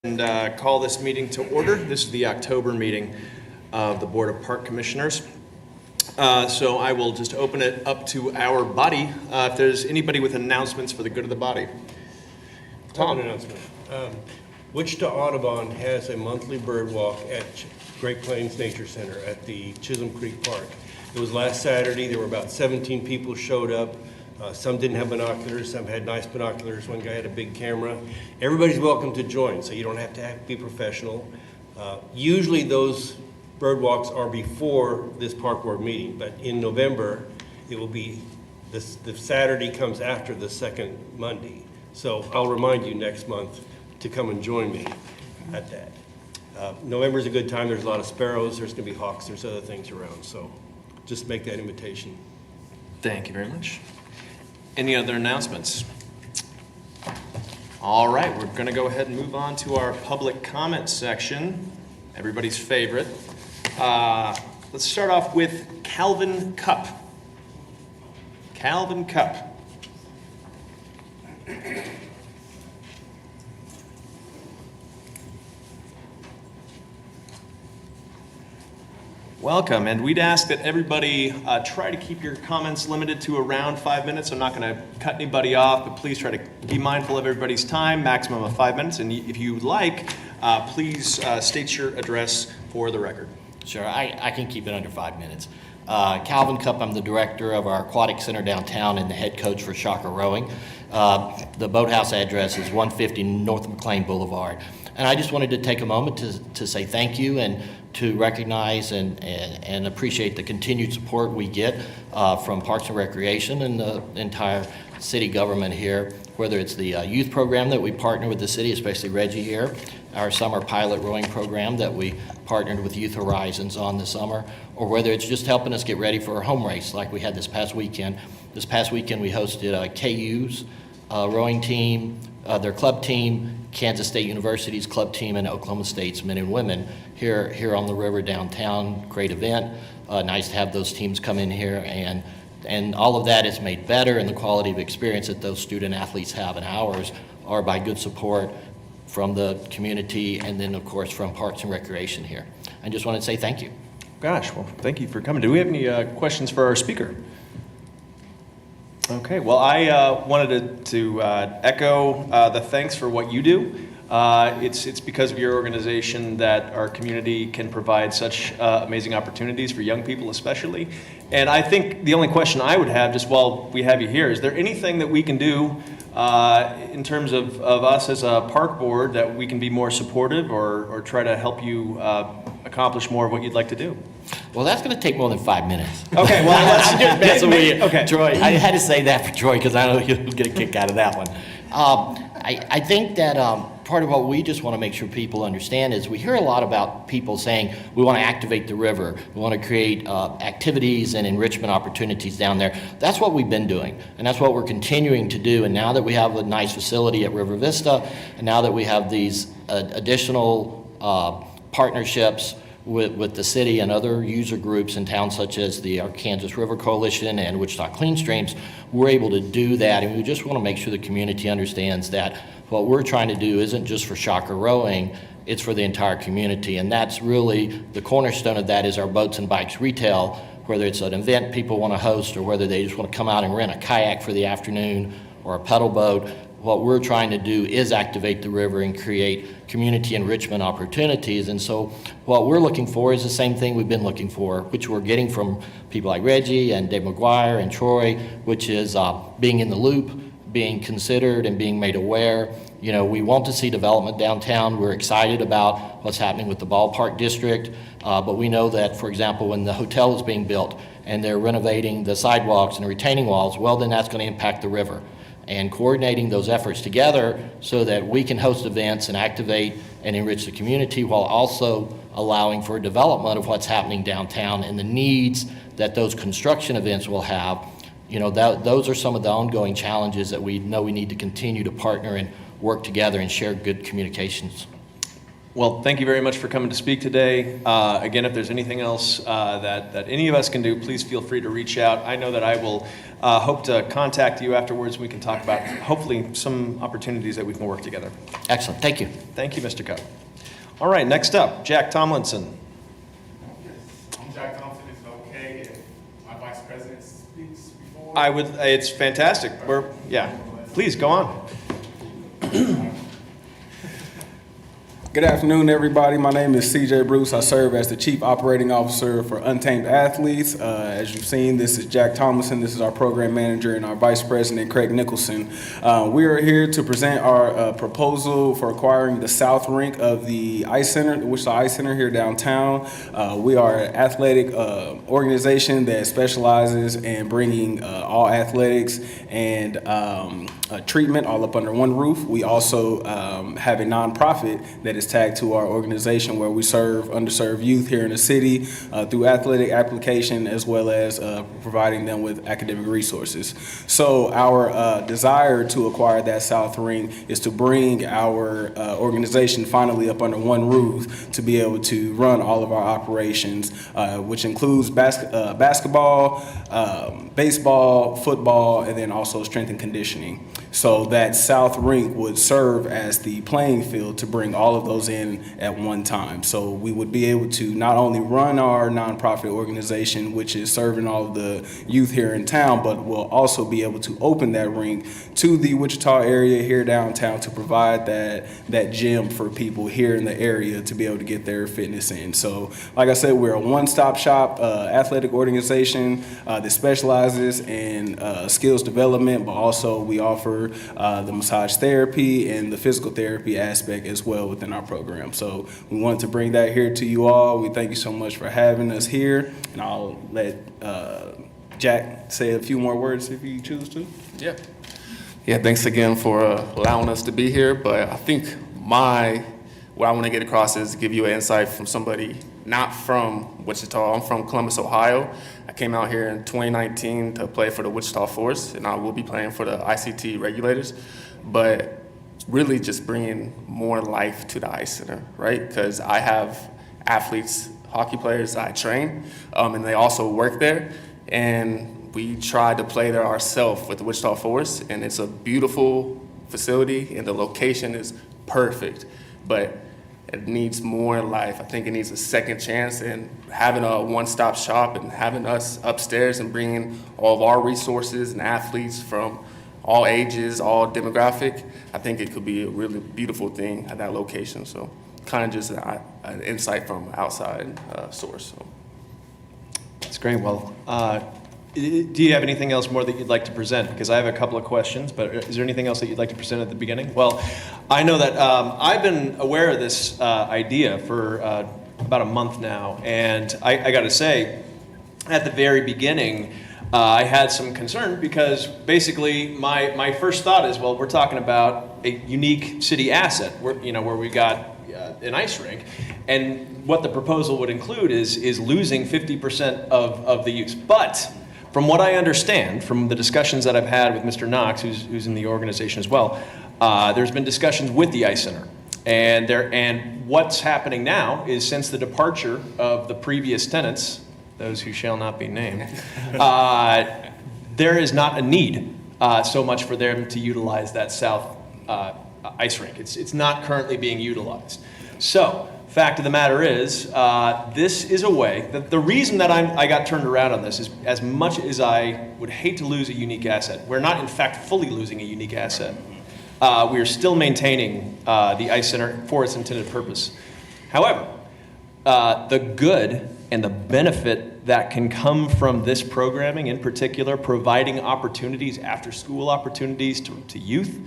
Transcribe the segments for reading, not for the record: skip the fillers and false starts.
And call this meeting to order. This is the October meeting of the Board of Park Commissioners. So I will just open it up to our body. If there's anybody with announcements for the good of the body. Tom. Announcement. Wichita Audubon has a monthly bird walk at Great Plains Nature Center at the Chisholm Creek Park. It was last Saturday. There were about 17 people showed up. Some didn't have binoculars, some had nice binoculars, one guy had a big camera. Everybody's welcome to join, so you don't have to be professional. Usually those bird walks are before this park board meeting, but in November, it will be, the Saturday comes after the second Monday. So I'll remind you next month to come and join me at that. November's a good time. There's a lot of sparrows, there's gonna be hawks, there's other things around, so just make that invitation. Thank you very much. Any other announcements? All right, we're going to go ahead and move on to our public comment section, everybody's favorite. Let's start off with Calvin Cup. Calvin Cup. Welcome, and we'd ask that everybody try to keep your comments limited to around 5 minutes. I'm not going to cut anybody off, but please try to be mindful of everybody's time, maximum of 5 minutes. And if you would like, please state your address for the record. Sure, I can keep it under 5 minutes. Calvin Cupp, I'm the director of our aquatic center downtown and the head coach for Shocker Rowing. The boathouse address is 150 North McLean Boulevard. And I just wanted to take a moment to say thank you and to recognize and appreciate the continued support we get from Parks and Recreation and the entire city government here, whether it's the youth program that we partner with the city, especially Reggie here, our summer pilot rowing program that we partnered with Youth Horizons on this summer, or whether it's just helping us get ready for our home race like we had this past weekend. This past weekend we hosted KU's rowing team, their club team, Kansas State University's club team, and Oklahoma State's men and women here on the river downtown. Great event. Nice to have those teams come in here, and all of that is made better, and the quality of experience that those student athletes have in ours are by good support from the community and then of course from Parks and Recreation here. I just want to say thank you. Gosh, well, thank you for coming. Do we have any questions for our speaker? Okay, well, I wanted to echo the thanks for what you do. It's because of your organization that our community can provide such amazing opportunities for young people especially. And I think the only question I would have, just while we have you here, is there anything that we can do in terms of us as a park board that we can be more supportive or try to help you accomplish more of what you'd like to do? Well, that's going to take more than 5 minutes. Okay, well, I'm just messing with you, okay. Troy. I had to say that for Troy because I know you'll get a kick out of that one. I think that part of what we just want to make sure people understand is we hear a lot about people saying we want to activate the river, we want to create activities and enrichment opportunities down there. That's what we've been doing, and that's what we're continuing to do. And now that we have a nice facility at River Vista, and now that we have these additional partnerships with the city and other user groups in town, such as the Kansas River Coalition and Wichita Clean Streams, we're able to do that. And we just want to make sure the community understands that what we're trying to do isn't just for Shocker Rowing, it's for the entire community. And that's really the cornerstone of that is our boats and bikes retail, whether it's an event people want to host or whether they just want to come out and rent a kayak for the afternoon or a pedal boat. What we're trying to do is activate the river and create community enrichment opportunities. And so what we're looking for is the same thing we've been looking for, which we're getting from people like Reggie and Dave McGuire and Troy, which is being in the loop, being considered and being made aware. You know, we want to see development downtown. We're excited about what's happening with the ballpark district, but we know that, for example, when the hotel is being built and they're renovating the sidewalks and the retaining walls, well, then that's going to impact the river. And coordinating those efforts together so that we can host events and activate and enrich the community while also allowing for development of what's happening downtown and the needs that those construction events will have. You know, those are some of the ongoing challenges that we know we need to continue to partner and work together and share good communications. Well, thank you very much for coming to speak today. Again, if there's anything else that any of us can do, please feel free to reach out. I know that I will hope to contact you afterwards. We can talk about hopefully some opportunities that we can work together. Excellent, thank you. Thank you, Mr. Coe. All right, next up, Jack Tomlinson. I'm Jack Thompson. Is it okay if my vice president speaks before? It's fantastic. Yeah, please go on. Good afternoon, everybody. My name is CJ Bruce. I serve as the Chief Operating Officer for Untamed Athletes. As you've seen, this is Jack Tomlinson. This is our Program Manager and our Vice President, Craig Nicholson. We are here to present our proposal for acquiring the South Rink of the Ice Center, the Wichita Ice Center here downtown. We are an athletic organization that specializes in bringing all athletics and treatment all up under one roof. We also have a nonprofit that is tagged to our organization where we serve underserved youth here in the city through athletic application as well as providing them with academic resources. So our desire to acquire that South Rink is to bring our organization finally up under one roof to be able to run all of our operations, which includes basketball, baseball, football, and then also strength and conditioning. So that South Rink would serve as the playing field to bring all of those in at one time. So we would be able to not only run our nonprofit organization, which is serving all of the youth here in town, but we'll also be able to open that rink to the Wichita area here downtown to provide that gym for people here in the area to be able to get their fitness in. So like I said, we're a one-stop shop athletic organization that specializes in skills development, but also we offer the massage therapy and the physical therapy aspect as well within our program. So we wanted to bring that here to you all. We thank you so much for having us here, and I'll let Jack say a few more words if you choose to. Yeah, thanks again for allowing us to be here. But I think what I want to get across is give you an insight from somebody not from Wichita. I'm from Columbus, Ohio. I came out here in 2019 to play for the Wichita Force, and I will be playing for the ICT regulators. But really just bringing more life to the Ice Center, right? Because I have athletes, hockey players I train, and they also work there. And we tried to play there ourselves with the Wichita Force, and it's a beautiful facility, and the location is perfect. But it needs more life. I think it needs a second chance, and having a one-stop shop and having us upstairs and bringing all of our resources and athletes from all ages, all demographic, I think it could be a really beautiful thing at that location. So kind of just an insight from outside source. So. That's great. Well, do you have anything else more that you'd like to present? Because I have a couple of questions, but is there anything else that you'd like to present at the beginning? Well, I know that I've been aware of this idea for about a month now, and I got to say, at the very beginning, I had some concern because basically my first thought is, well, we're talking about a unique city asset where we got an ice rink, and what the proposal would include is losing 50% of the use. But from what I understand, from the discussions that I've had with Mr. Knox, who's in the organization as well, there's been discussions with the Ice Center. And what's happening now is since the departure of the previous tenants, those who shall not be named, there is not a need so much for them to utilize that south ice rink. It's not currently being utilized. So, fact of the matter is, this is a way, the reason that I got turned around on this is as much as I would hate to lose a unique asset, we're not in fact fully losing a unique asset. We are still maintaining the Ice Center for its intended purpose. However, the good and the benefit that can come from this programming, in particular, providing opportunities, after-school opportunities to youth,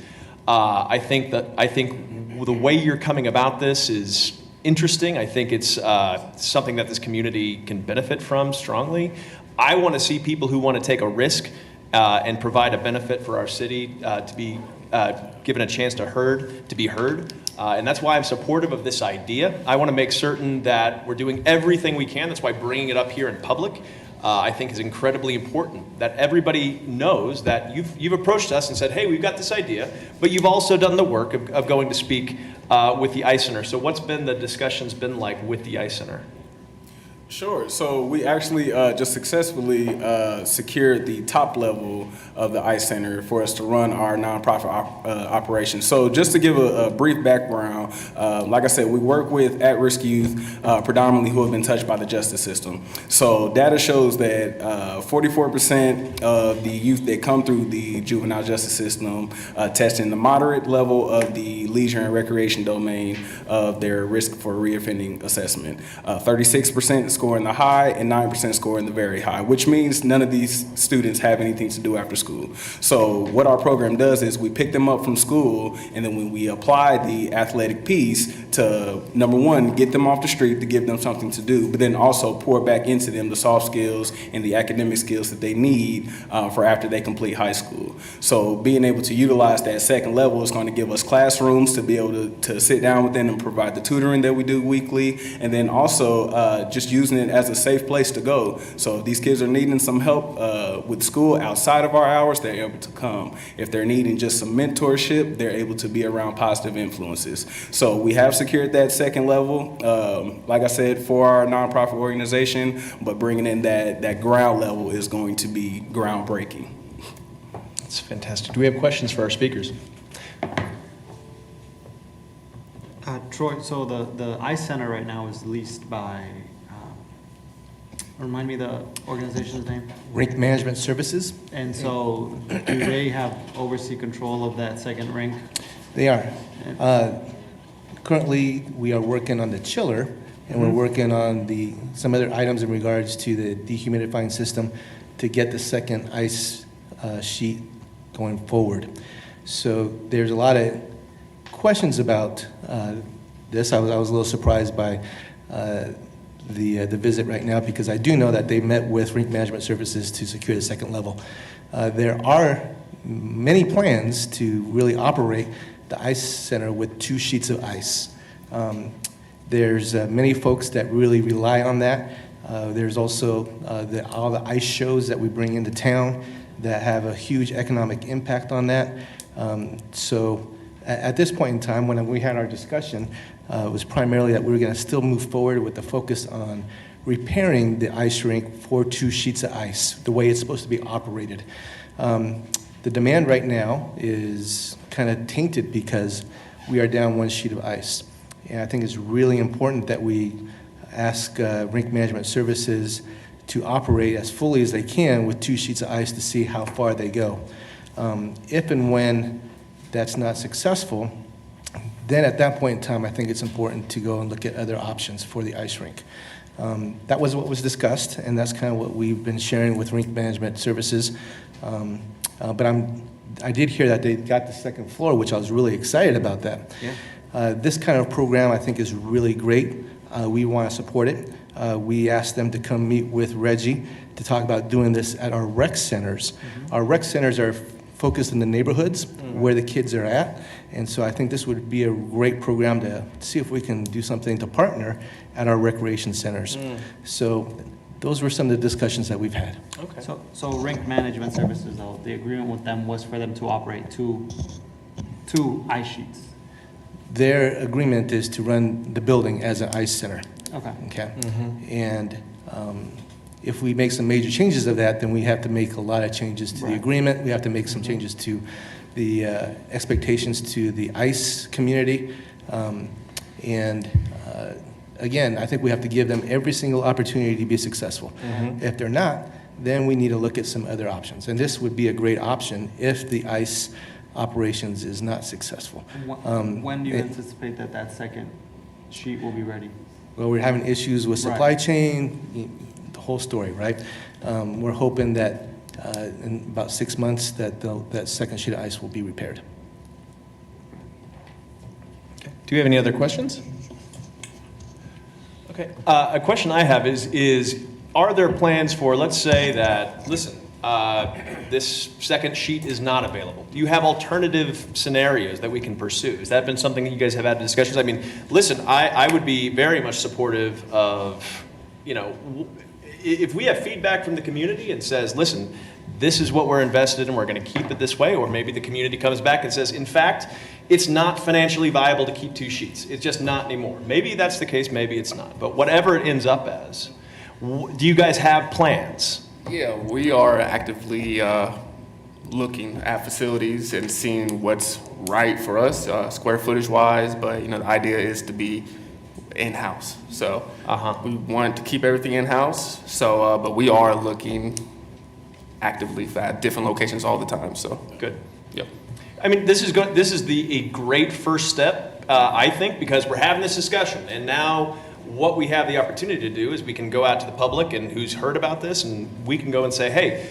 I think the way you're coming about this is interesting. I think it's something that this community can benefit from strongly. I want to see people who want to take a risk and provide a benefit for our city to be given a chance to be heard. And that's why I'm supportive of this idea. I want to make certain that we're doing everything we can. That's why bringing it up here in public I think is incredibly important, that everybody knows that you've approached us and said, hey, we've got this idea, but you've also done the work of going to speak with the Ice Center. So what's been the discussions been like with the Ice Center? Sure. So we actually just successfully secured the top level of the Ice Center for us to run our nonprofit operation. So just to give a brief background, like I said, we work with at-risk youth, predominantly who have been touched by the justice system. So data shows that 44% of the youth that come through the juvenile justice system test in the moderate level of the leisure and recreation domain of their risk for reoffending assessment. 36% score in the high and 9% score in the very high, which means none of these students have anything to do after school. So what our program does is we pick them up from school, and then when we apply the athletic piece to, number one, get them off the street to give them something to do, but then also pour back into them the soft skills and the academic skills that they need for after they complete high school. So being able to utilize that second level is going to give us classrooms to be able to sit down with them and provide the tutoring that we do weekly, and then also just using it as a safe place to go. So if these kids are needing some help with school outside of our hours, they're able to come. If they're needing just some mentorship, they're able to be around positive influences. So we have secured that second level, like I said, for our nonprofit organization, but bringing in that ground level is going to be groundbreaking. That's fantastic. Do we have questions for our speakers? Troy, so the Ice Center right now is leased by, remind me the organization's name? Rink Management Services. And so do they have oversee control of that second rink? They are. Currently, we are working on the chiller, and we're working on some other items in regards to the dehumidifying system to get the second ice sheet going forward. So there's a lot of questions about this. I was a little surprised by the visit right now, because I do know that they met with Rink Management Services to secure the second level. There are many plans to really operate the Ice Center with 2 sheets of ice. There's many folks that really rely on that. There's also all the ice shows that we bring into town that have a huge economic impact on that. So at this point in time, when we had our discussion, it was primarily that we were going to still move forward with the focus on repairing the ice rink for 2 sheets of ice, the way it's supposed to be operated. The demand right now is kind of tainted because we are down 1 sheet of ice. And I think it's really important that we ask Rink Management Services to operate as fully as they can with 2 sheets of ice to see how far they go. If and when that's not successful, then at that point in time, I think it's important to go and look at other options for the ice rink. That was what was discussed, and that's kind of what we've been sharing with Rink Management Services. But I did hear that they got the second floor, which I was really excited about that. Yeah. This kind of program, I think, is really great. We want to support it. We asked them to come meet with Reggie to talk about doing this at our rec centers. Mm-hmm. Our rec centers are focused in the neighborhoods where the kids are at, and so I think this would be a great program to see if we can do something to partner at our recreation centers. So those were some of the discussions that we've had. Okay. So Rink Management Services, though, the agreement with them was for them to operate two ice sheets. Their agreement is to run the building as an ice center. Okay. Okay. And if we make some major changes of that, then we have to make a lot of changes to the agreement. We have to make some changes to the expectations to the ICE community. Again, I think we have to give them every single opportunity to be successful. If they're not, then we need to look at some other options. And this would be a great option if the ICE operations is not successful. When do you anticipate that second sheet will be ready? Well, we're having issues with supply chain, the whole story, right? We're hoping that in about 6 months that second sheet of ice will be repaired. Okay. Do you have any other questions? Okay. A question I have is are there plans for, let's say that, listen, this second sheet is not available. Do you have alternative scenarios that we can pursue? Has that been something that you guys have had discussions? I mean, listen, I would be very much supportive of, if we have feedback from the community and says, listen, this is what we're invested in, we're going to keep it this way, or maybe the community comes back and says, in fact, it's not financially viable to keep 2 sheets. It's just not anymore. Maybe that's the case, maybe it's not. But whatever it ends up as, do you guys have plans? Yeah, we are actively looking at facilities and seeing what's right for us, square footage wise, but the idea is to be in-house. So we want to keep everything in-house, so but we are looking actively at different locations all the time, so. Good. Yep. I mean, this is a great first step, I think, because we're having this discussion, and now what we have the opportunity to do is we can go out to the public and who's heard about this, and we can go and say, hey,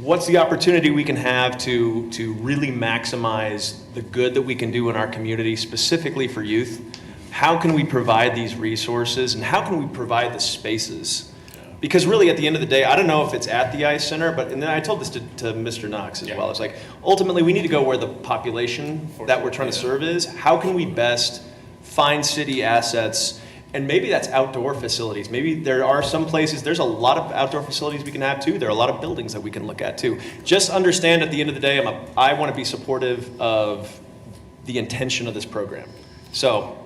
what's the opportunity we can have to really maximize the good that we can do in our community, specifically for youth? How can we provide these resources, and how can we provide the spaces? Because really, at the end of the day, I don't know if it's at the Ice Center, and then I told this to Mr. Knox as well. It's like, ultimately, we need to go where the population that we're trying to serve is. How can we best find city assets? And maybe that's outdoor facilities. Maybe there are some places, there's a lot of outdoor facilities we can have too. There are a lot of buildings that we can look at too. Just understand at the end of the day, I want to be supportive of the intention of this program. So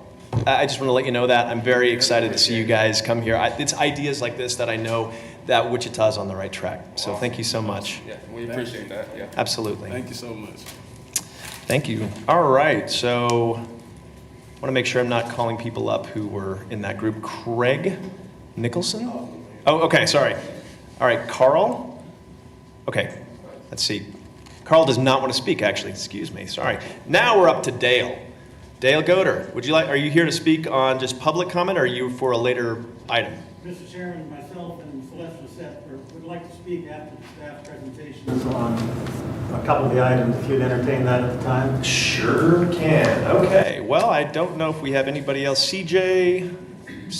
I just want to let you know that. I'm very excited to see you guys come here. It's ideas like this that I know that Wichita's on the right track. So thank you so much. Yeah, we appreciate that, yeah. Absolutely. Thank you so much. Thank you. All right, so I want to make sure I'm not calling people up who were in that group. Craig Nicholson? Oh, okay, sorry. All right, Carl? Okay, let's see. Carl does not want to speak, actually. Excuse me, sorry. Now we're up to Dale. Dale Goder, are you here to speak on just public comment, or are you for a later item? Mr. Chairman, myself and Celeste would like to speak after the staff presentations on a couple of the items, if you'd entertain that at the time. Sure can. Okay, well, I don't know if we have anybody else. CJ?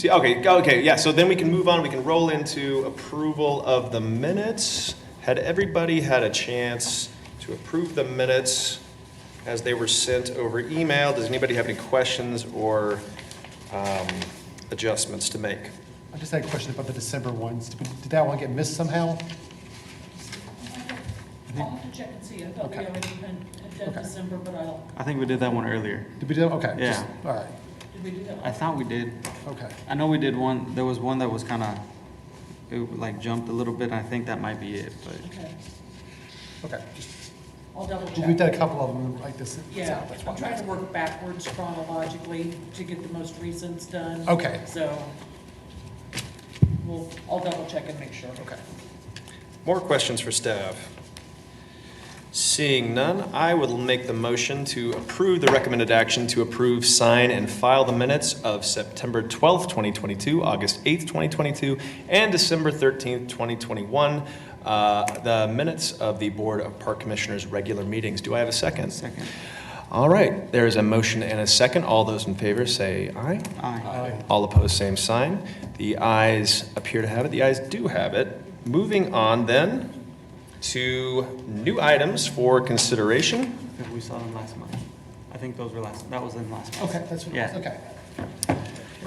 Okay, yeah, so then we can move on. We can roll into approval of the minutes. Had everybody had a chance to approve the minutes as they were sent over email? Does anybody have any questions or adjustments to make? I just had a question about the December ones. Did that one get missed somehow? I'll have to check and see. I thought we Okay. already had done December, but I think we did that one earlier. Did we do, okay. Yeah. just- All right, did we do that? I thought we did. okay. I know we did one, there was one that was kind of, it like jumped a little bit. I think that might be it, but. Okay, Okay, just, I'll double we check. did a couple of them like this. Yeah, That's I'm fine. trying to work backwards chronologically to get the most recents done. Okay. So, I'll double check and make sure. Okay. More questions for staff? Seeing none, I will make the motion to approve the recommended action to approve, sign, and file the minutes of September 12th, 2022, August 8th, 2022, and December 13th, 2021, the minutes of the Board of Park Commissioners' regular meetings. Do I have a second? Second. All right, there is a motion and a second. All those in favor say aye. Aye. All opposed, same sign. The ayes appear to have it. The ayes do have it. Moving on then to new items for consideration. I think we saw them last month. I think those were that was in last month. Okay, that's what, Yeah. okay.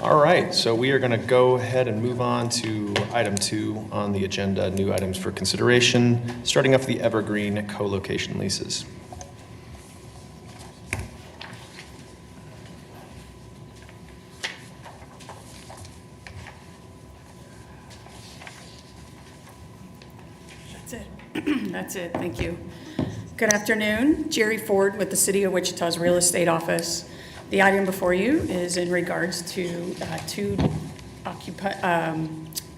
All right, so we are going to go ahead and move on to item 2 on the agenda, new items for consideration, starting off the Evergreen co-location leases. That's it. That's it. Thank you. Good afternoon. Jerry Ford with the City of Wichita's Real Estate Office. The item before you is in regards to two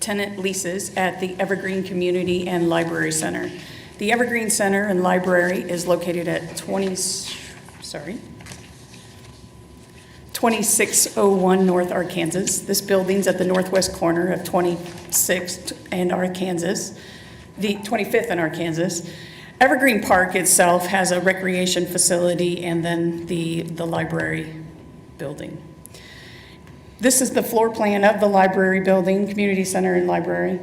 tenant leases at the Evergreen Community and Library Center. The Evergreen Center and Library is located at 2601 North Arkansas. This building's at the northwest corner of 26th and Arkansas, the 25th and Arkansas. Evergreen Park itself has a recreation facility and then the library building. This is the floor plan of the library building, community center and library.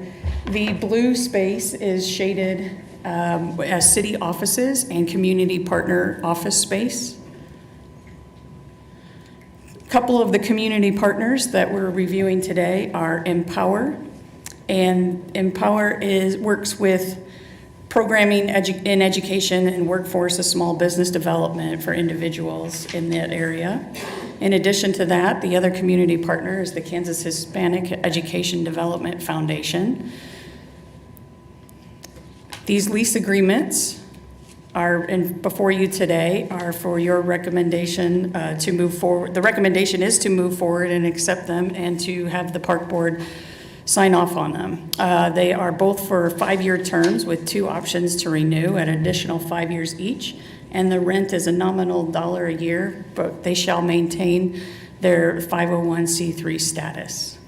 The blue space is shaded as city offices and community partner office space. A couple of the community partners that we're reviewing today are Empower, And Empower works with programming in education and workforce and small business development for individuals in that area. In addition to that, the other community partner is the Kansas Hispanic Education Development Foundation. These lease agreements before you today are for your recommendation to move forward. The recommendation is to move forward and accept them and to have the park board sign off on them. They are both for 5-year terms with 2 options to renew at an additional 5 years each. And the rent is a nominal $1 a year, but they shall maintain their 501c3 status.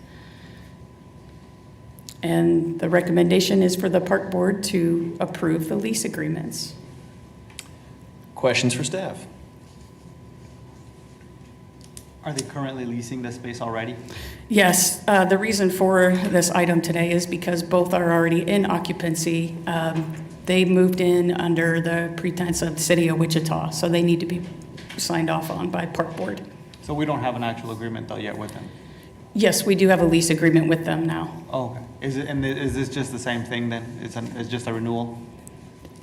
And the recommendation is for the park board to approve the lease agreements. Questions for staff? Are they currently leasing the space already? Yes, the reason for this item today is because both are already in occupancy. They moved in under the pretense of the city of Wichita, so they need to be signed off on by park board. So we don't have an actual agreement though yet with them? Yes, we do have a lease agreement with them now. Oh, okay. Is this just the same thing then? It's just a renewal?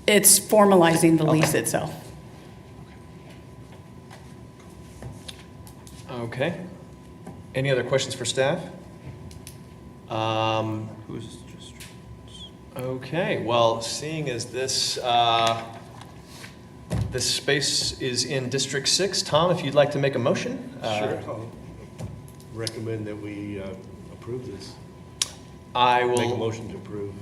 It's formalizing the lease Okay. itself. Okay. Any other questions for staff? Who's just? Okay, well, seeing as this space is in District 6, Tom, if you'd like to make a motion? Sure. I'll recommend that we approve this. I Make a will, motion to approve.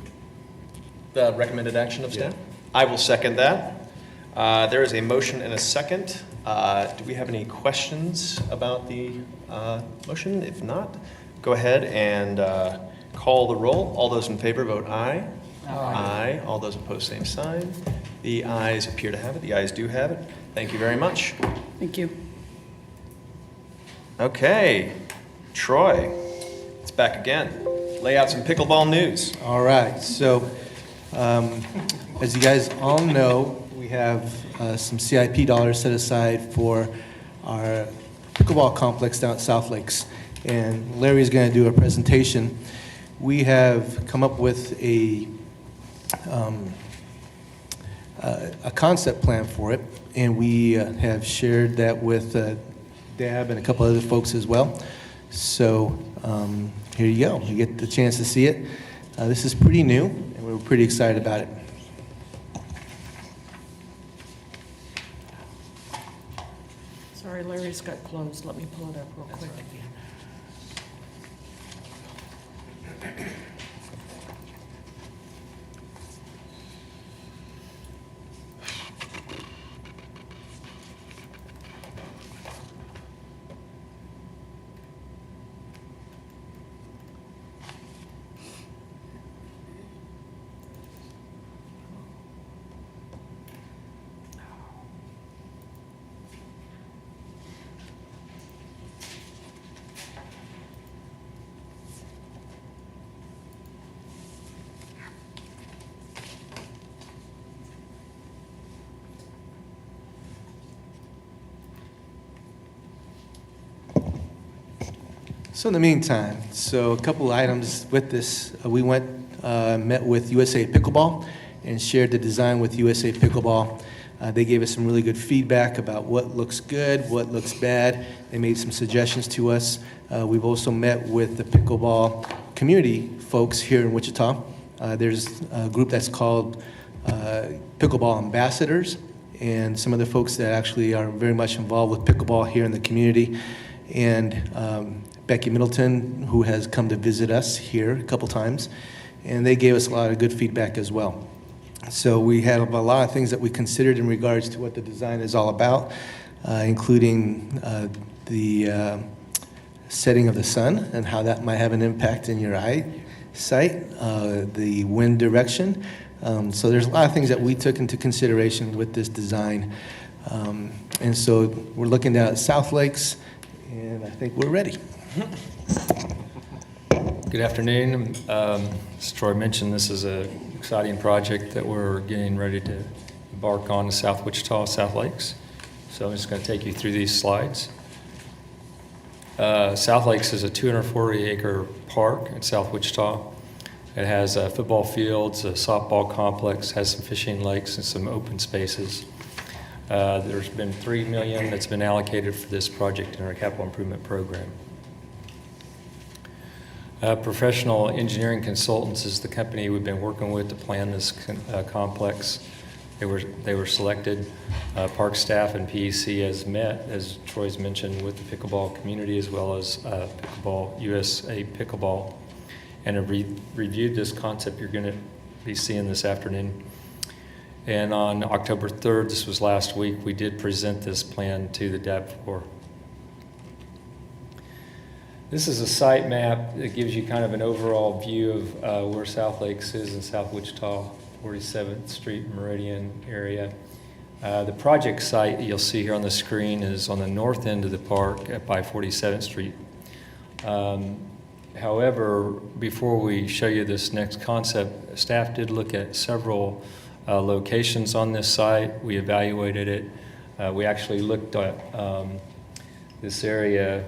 the recommended action of staff? I will second that. There is a motion and a second. Do we have any questions about the motion? If not, go ahead and call the roll. All those in favor vote aye. Aye. All those opposed, same sign. The ayes appear to have it. The ayes do have it. Thank you very much. Thank you. Okay, Troy, it's back again. Lay out some pickleball news. All right, so as you guys all know, we have some CIP dollars set aside for our pickleball complex down at South Lakes. And Larry's going to do a presentation. We have come up with a concept plan for it, and we have shared that with Dab and a couple other folks as well. So here you go. You get the chance to see it. This is pretty new, and we're pretty excited about it. Sorry, Larry's got closed. Let me pull it up real quick. So in the meantime, a couple items with this. We met with USA Pickleball and shared the design with USA Pickleball. They gave us some really good feedback about what looks good, what looks bad. They made some suggestions to us. We've also met with the pickleball community folks here in Wichita. There's a group that's called Pickleball Ambassadors, and some of the folks that actually are very much involved with pickleball here in the community. And Becky Middleton, who has come to visit us here a couple times, and they gave us a lot of good feedback as well. So we had a lot of things that we considered in regards to what the design is all about, including the setting of the sun and how that might have an impact in your eyesight, the wind direction. So there's a lot of things that we took into consideration with this design. And so we're looking down at South Lakes, and I think we're ready. Good afternoon. As Troy mentioned, this is an exciting project that we're getting ready to embark on in South Wichita, South Lakes. So I'm just going to take you through these slides. South Lakes is a 240-acre park in South Wichita. It has football fields, a softball complex, has some fishing lakes and some open spaces. There's been $3 million that's been allocated for this project in our capital improvement program. Professional Engineering Consultants is the company we've been working with to plan this complex. They were selected. Park staff and PEC has met, as Troy's mentioned, with the pickleball community as well as Pickleball, USA Pickleball, and have reviewed this concept you're going to be seeing this afternoon. And on October 3rd, this was last week, we did present this plan to the DAB4. This is a site map that gives you kind of an overall view of where South Lakes is in South Wichita, 47th Street Meridian area. The project site you'll see here on the screen is on the north end of the park by 47th Street. However, before we show you this next concept, staff did look at several locations on this site. We evaluated it. We actually looked at this area.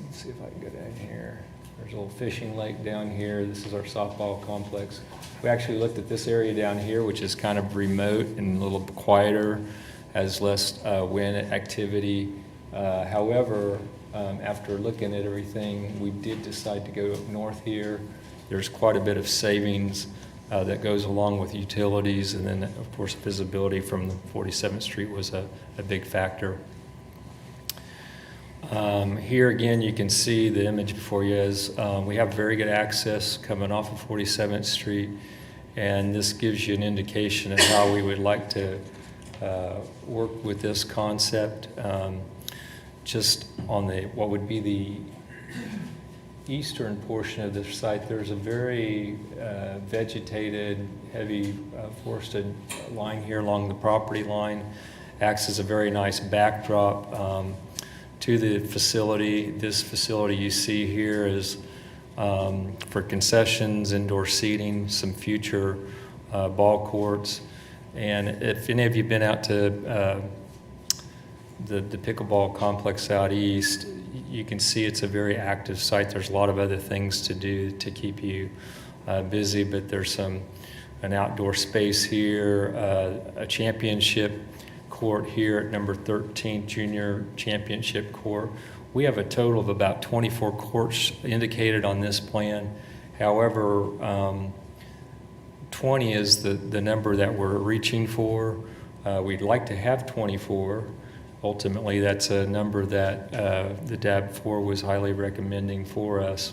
Let's see if I can go down here. There's a little fishing lake down here. This is our softball complex. We actually looked at this area down here, which is kind of remote and a little quieter, has less wind activity. However, after looking at everything, we did decide to go up north here. There's quite a bit of savings that goes along with utilities, and then, of course, visibility from the 47th Street was a big factor. Here again, you can see the image before you is we have very good access coming off of 47th Street, and this gives you an indication of how we would like to work with this concept. Just on the what would be the eastern portion of the site, there's a very vegetated, heavy forested line here along the property line. Acts as a very nice backdrop to the facility. This facility you see here is for concessions, indoor seating, some future ball courts. And if any of you have been out to the pickleball complex out east, you can see it's a very active site. There's a lot of other things to do to keep you busy, but there's an outdoor space here, a championship court here at number 13, Junior Championship Court. We have a total of about 24 courts indicated on this plan. However, 20 is the number that we're reaching for. We'd like to have 24. Ultimately, that's a number that the DAB4 was highly recommending for us.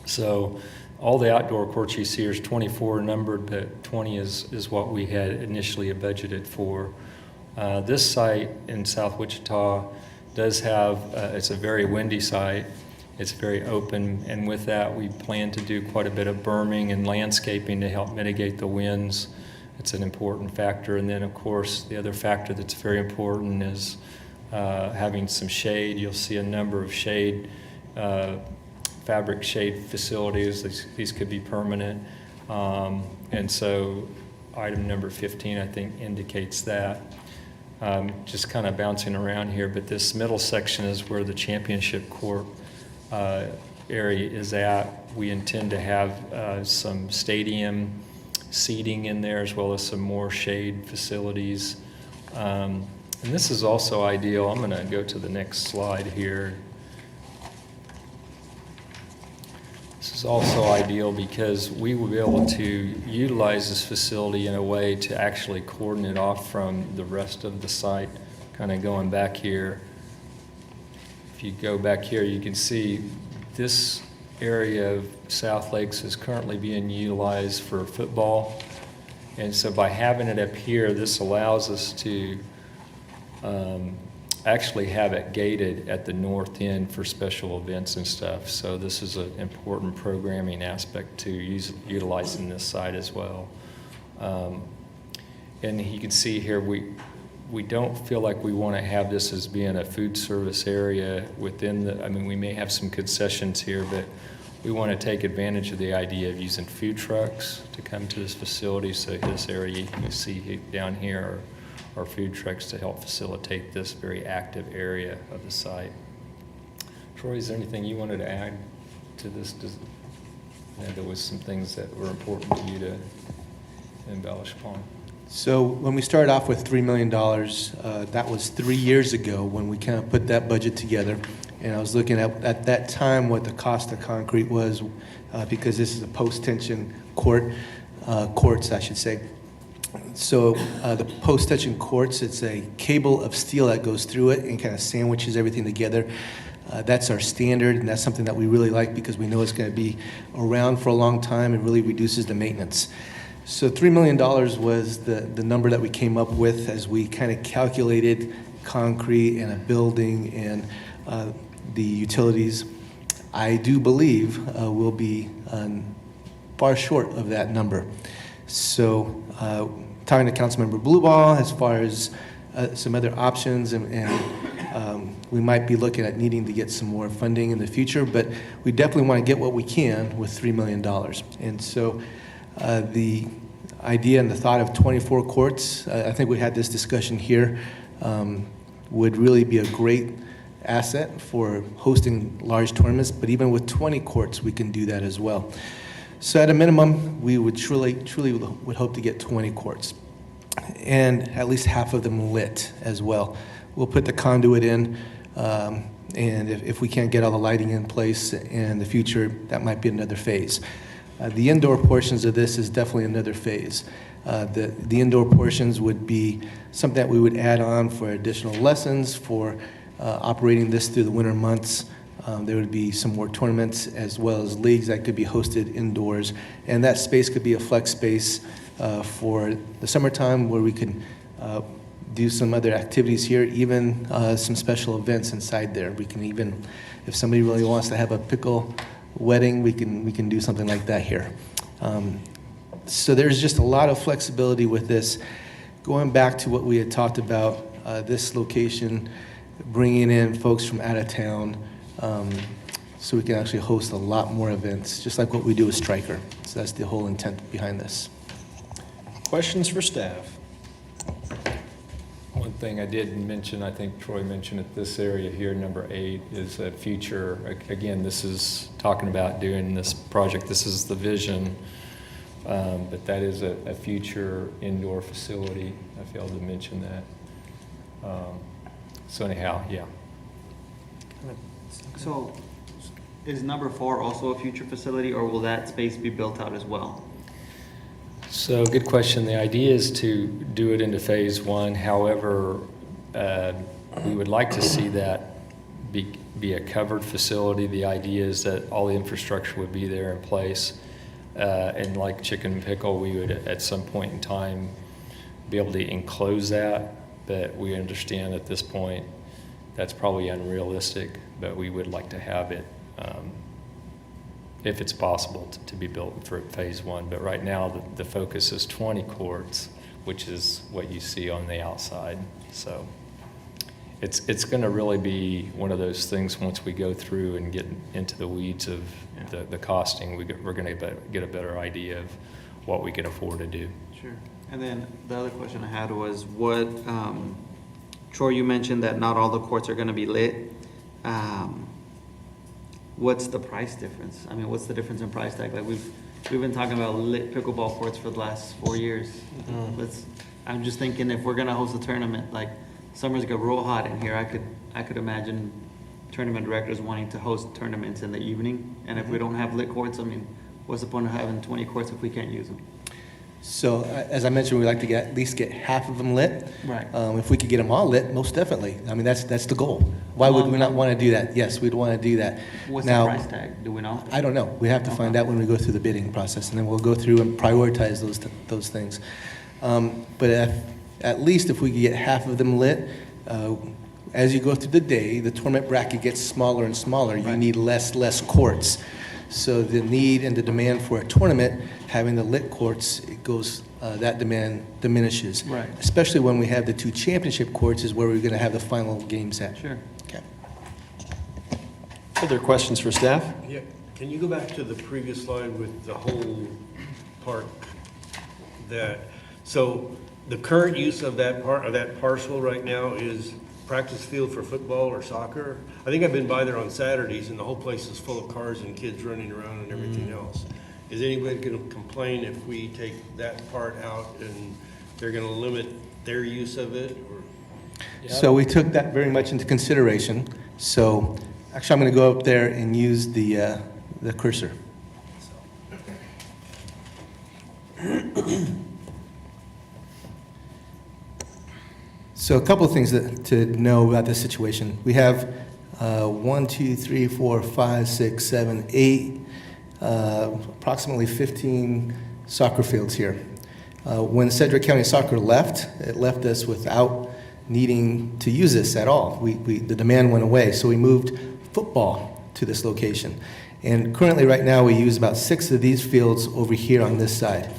So all the outdoor courts you see is 24 numbered, but 20 is what we had initially budgeted for. This site in South Wichita does have, it's a very windy site. It's very open, and with that, we plan to do quite a bit of berming and landscaping to help mitigate the winds. It's an important factor. And then, of course, the other factor that's very important is having some shade. You'll see a number of shade, fabric shade facilities. These could be permanent. And so item number 15, I think, indicates that. Just kind of bouncing around here, but this middle section is where the championship court area is at. We intend to have some stadium seating in there, as well as some more shade facilities. And this is also ideal. I'm going to go to the next slide here. This is also ideal because we will be able to utilize this facility in a way to actually cordon it off from the rest of the site. Kind of going back here. If you go back here, you can see this area of South Lakes is currently being utilized for football. And so by having it up here, this allows us to actually have it gated at the north end for special events and stuff. So this is an important programming aspect to utilizing this site as well. And you can see here, we don't feel like we want to have this as being a food service area within the, I mean, we may have some concessions here, but we want to take advantage of the idea of using food trucks to come to this facility. So this area you can see down here are food trucks to help facilitate this very active area of the site. Troy, is there anything you wanted to add to this? there was some things that were important to you to embellish upon. So when we started off with $3 million, that was 3 years ago when we kind of put that budget together. And I was looking at that time what the cost of concrete was, because this is a post-tension courts, I should say. So the post-tension courts, it's a cable of steel that goes through it and kind of sandwiches everything together. That's our standard, and that's something that we really like because we know it's going to be around for a long time and really reduces the maintenance. So $3 million was the number that we came up with as we kind of calculated concrete and a building and the utilities. I do believe we'll be far short of that number. So talking to Councilmember Blueball as far as some other options, and we might be looking at needing to get some more funding in the future, but we definitely want to get what we can with $3 million. And so the idea and the thought of 24 courts, I think we had this discussion here, would really be a great asset for hosting large tournaments, but even with 20 courts, we can do that as well. So at a minimum, we would truly would hope to get 20 courts, and at least half of them lit as well. We'll put the conduit in, and if we can't get all the lighting in place in the future, that might be another phase. The indoor portions of this is definitely another phase. The indoor portions would be something that we would add on for additional lessons, for operating this through the winter months. There would be some more tournaments as well as leagues that could be hosted indoors. And that space could be a flex space for the summertime where we could do some other activities here, even some special events inside there. We can even, if somebody really wants to have a pickle wedding, we can do something like that here. So there's just a lot of flexibility with this. Going back to what we had talked about, this location, bringing in folks from out of town, so we can actually host a lot more events, just like what we do with Stryker. So that's the whole intent behind this. Questions for staff? One thing I did mention, I think Troy mentioned it, this area here, number 8, is a future, again, this is talking about doing this project, this is the vision, but that is a future indoor facility. I failed to mention that. So anyhow, yeah. So is number 4 also a future facility, or will that space be built out as well? So good question. The idea is to do it into phase 1. However, we would like to see that be a covered facility. The idea is that all the infrastructure would be there in place. And like Chicken and Pickle, we would at some point in time be able to enclose that, but we understand at this point that's probably unrealistic, but we would like to have it, if it's possible, to be built for phase 1. But right now, the focus is 20 courts, which is what you see on the outside. So it's going to really be one of those things once we go through and get into the weeds of the costing, we're going to get a better idea of what we can afford to do. Sure. And then the other question I had was what, Troy, you mentioned that not all the courts are going to be lit. What's the price difference? I mean, what's the difference in price tag? Like we've been talking about lit pickleball courts for the last 4 years. I'm just thinking if we're gonna host a tournament, like summer's got real hot in here, I could imagine tournament directors wanting to host tournaments in the evening. And if we don't have lit courts, I mean, what's the point of having 20 courts if we can't use them? So as I mentioned, we'd like to at least get half of them lit. Right. If we could get them all lit, most definitely. I mean, that's the goal. Why would we not want to do that? Yes, we'd want to do that. What's Now, the price tag? Do we know? I don't know. We have to find out when we go through the bidding process, and then we'll go through and prioritize those things. But at least if we could get half of them lit, as you go through the day, the tournament bracket gets smaller and smaller. You need less courts. So the need and the demand for a tournament, having the lit courts, it goes, that demand diminishes. Right. Especially when we have the 2 championship courts is where we're going to have the final games at. Sure. Okay. Other questions for staff? Yeah, can you go back to the previous slide with the whole park? So the current use of that parcel right now is practice field for football or soccer. I think I've been by there on Saturdays and the whole place is full of cars and kids running around and everything else. Is anybody going to complain if we take that part out and they're going to limit their use of it? Or So we took that very much into consideration. So actually, I'm going to go up there and use the cursor. So a couple of things to know about this situation. We have 1, 2, 3, 4, 5, 6, 7, 8, approximately 15 soccer fields here. When Cedric County Soccer left, it left us without needing to use this at all. The demand went away, so we moved football to this location. And currently, right now, we use about 6 of these fields over here on this side,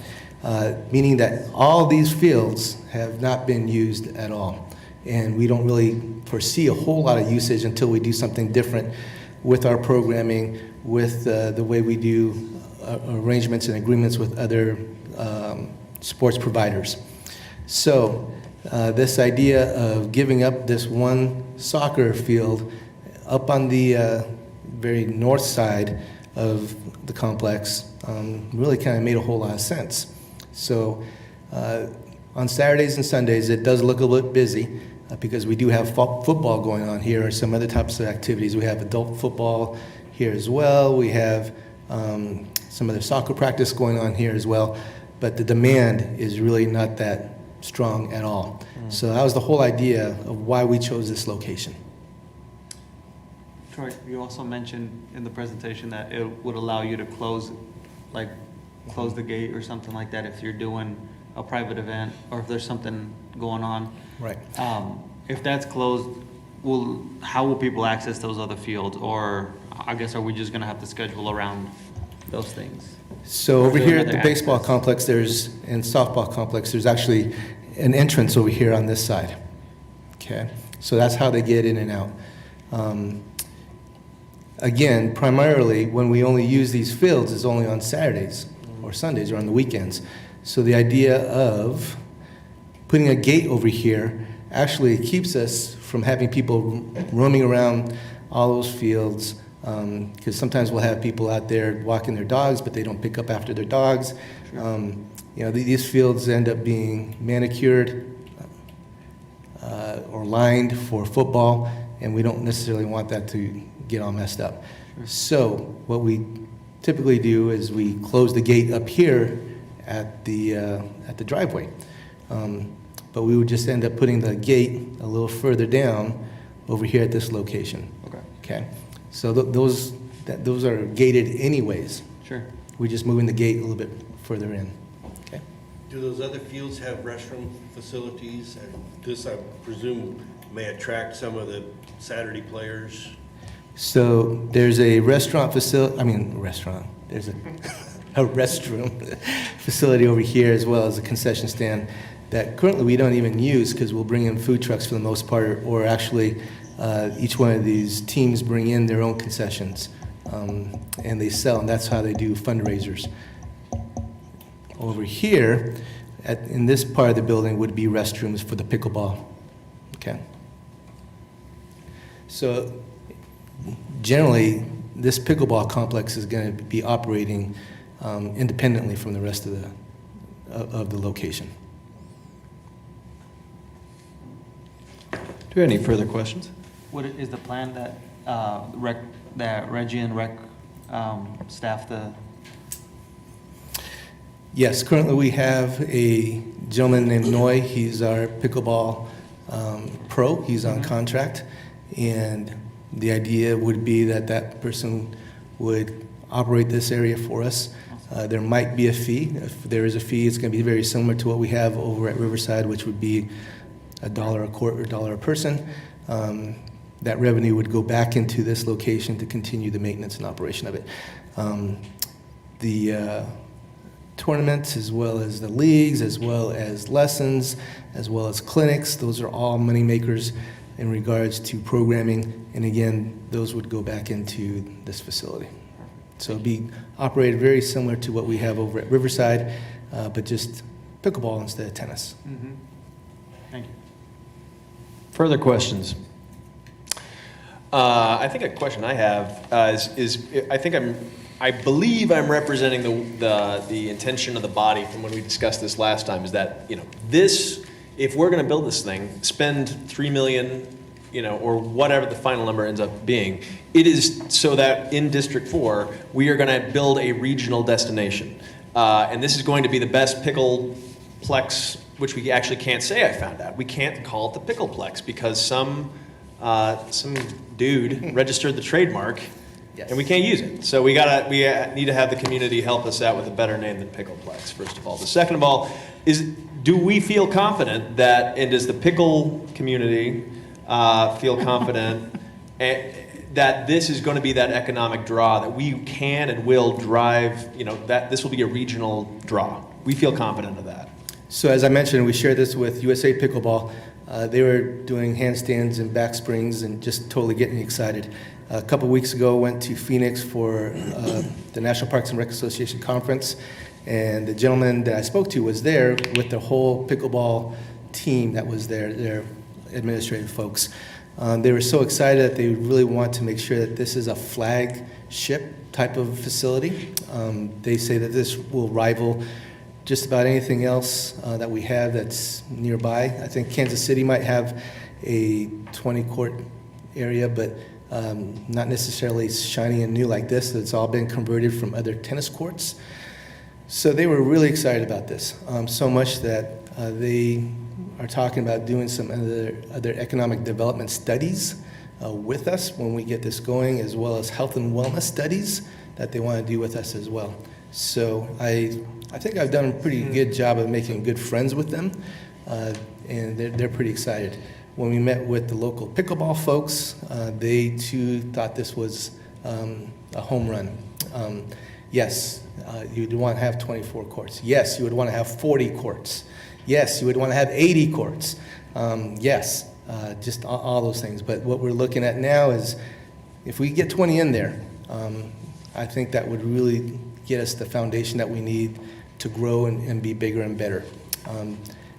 meaning that all these fields have not been used at all. And we don't really foresee a whole lot of usage until we do something different with our programming, with the way we do arrangements and agreements with other sports providers. So this idea of giving up this one soccer field up on the very north side of the complex really kind of made a whole lot of sense. So on Saturdays and Sundays, it does look a little bit busy because we do have football going on here, or some other types of activities. We have adult football here as well. We have some other soccer practice going on here as well. But the demand is really not that strong at all. So that was the whole idea of why we chose this location. Troy, you also mentioned in the presentation that it would allow you to close the gate or something like that if you're doing a private event or if there's something going on. Right. If that's closed, how will people access those other fields? Or I guess, are we just gonna have to schedule around those things? So Or over is there here at the another baseball access? complex, and softball complex, there's actually an entrance over here on this side. Okay, so that's how they get in and out. Again, primarily, when we only use these fields is only on Saturdays or Sundays or on the weekends. So the idea of putting a gate over here actually keeps us from having people roaming around all those fields, because sometimes we'll have people out there walking their dogs, but they don't pick up after their dogs. These fields end up being manicured or lined for football, and we don't necessarily want that to get all messed up. So what we typically do is we close the gate up here at the driveway. But we would just end up putting the gate a little further down over here at this location. Okay. So those are gated anyways. Sure. We're just moving the gate a little bit further in. Okay. do those other fields have restroom facilities? And this, I presume, may attract some of the Saturday players. So there's a restaurant facility, there's a restroom facility over here as well as a concession stand that currently we don't even use because we'll bring in food trucks for the most part, or actually each one of these teams bring in their own concessions and they sell, and that's how they do fundraisers. Over here, in this part of the building would be restrooms for the pickleball, okay? So generally, this pickleball complex is going to be operating independently from the rest of the location. Do we have any further questions? What is the plan that Reggie and Rec staff the? Yes, currently we have a gentleman named Noy. He's our pickleball pro. He's on contract, and the idea would be that that person would operate this area for us. There might be a fee. If there is a fee, it's going to be very similar to what we have over at Riverside, which would be $1 a court or $1 a person. That revenue would go back into this location to continue the maintenance and operation of it. The tournaments, as well as the leagues, as well as lessons, as well as clinics, those are all money makers in regards to programming, and again, those would go back into this facility. So it'd be operated very similar to what we have over at Riverside, but just pickleball instead of tennis. Mm-hmm. Thank you. Further questions? I think a question I have is I think I believe I'm representing the intention of the body from when we discussed this last time, is that, this, if we're gonna build this thing, spend 3 million, or whatever the final number ends up being, it is so that in District 4, we are gonna build a regional destination. And this is going to be the best pickleplex, which we actually can't say, I found out. We can't call it the pickleplex because some dude registered the trademark and we can't use it. So we need to have the community help us out with a better name than pickleplex, first of all. The second of all is, do we feel confident that, and does the pickle community feel confident that this is going to be that economic draw, that we can and will drive, that this will be a regional draw? We feel confident of that. So as I mentioned, we shared this with USA Pickleball. They were doing handstands and back springs and just totally getting excited. A couple weeks ago, went to Phoenix for the National Parks and Rec Association conference, and the gentleman that I spoke to was there with the whole pickleball team that was there, their administrative folks. They were so excited that they really want to make sure that this is a flagship type of facility. They say that this will rival just about anything else that we have that's nearby. I think Kansas City might have a 20-court area, but not necessarily shiny and new like this. It's all been converted from other tennis courts. So they were really excited about this, so much that they are talking about doing some other economic development studies with us when we get this going, as well as health and wellness studies that they want to do with us as well. So I think I've done a pretty good job of making good friends with them, and they're pretty excited. When we met with the local pickleball folks, they too thought this was a home run. Yes, you'd want to have 24 courts. Yes, you would want to have 40 courts. Yes, you would want to have 80 courts. Yes, just all those things. But what we're looking at now is, if we get 20 in there, I think that would really get us the foundation that we need to grow and be bigger and better.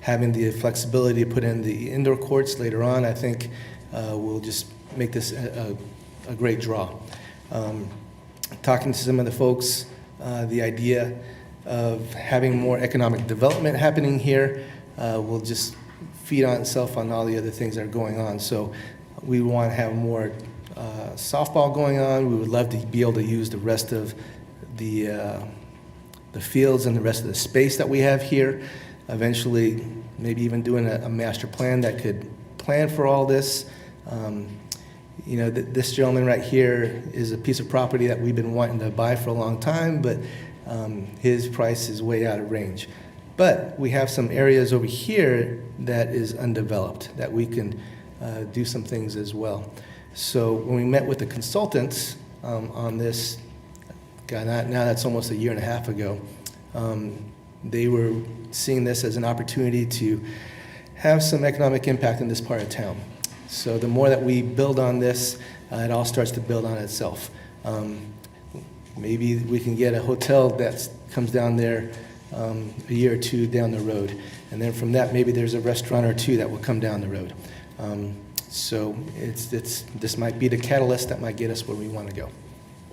Having the flexibility to put in the indoor courts later on, I think will just make this a great draw. Talking to some of the folks, the idea of having more economic development happening here will just feed on itself on all the other things that are going on. So we want to have more softball going on. We would love to be able to use the rest of the fields and the rest of the space that we have here. Eventually, maybe even doing a master plan that could plan for all this. This gentleman right here is a piece of property that we've been wanting to buy for a long time, but his price is way out of range. But we have some areas over here that is undeveloped that we can do some things as well. So when we met with the consultants on this, God, now that's almost a year and a half ago, they were seeing this as an opportunity to have some economic impact in this part of town. So the more that we build on this, it all starts to build on itself. Maybe we can get a hotel that comes down there a year or two down the road. And then from that, maybe there's a restaurant or two that will come down the road. So this might be the catalyst that might get us where we want to go.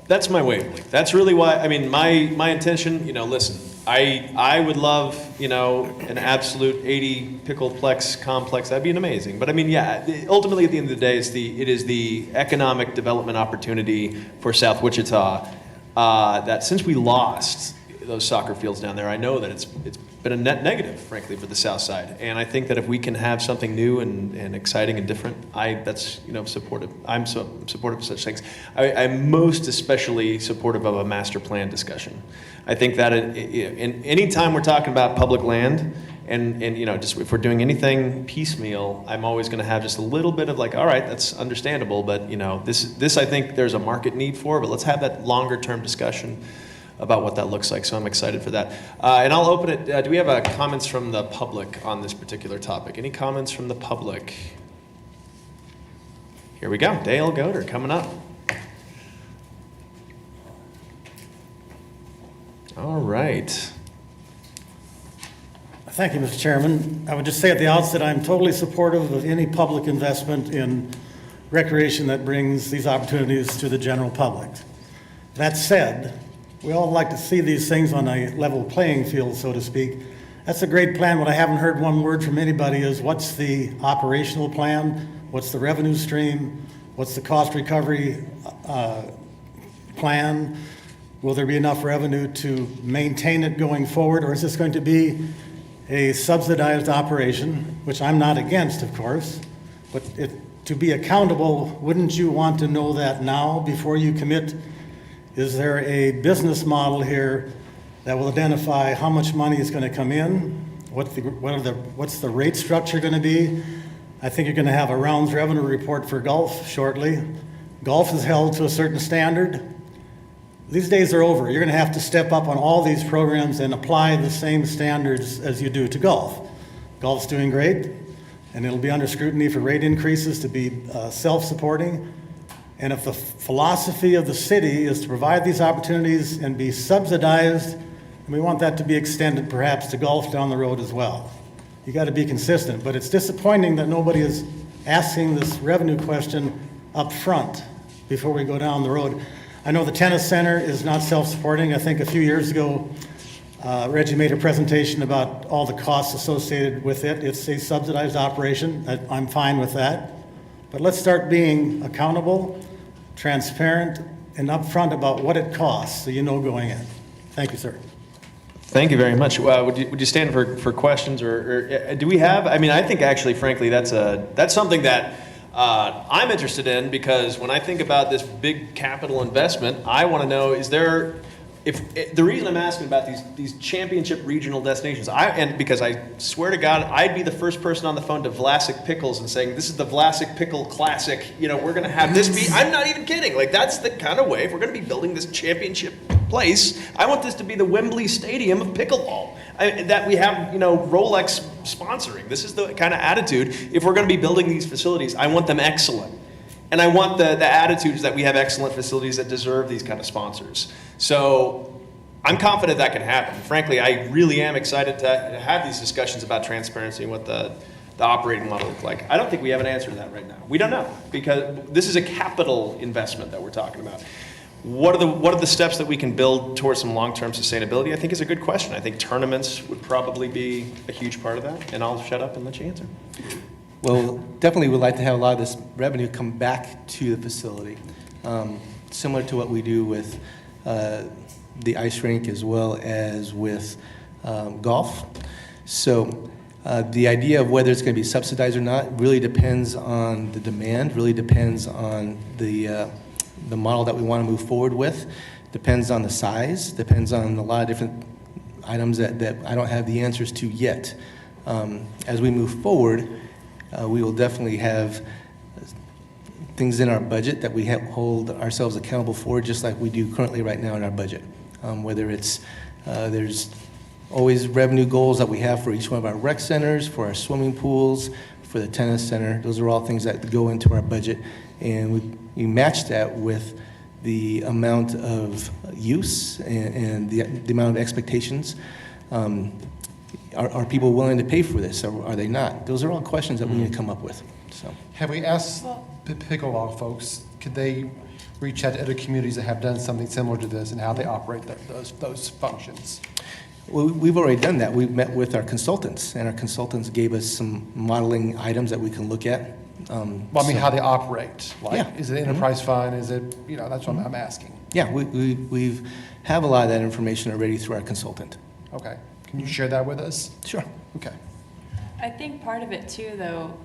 That's my wavelength. That's really why, my intention, listen, I would love, an absolute 80 pickleplex complex. That'd be amazing. But ultimately at the end of the day, it is the economic development opportunity for South Wichita that since we lost those soccer fields down there, I know that it's been a net negative, frankly, for the South Side. And I think that if we can have something new and exciting and different, that's supportive. I'm supportive of such things. I'm most especially supportive of a master plan discussion. I think that any time we're talking about public land and just if we're doing anything piecemeal, I'm always going to have just a little bit of like, all right, that's understandable, but this I think there's a market need for, but let's have that longer term discussion about what that looks like. So I'm excited for that. And I'll open it. Do we have comments from the public on this particular topic? Any comments from the public? Here we go. Dale Goder coming up. All right. Thank you, Mr. Chairman. I would just say at the outset, I'm totally supportive of any public investment in recreation that brings these opportunities to the general public. That said, We all like to see these things on a level playing field, so to speak. That's a great plan. What I haven't heard one word from anybody is what's the operational plan? What's the revenue stream? What's the cost recovery plan? Will there be enough revenue to maintain it going forward, or is this going to be a subsidized operation, which I'm not against, of course, but to be accountable, wouldn't you want to know that now before you commit? Is there a business model here that will identify how much money is going to come in? What's the rate structure going to be? I think you're going to have a rounds revenue report for golf shortly. Golf is held to a certain standard. These days are over. You're going to have to step up on all these programs and apply the same standards as you do to golf. Golf's doing great, and it'll be under scrutiny for rate increases to be self-supporting. And if the philosophy of the city is to provide these opportunities and be subsidized, and we want that to be extended perhaps to golf down the road as well. You got to be consistent, but it's disappointing that nobody is asking this revenue question up front before we go down the road. I know the tennis center is not self-supporting. I think a few years ago, Reggie made a presentation about all the costs associated with it. It's a subsidized operation. I'm fine with that. But let's start being accountable, transparent, and upfront about what it costs so you know going in. Thank you, sir. Thank you very much. Would you stand for questions, or do we have? I mean, I think actually, frankly, that's something that I'm interested in, because when I think about this big capital investment, I want to know, is there, if the reason I'm asking about these championship regional destinations, and because I swear to God, I'd be the first person on the phone to Vlasic Pickles and saying, this is the Vlasic Pickle Classic, we're going to have this be, I'm not even kidding, like that's the kind of way, if we're going to be building this championship place, I want this to be the Wembley Stadium of pickleball. That we have, Rolex sponsoring. This is the kind of attitude. If we're going to be building these facilities, I want them excellent. And I want the attitudes that we have excellent facilities that deserve these kind of sponsors. So I'm confident that can happen. Frankly, I really am excited to have these discussions about transparency and what the operating model looks like. I don't think we have an answer to that right now. We don't know, because this is a capital investment that we're talking about. What are the steps that we can build towards some long-term sustainability? I think is a good question. I think tournaments would probably be a huge part of that, and I'll shut up and let you answer. Well, definitely would like to have a lot of this revenue come back to the facility, similar to what we do with the ice rink as well as with golf. So the idea of whether it's going to be subsidized or not really depends on the demand, really depends on the model that we want to move forward with, depends on the size, depends on a lot of different items that I don't have the answers to yet. As we move forward, we will definitely have things in our budget that we hold ourselves accountable for, just like we do currently right now in our budget. Whether it's, there's always revenue goals that we have for each one of our rec centers, for our swimming pools, for the tennis center. Those are all things that go into our budget. And we match that with the amount of use and the amount of expectations. Are people willing to pay for this, or are they not? Those are all questions that we need to come up with. So, have we asked pickleball folks, could they reach out to other communities that have done something similar to this and how they operate those functions? Well, we've already done that. We've met with our consultants, and our consultants gave us some modeling items that we can look at. Well, I mean, how they operate. Like, yeah. Is it enterprise fund? Is it, that's what I'm asking. Yeah, we have a lot of that information already through our consultant. Okay. Can you share that with us? Sure. Okay. I think part of it too, though,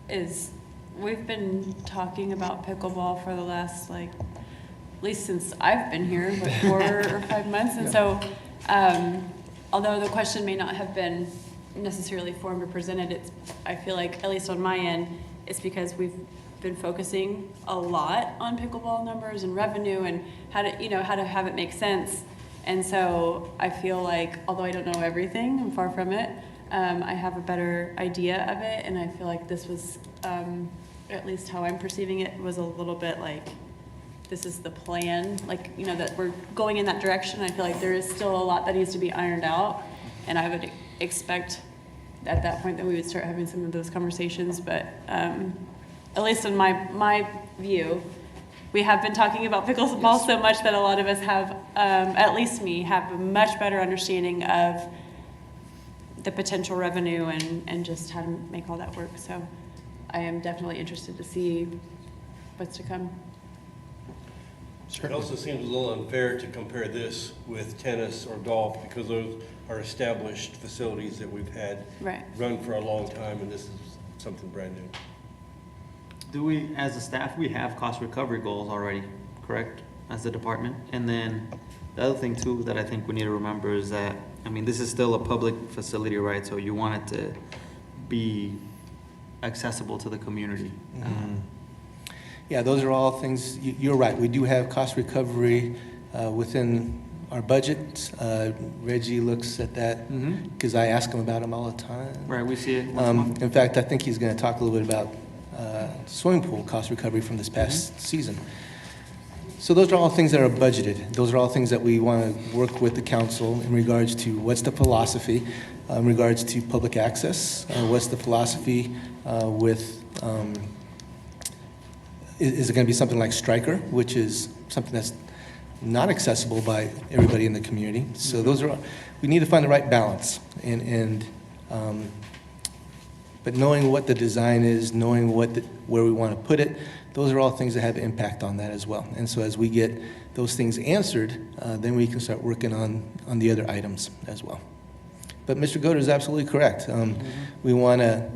is we've been talking about pickleball for the last, at least since I've been here, 4 or 5 months. And so, although the question may not have been necessarily formed or presented, I feel like, at least on my end, it's because we've been focusing a lot on pickleball numbers and revenue and how to have it make sense. And so I feel like, although I don't know everything, I'm far from it, I have a better idea of it, and I feel like this was, at least how I'm perceiving it, was a little bit like, this is the plan, that we're going in that direction. I feel like there is still a lot that needs to be ironed out, and I would expect at that point that we would start having some of those conversations, but at least in my view, we have been talking about pickleball so much that a lot of us have, at least me, have a much better understanding of the potential revenue and just how to make all that work. So I am definitely interested to see what's to come. It also seems a little unfair to compare this with tennis or golf because those are established facilities that we've had Right. run for a long time, and this is something brand new. Do we, as a staff, we have cost recovery goals already, correct, as a department? And then the other thing too that I think we need to remember is that, I mean, this is still a public facility, right? So you want it to be accessible to the community. Yeah, those are all things, you're right, we do have cost recovery within our budget. Reggie looks at that, because I ask him about them all the time. Right, we see it once a month. In fact, I think he's going to talk a little bit about swimming pool cost recovery from this past season. So those are all things that are budgeted. Those are all things that we want to work with the council in regards to what's the philosophy in regards to public access, what's the philosophy with, is it going to be something like Stryker, which is something that's not accessible by everybody in the community. So those are, we need to find the right balance. But knowing what the design is, knowing where we want to put it, those are all things that have impact on that as well. And so as we get those things answered, then we can start working on the other items as well. But Mr. Goder is absolutely correct. We want to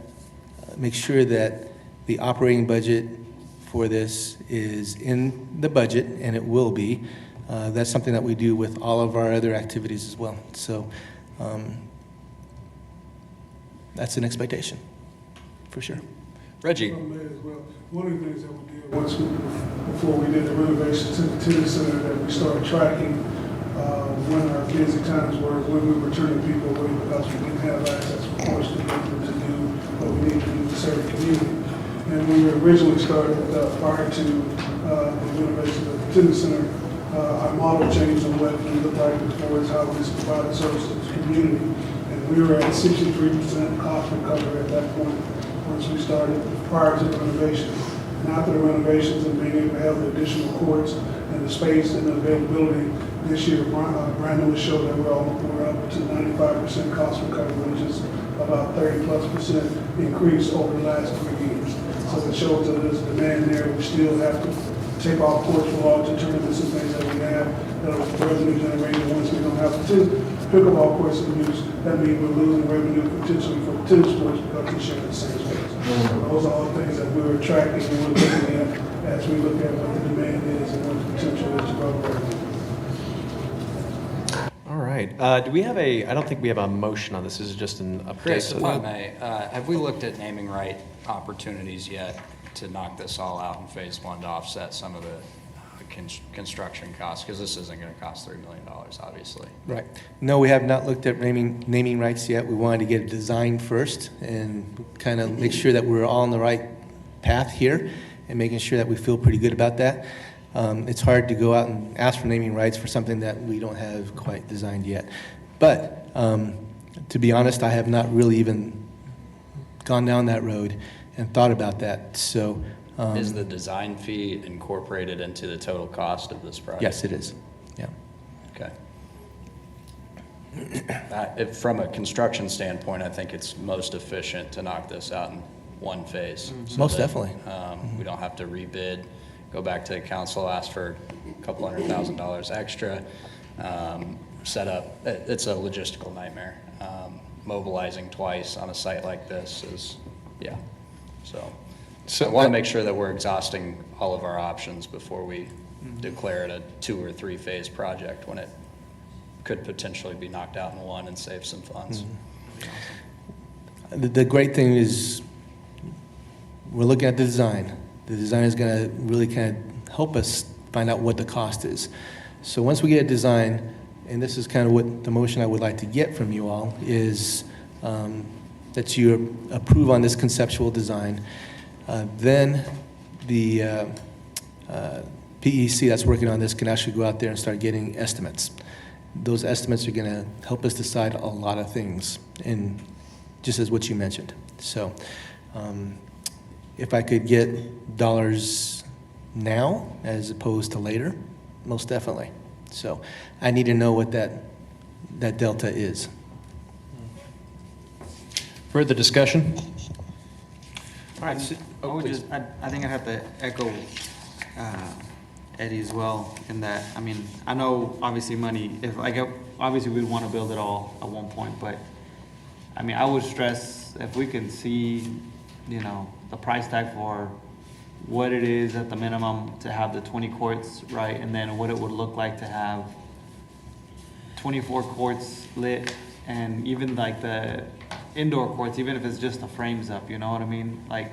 make sure that the operating budget for this is in the budget, and it will be. That's something that we do with all of our other activities as well. So that's an expectation, for sure. Reggie. One of the things that we did once before we did the renovations to the tennis center, that we started tracking when our busy times were, when we were turning people away because we didn't have access, of course, to be able to do what we need to do to serve the community. And when we originally started, prior to the renovation of the tennis center, our model changed on what we looked like as far as how we provide service to the community. And we were at 63% cost recovery at that point, once we started, prior to the renovations. And after the renovations and being able to have the additional courts and the space and the availability, this year, Brandon will show that we're up to 95% cost recovery, which is about 30+% increase over the last 3 years. So it shows that there's demand there. We still have to take off courts for all the tournaments and things that we have that are revenue generating. Once we don't have the pickleball courts in use, that means we're losing revenue potentially for tennis courts because we share the same space. So those are all things that we're tracking and we're looking at as we look at what the demand is and what the potential is to grow revenue. All right. Do we have I don't think we have a motion on this. This is just an update. Chris, if I may, have we looked at naming right opportunities yet to knock this all out in phase one to offset some of the construction costs? Because this isn't going to cost $3 million, obviously. Right. No, we have not looked at naming rights yet. We wanted to get a design first and kind of make sure that we're all on the right path here and making sure that we feel pretty good about that. It's hard to go out and ask for naming rights for something that we don't have quite designed yet. But to be honest, I have not really even gone down that road and thought about that. So is the design fee incorporated into the total cost of this project? yes, it is. Yeah. Okay. From a construction standpoint, I think it's most efficient to knock this out in one phase. So Most that, definitely. We don't have to rebid, go back to the council, ask for a couple $100,000 extra, set up. It's a logistical nightmare. Mobilizing twice on a site like this is, yeah. So I want to make sure that we're exhausting all of our options before we declare it a 2 or 3 phase project when it could potentially be knocked out in one and save some funds. The great thing is we're looking at the design. The design is going to really kind of help us find out what the cost is. So once we get a design, and this is kind of what the motion I would like to get from you all, is that you approve on this conceptual design. Then the PEC that's working on this can actually go out there and start getting estimates. Those estimates are going to help us decide a lot of things, and just as what you mentioned. So if I could get dollars now as opposed to later, most definitely. So I need to know what that delta is. Further discussion? All right. I think I have to echo Eddie as well in that, I mean, I know obviously money, obviously we'd want to build it all at one point, but I mean, I would stress if we can see, the price tag for what it is at the minimum to have the 20 courts, right? And then what it would look like to have 24 courts lit, and even like the indoor courts, even if it's just the frames up, you know what I mean? Like,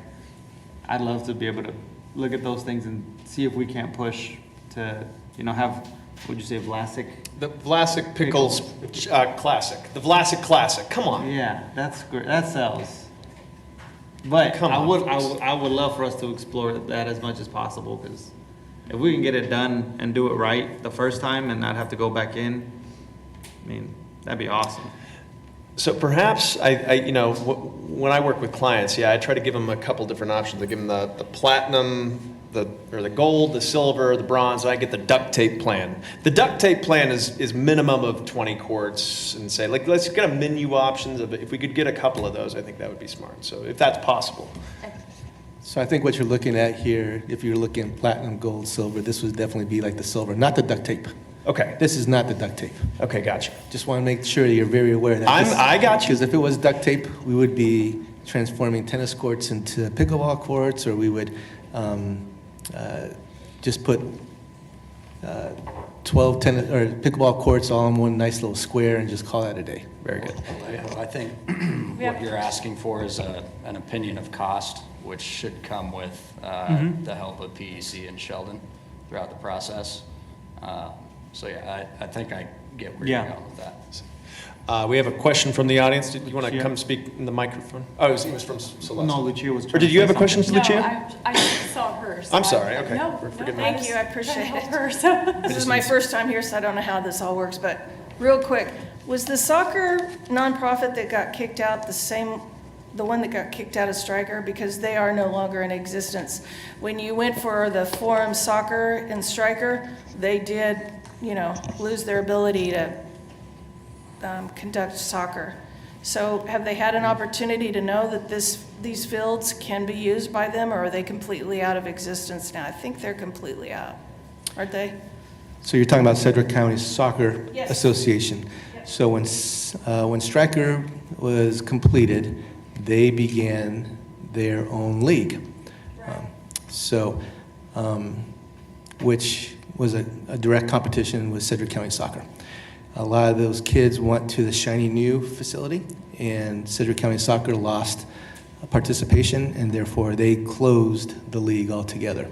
I'd love to be able to look at those things and see if we can't push to, have, would you say Vlasic? The Vlasic Pickles Classic. The Vlasic Classic. Come on. Yeah, that's great. That sells. But I would love for us to explore that as much as possible, because if we can get it done and do it right the first time and not have to go back in, I mean, that'd be awesome. So perhaps when I work with clients, I try to give them a couple different options. I give them the platinum, the gold, the silver, the bronze. And I get the duct tape plan. The duct tape plan is minimum of 20 courts, and say let's get a menu options of it. If we could get a couple of those, I think that would be smart. So if that's possible. So I think what you're looking at here, if you're looking platinum, gold, silver, this would definitely be like the silver, not the duct tape. Okay. This is not the duct tape. Okay, gotcha. Just want to make sure that you're very aware of that. I got you. Because if it was duct tape, we would be transforming tennis courts into pickleball courts, or we would just put 12 tennis or pickleball courts all in one nice little square and just call that a day. Very good. I think what you're asking for is an opinion of cost, which should come with the help of PEC and Sheldon throughout the process. So I think I get where you're going with that. We have a question from the audience. Did you want to come speak in the microphone? Oh, it was from Celeste. No, Lucia was. Or did you have a question, Lucia? No, I saw her. So I'm sorry. Okay. No, Forgive me. Thank you, I appreciate help it. her, so. This is my first time here, so I don't know how this all works, but real quick, was the soccer nonprofit that got kicked out the one that got kicked out of Stryker? Because they are no longer in existence. When you went for the Forum Soccer in Stryker, they did, lose their ability to conduct soccer. So have they had an opportunity to know that these fields can be used by them, or are they completely out of existence now? I think they're completely out, aren't they? So you're talking about Cedric County Soccer Yes. Association. Yes. So when Stryker was completed, they began their own league. Which was a direct competition with Cedric County Soccer. A lot of those kids went to the shiny new facility, and Cedric County Soccer lost participation, and therefore they closed the league altogether.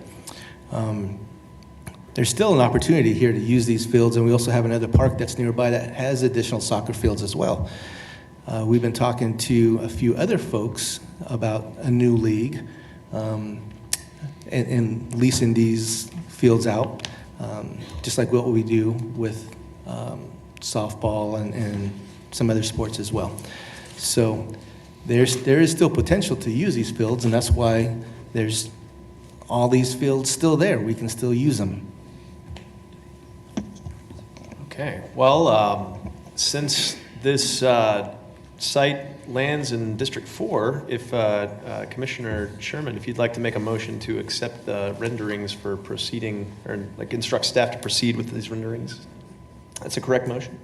There's still an opportunity here to use these fields, and we also have another park that's nearby that has additional soccer fields as well. We've been talking to a few other folks about a new league and leasing these fields out, just like what we do with softball and some other sports as well. So there is still potential to use these fields, and that's why there's all these fields still there. We can still use them. Okay. Well, since this site lands in District 4, if Commissioner Sherman, if you'd like to make a motion to accept the renderings for proceeding, or instruct staff to proceed with these renderings. That's a correct motion?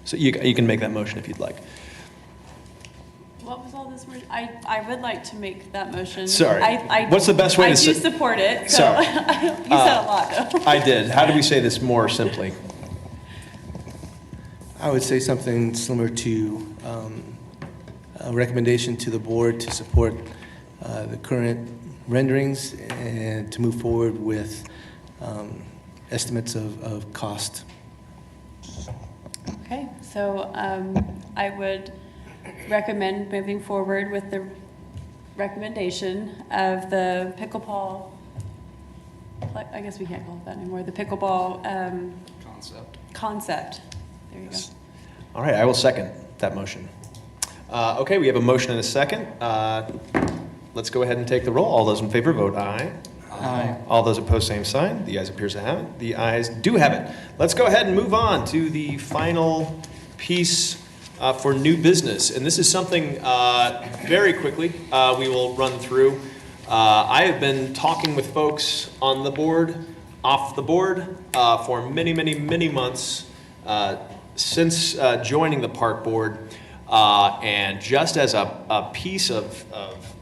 So you can make that motion if you'd like. What was all this word? I would like to make that motion. Sorry. What's the best way to I do say? support it, so Sorry. you said a lot, though. I did. How do we say this more simply? I would say something similar to a recommendation to the board to support the current renderings and to move forward with estimates of cost. Okay, so I would recommend moving forward with the recommendation of the pickleball, I guess we can't call it that anymore, the pickleball concept. There you go. All right, I will second that motion. Okay, we have a motion and a second. Let's go ahead and take the roll. All those in favor vote aye. Aye. All those opposed, same sign. The ayes appears to have it. The ayes do have it. Let's go ahead and move on to the final piece for new business. And this is something very quickly we will run through. I have been talking with folks on the board, off the board, for many, many, many months since joining the park board. And just as a piece of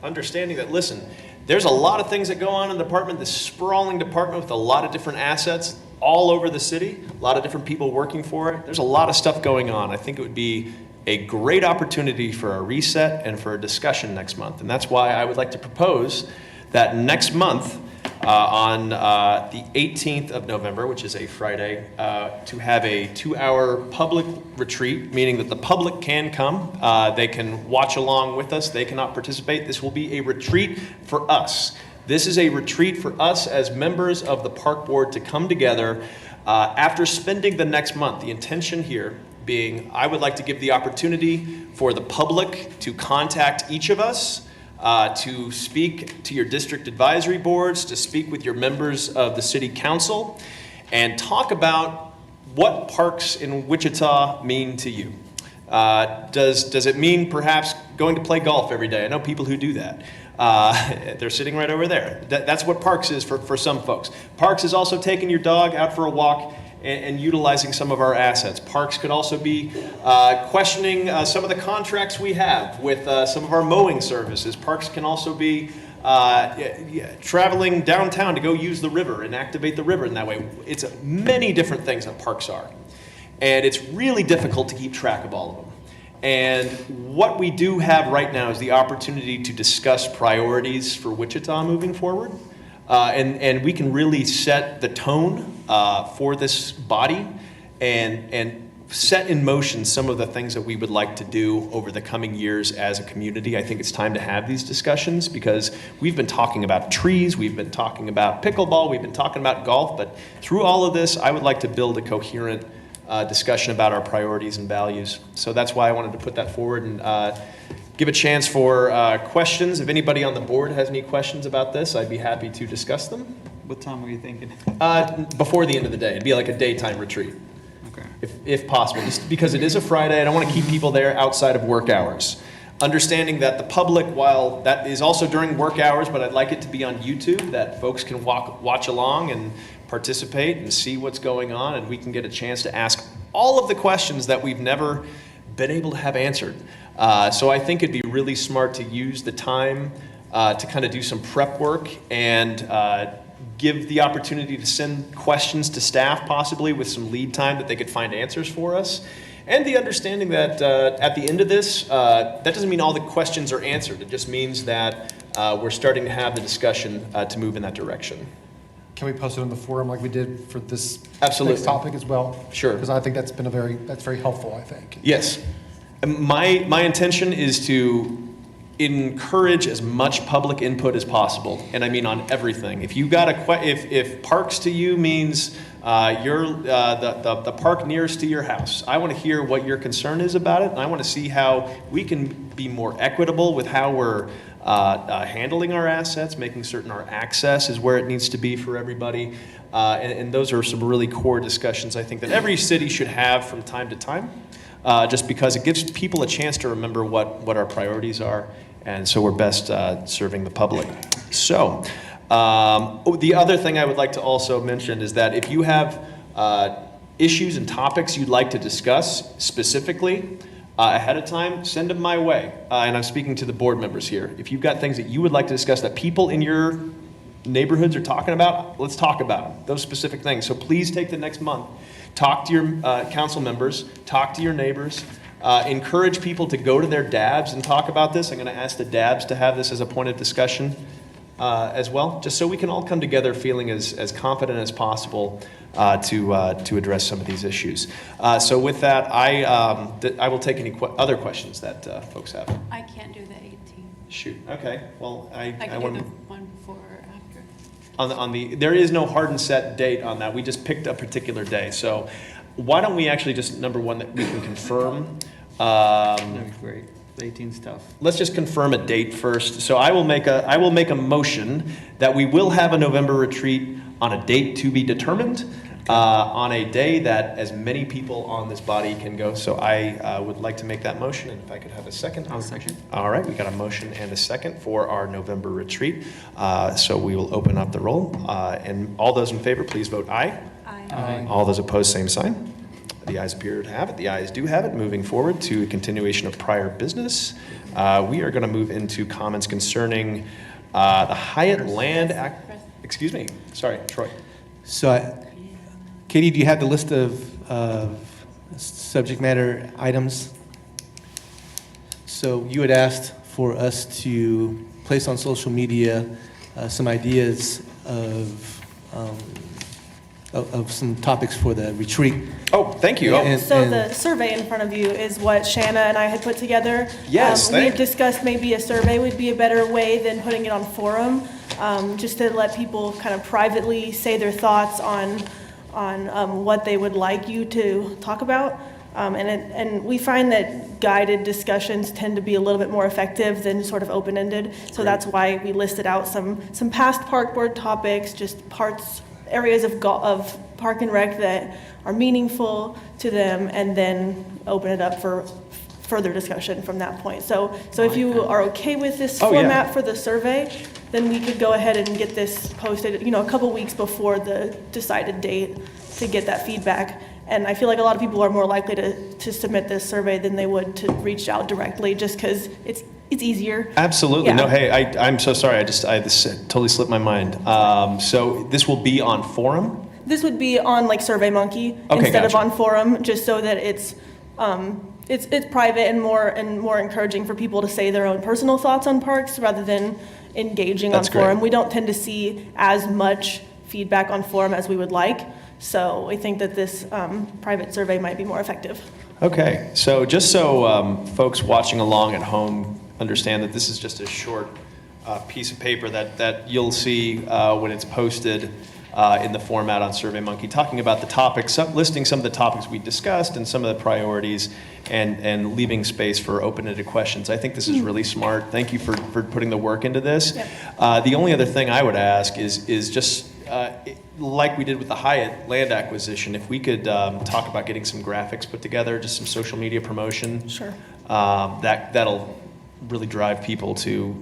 understanding that, listen, there's a lot of things that go on in the department, this sprawling department with a lot of different assets all over the city, a lot of different people working for it. There's a lot of stuff going on. I think it would be a great opportunity for a reset and for a discussion next month. And that's why I would like to propose that next month, on the 18th of November, which is a Friday, to have a 2-hour public retreat, meaning that the public can come. They can watch along with us. They cannot participate. This will be a retreat for us. This is a retreat for us as members of the park board to come together after spending the next month. The intention here being, I would like to give the opportunity for the public to contact each of us, to speak to your district advisory boards, to speak with your members of the city council, and talk about what parks in Wichita mean to you. Does it mean perhaps going to play golf every day? I know people who do that. They're sitting right over there. That's what parks is for some folks. Parks is also taking your dog out for a walk and utilizing some of our assets. Parks could also be questioning some of the contracts we have with some of our mowing services. Parks can also be traveling downtown to go use the river and activate the river in that way. It's many different things that parks are. And it's really difficult to keep track of all of them. And what we do have right now is the opportunity to discuss priorities for Wichita moving forward. And we can really set the tone for this body and set in motion some of the things that we would like to do over the coming years as a community. I think it's time to have these discussions because we've been talking about trees, we've been talking about pickleball, we've been talking about golf, but through all of this, I would like to build a coherent discussion about our priorities and values. So that's why I wanted to put that forward and give a chance for questions. If anybody on the board has any questions about this, I'd be happy to discuss them. What time were you thinking? Before the end of the day. It'd be like a daytime retreat, Okay. if possible. Just because it is a Friday, I don't want to keep people there outside of work hours. Understanding that the public, while that is also during work hours, but I'd like it to be on YouTube, that folks can watch along and participate and see what's going on, and we can get a chance to ask all of the questions that we've never been able to have answered. So I think it'd be really smart to use the time to kind of do some prep work and give the opportunity to send questions to staff, possibly with some lead time that they could find answers for us. And the understanding that at the end of this, that doesn't mean all the questions are answered. It just means that we're starting to have the discussion to move in that direction. Can we post it on the forum like we did for this Absolutely. next topic as well? Sure. Because I think that's very helpful, I think. Yes. My intention is to encourage as much public input as possible, and I mean on everything. If you got if parks to you means the park nearest to your house, I want to hear what your concern is about it, and I want to see how we can be more equitable with how we're handling our assets, making certain our access is where it needs to be for everybody. And those are some really core discussions I think that every city should have from time to time, just because it gives people a chance to remember what our priorities are, and so we're best serving the public. So the other thing I would like to also mention is that if you have issues and topics you'd like to discuss specifically, ahead of time, send them my way. And I'm speaking to the board members here. If you've got things that you would like to discuss that people in your neighborhoods are talking about, let's talk about them, those specific things. So please take the next month. Talk to your council members, talk to your neighbors, encourage people to go to their DABs and talk about this. I'm going to ask the DABs to have this as a point of discussion as well, just so we can all come together feeling as confident as possible to address some of these issues. So with that, I will take any other questions that folks have. I can't do the 18th. Shoot. Okay. Well, I can want do to. the one before or after. There is no hard and set date on that. We just picked a particular day. So why don't we actually just, number one, that we can confirm. That'd be great. The 18's tough. Let's just confirm a date first. So I will make a motion that we will have a November retreat on a date to be determined, on a day that as many people on this body can go. So I would like to make that motion, and if I could have a second. I'll second. All right, we got a motion and a second for our November retreat. So we will open up the roll, and all those in favor, please vote aye. Aye. All those opposed, same sign. The ayes appear to have it. The ayes do have it. Moving forward to a continuation of prior business, we are going to move into comments concerning the Hyatt Land Act. Excuse me. Sorry, Troy. So, Katie, do you have the list of subject matter items? So you had asked for us to place on social media some ideas of some topics for the retreat. Oh, thank you. And- So and- the survey in front of you is what Shanna and I had put together. Yes, We thank had discussed maybe a survey would be a better way than putting it on forum, just to let people kind of privately say their thoughts on what they would like you to talk about. And we find that guided discussions tend to be a little bit more effective than sort of open-ended. So that's why we listed out some past park board topics, just areas of Park and Rec that are meaningful to them, and then open it up for further discussion from that point. So if you are okay with this Oh, yeah. format for the survey, then we could go ahead and get this posted, a couple weeks before the decided date to get that feedback. And I feel like a lot of people are more likely to submit this survey than they would to reach out directly, just because it's easier. Absolutely. Yeah. No, hey, I'm so sorry. This totally slipped my mind. So this will be on forum? This would be on like SurveyMonkey Okay, instead of gotcha. on forum, just so that it's private and more encouraging for people to say their own personal thoughts on parks rather than engaging That's on great. forum. We don't tend to see as much feedback on forum as we would like, so we think that this private survey might be more effective. Okay, so just so folks watching along at home understand that this is just a short piece of paper that you'll see when it's posted in the format on SurveyMonkey, talking about the topics, listing some of the topics we discussed and some of the priorities, and leaving space for open-ended questions. I think this is really smart. Thank you for putting the work into this. Yep. The only other thing I would ask is just, like we did with the Hyatt land acquisition, if we could talk about getting some graphics put together, just some social media promotion. Sure. That'll really drive people to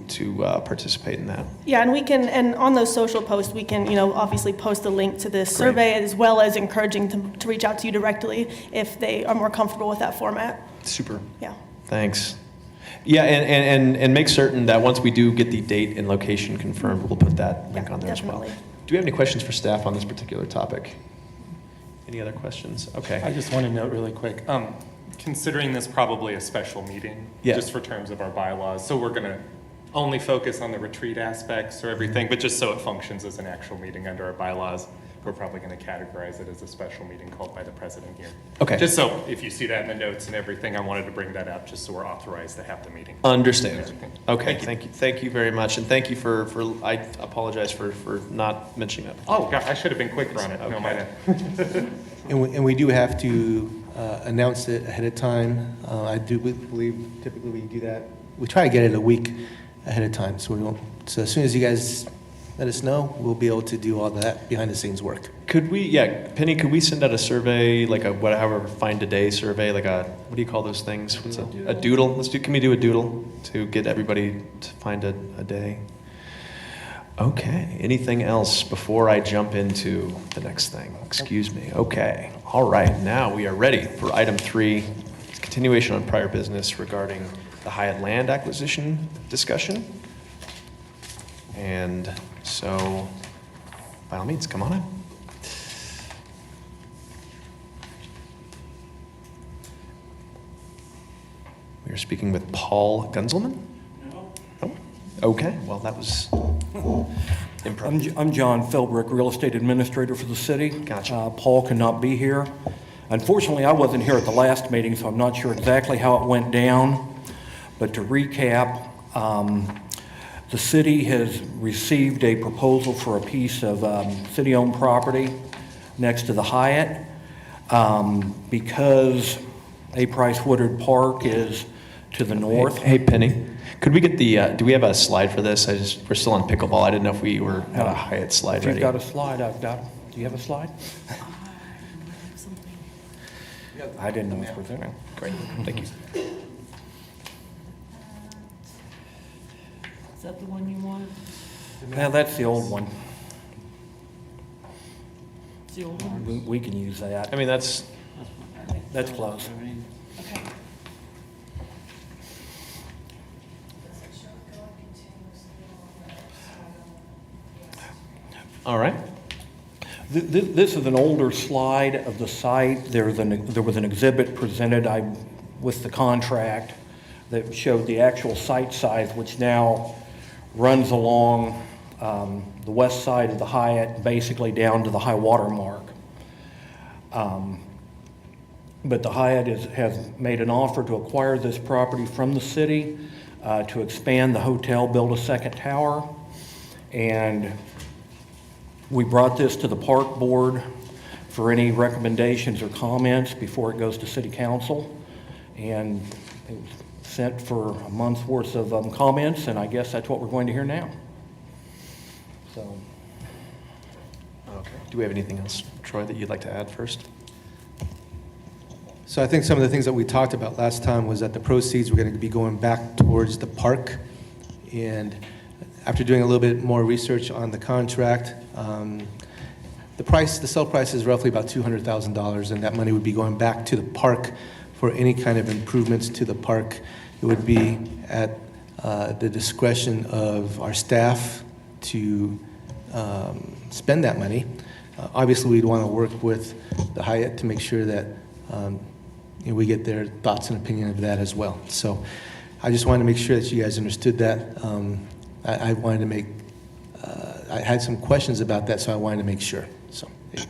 participate in that. Yeah, and on those social posts, we can, obviously post a link to this survey, as well as encouraging them to reach out to you directly if they are more comfortable with that format. Super. Yeah. Thanks. Yeah, and make certain that once we do get the date and location confirmed, we'll put that link on there definitely. as well. Do we have any questions for staff on this particular topic? Any other questions? Okay. I just want to note really quick, considering this probably a special meeting, Yeah. just for terms of our bylaws, so we're going to only focus on the retreat aspects or everything, but just so it functions as an actual meeting under our bylaws, we're probably going to categorize it as a special meeting called by the president here. Okay. Just so if you see that in the notes and everything, I wanted to bring that up just so we're authorized to have the meeting. Understand. Okay, Thank you. thank you very much, and thank you for I apologize for not mentioning that. Oh, God, I should have been quicker on it. No, my bad. And we do have to announce it ahead of time. I do believe typically we do that. We try to get it a week ahead of time, so as soon as you guys let us know, we'll be able to do all that behind the scenes work. Could we, Penny, could we send out a survey, like a whatever find a day survey, like a, what do you call those things? What's a doodle? Can we do a doodle to get everybody to find a day? Okay, anything else before I jump into the next thing? Excuse me. Okay, all right, now we are ready for item 3, continuation on prior business regarding the Hyatt land acquisition discussion. And so, by all means, come on in. We are speaking with Paul Gunzelman? No. Okay, well, that was impressive. I'm John Philbrick, Real Estate Administrator for the city. Gotcha. Paul cannot be here. Unfortunately, I wasn't here at the last meeting, so I'm not sure exactly how it went down. But to recap, the city has received a proposal for a piece of city-owned property next to the Hyatt. Because A. Price Woodard Park is to the north. Hey, Penny, could we get the, do we have a slide for this? We're still on pickleball. I didn't know if we had a Hyatt slide If you've ready. got a slide, I've got, do you have a slide? I didn't know it was there. Great, thank you. Is that the one you wanted? Now, that's the old one. It's the old one? We can use that. I mean, that's close. Okay. all right. This is an older slide of the site. There was an exhibit presented with the contract that showed the actual site size, which now runs along the west side of the Hyatt, basically down to the high water mark. But the Hyatt has made an offer to acquire this property from the city to expand the hotel, build a second tower, and we brought this to the park board for any recommendations or comments before it goes to city council. And it was sent for a month's worth of comments, and I guess that's what we're going to hear now. So, Okay. Do we have anything else, Troy, that you'd like to add first? So I think some of the things that we talked about last time was that the proceeds were going to be going back towards the park. And after doing a little bit more research on the contract, the sale price is roughly about $200,000, and that money would be going back to the park for any kind of improvements to the park. It would be at the discretion of our staff to spend that money. Obviously, we'd want to work with the Hyatt to make sure that we get their thoughts and opinion of that as well. So I just wanted to make sure that you guys understood that. I wanted to make, I had some questions about that, so I wanted to make sure. So, yeah.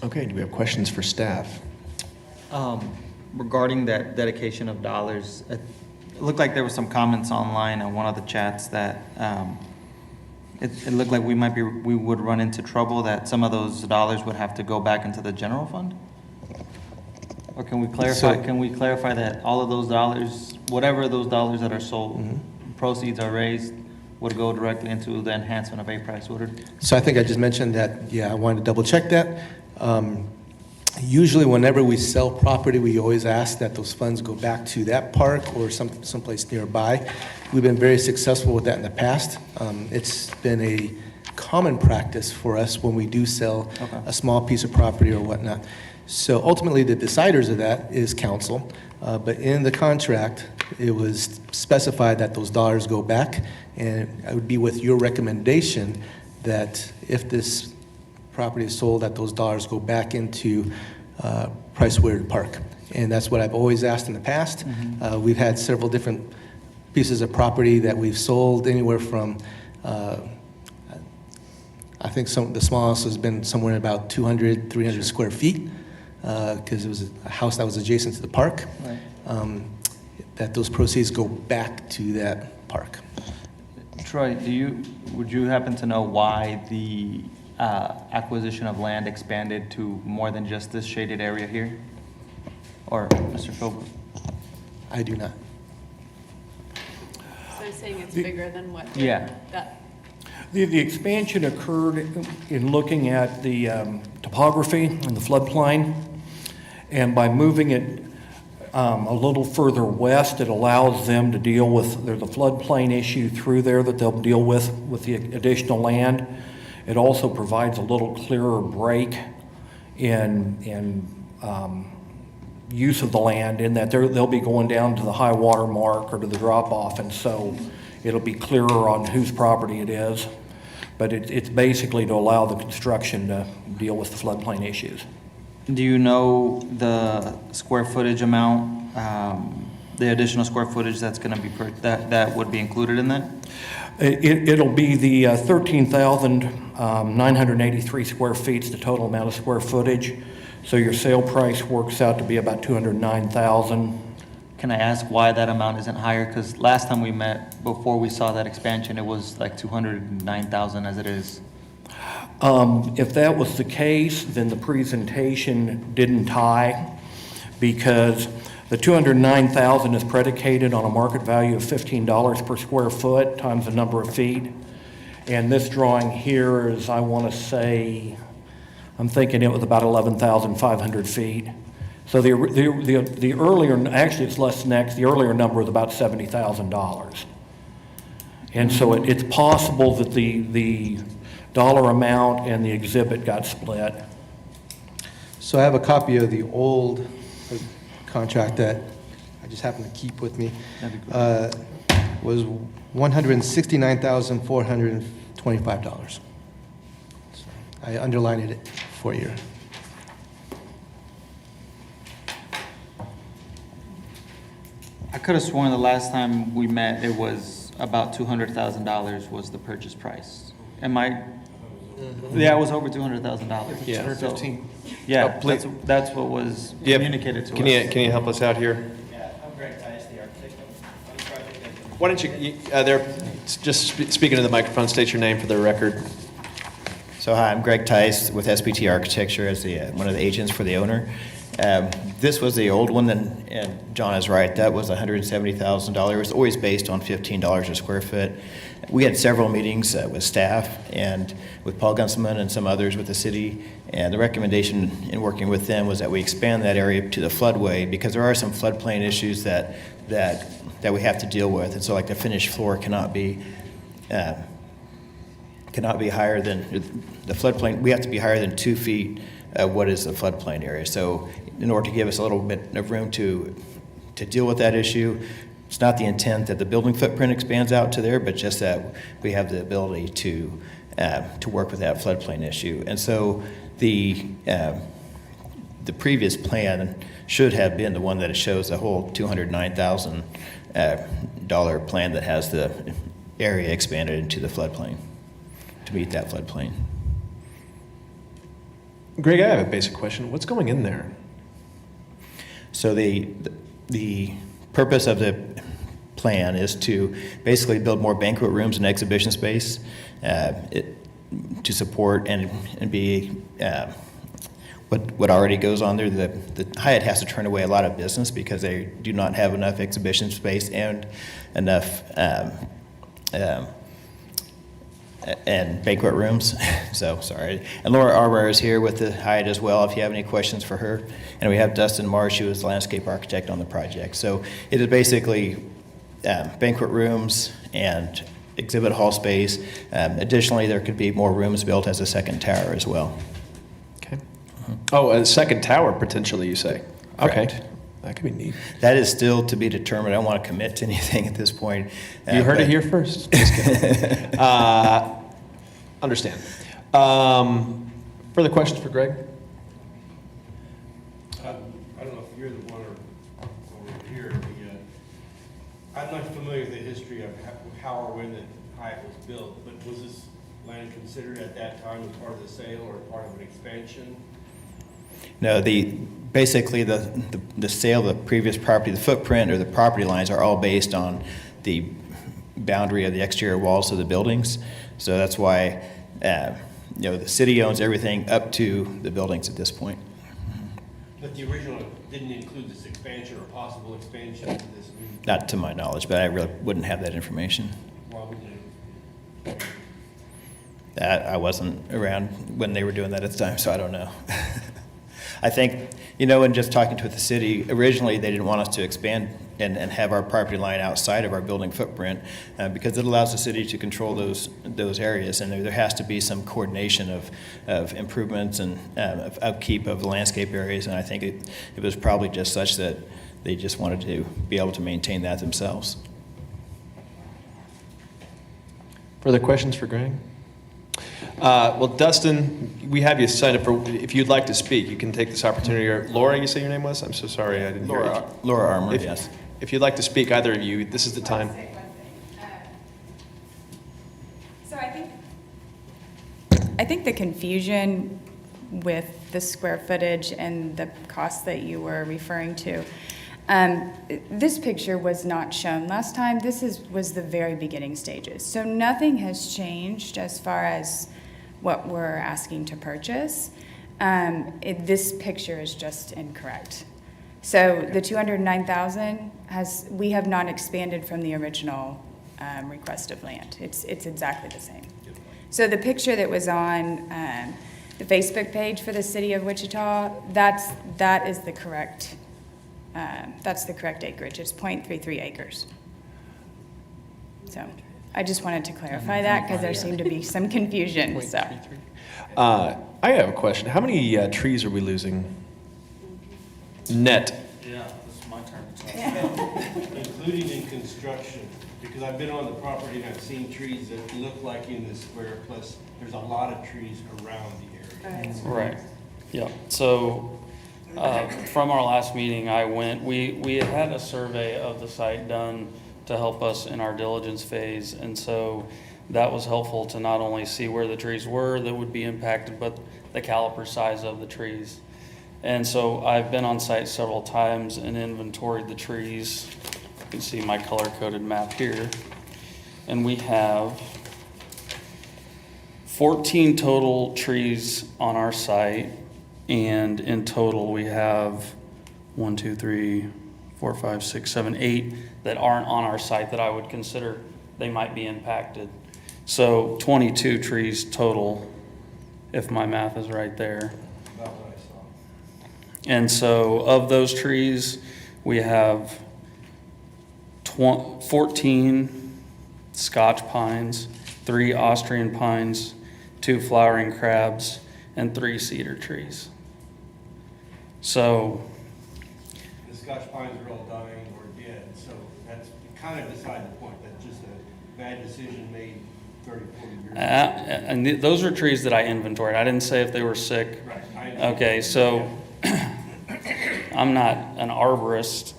Okay, do we have questions for staff? Regarding that dedication of dollars, it looked like there were some comments online on one of the chats that it looked like we would run into trouble, that some of those dollars would have to go back into the general fund? Or can we clarify that all of those dollars, whatever those dollars that are sold, proceeds are raised, would go directly into the enhancement of A-Price order? So I think I just mentioned that, yeah, I wanted to double check that. Usually whenever we sell property, we always ask that those funds go back to that park or someplace nearby. We've been very successful with that in the past. It's been a common practice for us when we do sell a small piece of property or whatnot. So ultimately, the deciders of that is council, but in the contract, it was specified that those dollars go back, and it would be with your recommendation that if this property is sold, that those dollars go back into Price Woodard Park. And that's what I've always asked in the past. We've had several different pieces of property that we've sold, anywhere from, I think the smallest has been somewhere about 200, 300 square feet, because it was a house that was adjacent to the park. Right. That those proceeds go back to that park. Troy, would you happen to know why the acquisition of land expanded to more than just this shaded area here? Or Mr. Philbrook? I do not. So you're saying it's bigger than what? Yeah. That, The expansion occurred in looking at the topography and the floodplain, and by moving it a little further west, it allows them to deal with, there's a floodplain issue through there that they'll deal with the additional land. It also provides a little clearer break in use of the land, in that they'll be going down to the high water mark or to the drop off, and so it'll be clearer on whose property it is. But it's basically to allow the construction to deal with the floodplain issues. Do you know the square footage amount, the additional square footage that's going to be, that would be included in that? It'll be the 13,983 square feet is the total amount of square footage. So your sale price works out to be about $209,000. Can I ask why that amount isn't higher? Because last time we met, before we saw that expansion, it was like $209,000 as it is. If that was the case, then the presentation didn't tie, because The $209,000 is predicated on a market value of $15 per square foot times the number of feet. And this drawing here is, I want to say, I'm thinking it was about 11,500 feet. So the earlier, actually it's less next, the earlier number was about $70,000. And so it's possible that the dollar amount and the exhibit got split. So I have a copy of the old contract that I just happen to keep with me. Was $169,425. So I underlined it for you. I could have sworn the last time we met, it was about $200,000 was the purchase price. Am I? Yeah, it was over $200,000. Yeah. Yeah, please. that's what was Yep. communicated to us. Can you help us out here? Yeah, I'm Greg Tice, the architect. Why don't just speaking to the microphone, state your name for the record. So hi, I'm Greg Tice with SPT Architecture as the one of the agents for the owner. This was the old one, and John is right, that was $170,000. It was always based on $15 a square foot. We had several meetings with staff and with Paul Gunselman and some others with the city, and the recommendation in working with them was that we expand that area to the floodway because there are some floodplain issues that we have to deal with, and so like the finished floor cannot be higher than the floodplain. We have to be higher than 2 feet what is the floodplain area. So in order to give us a little bit of room to deal with that issue, it's not the intent that the building footprint expands out to there, but just that we have the ability to work with that floodplain issue. And so the previous plan should have been the one that shows the whole $209,000 plan that has the area expanded into the floodplain to meet that floodplain. Greg, I have a basic question. What's going in there? So the purpose of the plan is to basically build more banquet rooms and exhibition space to support and be what already goes on there. The Hyatt has to turn away a lot of business because they do not have enough exhibition space and enough and banquet rooms. So, sorry. And Laura Arbor is here with the Hyatt as well, if you have any questions for her. And we have Dustin Marsh, who is the landscape architect on the project. So it is basically banquet rooms and exhibit hall space. Additionally, there could be more rooms built as a second tower as well. Okay. Oh, a second tower, potentially, you say? Correct. Okay. That could be neat. That is still to be determined. I don't want to commit to anything at this point. You heard it here first. Just kidding. Understand. Further questions for Greg? I don't know if you're the one or over here. I'm not familiar with the history of how or when the Hyatt was built, but was this land considered at that time as part of the sale or part of an expansion? No, basically the sale of the previous property, the footprint or the property lines are all based on the boundary of the exterior walls of the buildings. So that's why the city owns everything up to the buildings at this point. But the original didn't include this expansion or possible expansion to this new? Not to my knowledge, but I really wouldn't have that information. Why wouldn't you? I wasn't around when they were doing that at the time, so I don't know. I think, in just talking to the city, originally they didn't want us to expand and have our property line outside of our building footprint because it allows the city to control those areas, and there has to be some coordination of improvements and of upkeep of the landscape areas, and I think it was probably just such that they just wanted to be able to maintain that themselves. Further questions for Greg? Well, Dustin, we have you signed up for, if you'd like to speak, you can take this opportunity. Or Laura, you say your name was? I'm so sorry, I didn't hear you. Laura Armour, yes. If you'd like to speak, either of you, this is the time. So I think the confusion with the square footage and the cost that you were referring to, this picture was not shown last time. This was the very beginning stages. So nothing has changed as far as what we're asking to purchase. This picture is just incorrect. So the 209,000 we have not expanded from the original request of land. It's exactly the same. So the picture that was on the Facebook page for the city of Wichita, that is the correct, that's the correct acreage. It's 0.33 acres. So I just wanted to clarify that because there seemed to be some confusion, so. I have a question. How many trees are we losing? Net. Yeah, this is my turn. Including in construction, because I've been on the property and I've seen trees that look like in this square, plus there's a lot of trees around the area. Right, yeah. So, from our last meeting, we had a survey of the site done to help us in our diligence phase, and so that was helpful to not only see where the trees were that would be impacted, but the caliper size of the trees. And so I've been on site several times and inventoried the trees. You can see my color-coded map here. And we have 14 total trees on our site. And in total, we have 1, 2, 3, 4, 5, 6, 7, 8 that aren't on our site that I would consider they might be impacted. So 22 trees total, if my math is right there. About what I saw. And so of those trees, we have 14 Scotch pines, 3 Austrian pines, 2 flowering crabs, and 3 cedar trees. So The Scotch pines are all dying or dead, so that's kind of beside the point. That's just a bad decision made 30, 40 years ago. and those are trees that I inventoried. I didn't say if they were sick. Right. Okay, so I'm not an arborist,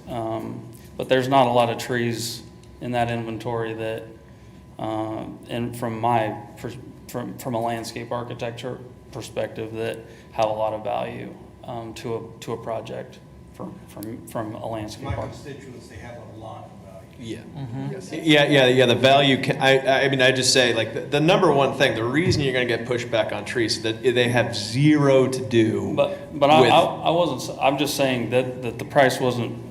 but there's not a lot of trees in that inventory that, and from a landscape architecture perspective, that have a lot of value to a project from a landscape My architect. constituents, they have a lot of value. Yeah. Mm-hmm. Yeah, the value, I mean, I just say, like, the number one thing, the reason you're gonna get pushback on trees is that they have zero to do But I wasn't, I'm just saying that the price wasn't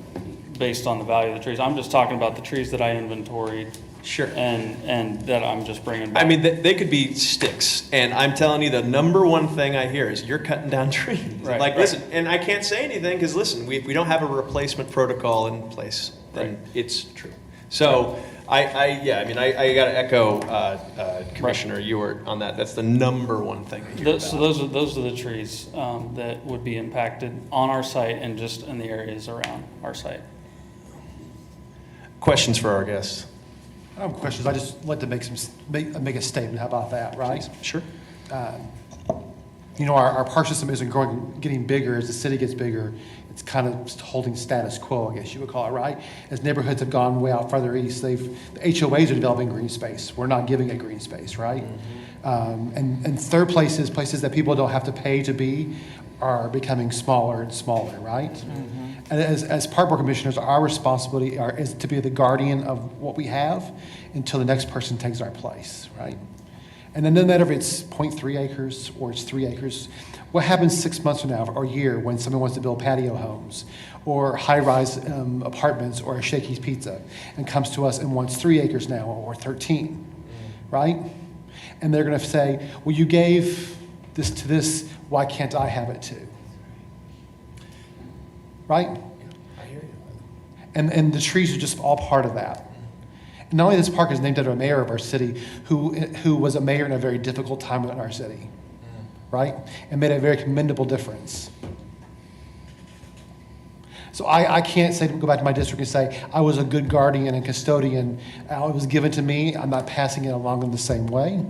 based on the value of the trees. I'm just talking about the trees that I inventoried. Sure. And that I'm just bringing back. I mean, they could be sticks, and I'm telling you, the number one thing I hear is you're cutting down trees. Right, Like, right. listen, and I can't say anything, because listen, we don't have a replacement protocol in place, and it's true. So, I gotta echo, Commissioner, you were on that. That's the number one thing I hear So about. those are the trees that would be impacted on our site and just in the areas around our site. Questions for our guests? I don't have questions. I just like to make a statement. How about that, right? Sure. You know, our park system isn't getting bigger. As the city gets bigger, it's kind of holding status quo, I guess you would call it, right? As neighborhoods have gone way out further east, the HOAs are developing green space. We're not giving it green space, right? And third places that people don't have to pay to be, are becoming smaller and smaller, right? And as park board commissioners, our responsibility is to be the guardian of what we have until the next person takes our place, right? And then no matter if it's 0.3 acres or it's 3 acres, what happens 6 months from now or a year when someone wants to build patio homes or high-rise apartments or a Shakey's Pizza and comes to us and wants 3 acres now or 13, right? And they're gonna say, well, you gave this to this, why can't I have it too? Right? I hear you. And the trees are just all part of that. And not only this park is named after a mayor of our city who was a mayor in a very difficult time in our city, right? And made a very commendable difference. So I can't go back to my district and say, I was a good guardian and custodian. It was given to me. I'm not passing it along in the same way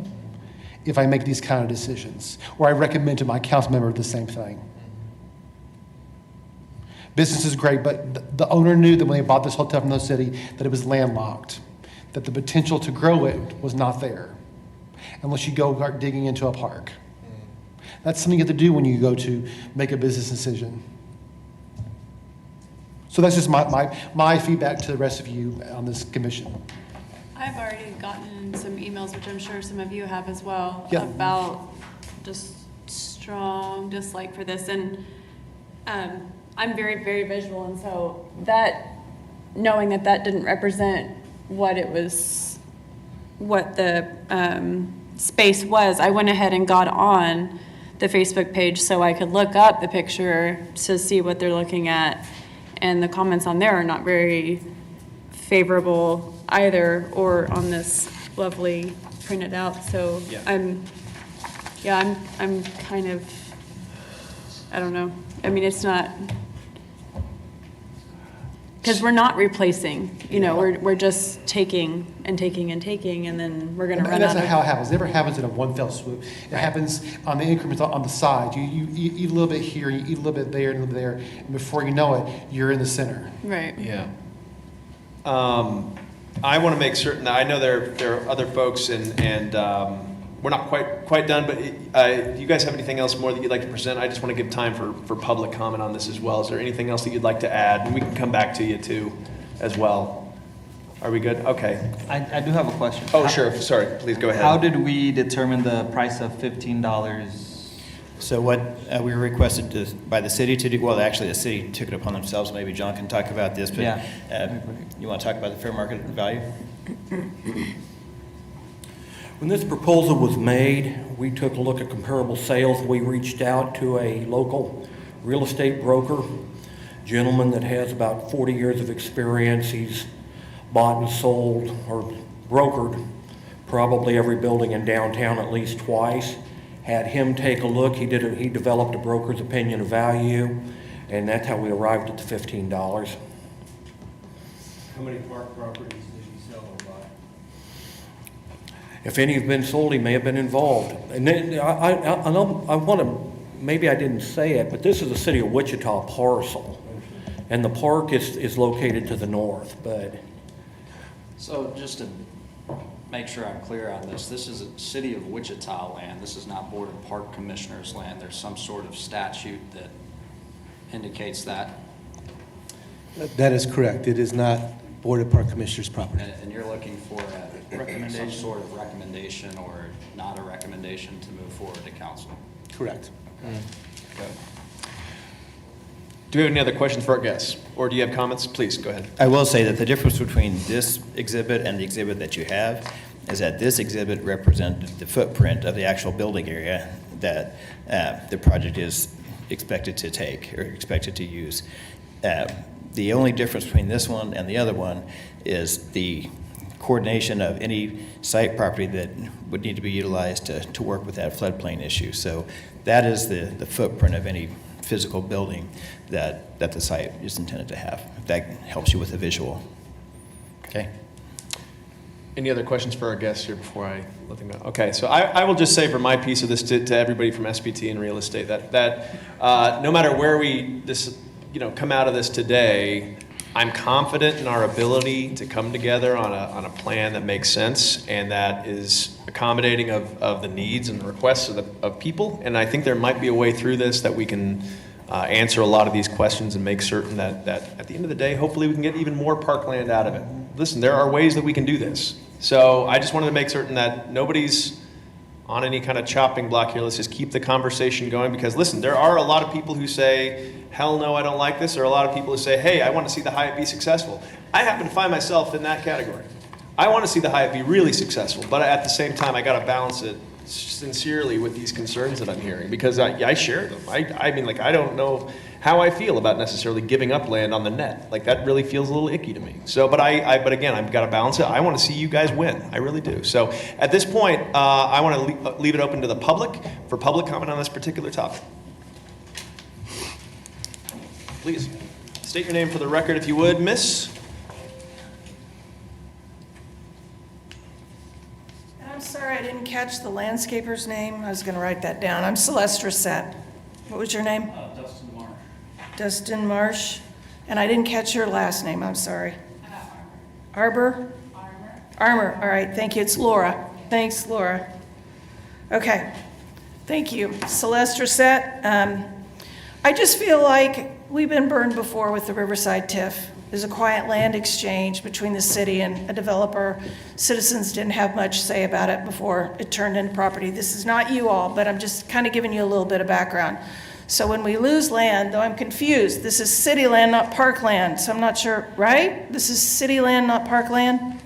if I make these kind of decisions. Or I recommend to my council member the same thing. Business is great, but the owner knew that when they bought this hotel from the city that it was landlocked, that the potential to grow it was not there unless you go start digging into a park. That's something you have to do when you go to make a business decision. So that's just my feedback to the rest of you on this commission. I've already gotten some emails, which I'm sure some of you have as well, Yeah. about just strong dislike for this. And I'm very, very visual, and so that, knowing that that didn't represent what it was, what the space was, I went ahead and got on the Facebook page so I could look up the picture to see what they're looking at. And the comments on there are not very favorable either, or on this lovely printed out. So Yeah. I'm kind of, I don't know. I mean, it's not, because we're not replacing, you know, we're just taking and taking and taking, and then we're gonna run And out that's of. how it happens. It never happens in a one fell swoop. It happens on the increments on the side. You eat a little bit here, you eat a little bit there, and a little bit there, and before you know it, you're in the center. Right. Yeah. I want to make certain that, I know there are other folks, and we're not quite done, but do you guys have anything else more that you'd like to present? I just want to give time for public comment on this as well. Is there anything else that you'd like to add? And we can come back to you too, as well. Are we good? Okay. I do have a question. Oh, sure. Sorry. Please go ahead. How did we determine the price of $15? So what we were requested by the city to do, well, actually, the city took it upon themselves. Maybe John can talk about this, but you want to talk about the fair market value? When this proposal was made, we took a look at comparable sales. We reached out to a local real estate broker, gentleman that has about 40 years of experience. He's bought and sold or brokered probably every building in downtown at least twice. Had him take a look. He developed a broker's opinion of value, and that's how we arrived at the $15. How many park properties did he sell or buy? If any have been sold, he may have been involved. And then I want to, maybe I didn't say it, but this is the city of Wichita parcel, and the park is located to the north. But So just to make sure I'm clear on this, this is a city of Wichita land. This is not Board of Park Commissioners land. There's some sort of statute that indicates that. That is correct. It is not Board of Park Commissioners property. And you're looking for some sort of recommendation or not a recommendation to move forward to council. Correct. Okay. Do we have any other questions for our guests? Or do you have comments? Please, go ahead. I will say that the difference between this exhibit and the exhibit that you have is that this exhibit represented the footprint of the actual building area that the project is expected to take or expected to use. The only difference between this one and the other one is the coordination of any site property that would need to be utilized to work with that floodplain issue. So that is the footprint of any physical building that the site is intended to have. If that helps you with the visual. Okay. Any other questions for our guests here before I let them go? Okay, so I will just say for my piece of this to everybody from SPT and real estate that no matter where we come out of this today, I'm confident in our ability to come together on a plan that makes sense and that is accommodating of the needs and the requests of people. And I think there might be a way through this that we can answer a lot of these questions and make certain that at the end of the day, hopefully we can get even more parkland out of it. Listen, there are ways that we can do this. So I just wanted to make certain that nobody's on any kind of chopping block here. Let's just keep the conversation going because listen, there are a lot of people who say, hell no, I don't like this. There are a lot of people who say, hey, I want to see the Hyatt be successful. I happen to find myself in that category. I want to see the Hyatt be really successful, but at the same time, I got to balance it sincerely with these concerns that I'm hearing because I share them. I mean, like, I don't know how I feel about necessarily giving up land on the net. Like, that really feels a little icky to me. So, but again, I've got to balance it. I want to see you guys win. I really do. So at this point, I want to leave it open to the public for public comment on this particular topic. Please state your name for the record if you would, miss. I'm sorry, I didn't catch the landscaper's name. I was going to write that down. I'm Celeste Rissette. What was your name? Dustin Marsh. Dustin Marsh. And I didn't catch your last name. I'm sorry. Arbor? Armor. All right, thank you. It's Laura. Thanks, Laura. Okay, thank you. Celeste Rissette. I just feel like we've been burned before with the Riverside TIF. There's a quiet land exchange between the city and a developer. Citizens didn't have much say about it before it turned into property. This is not you all, but I'm just kind of giving you a little bit of background. So when we lose land, though I'm confused, this is city land, not park land, so I'm not sure, right? This is city land, not park land?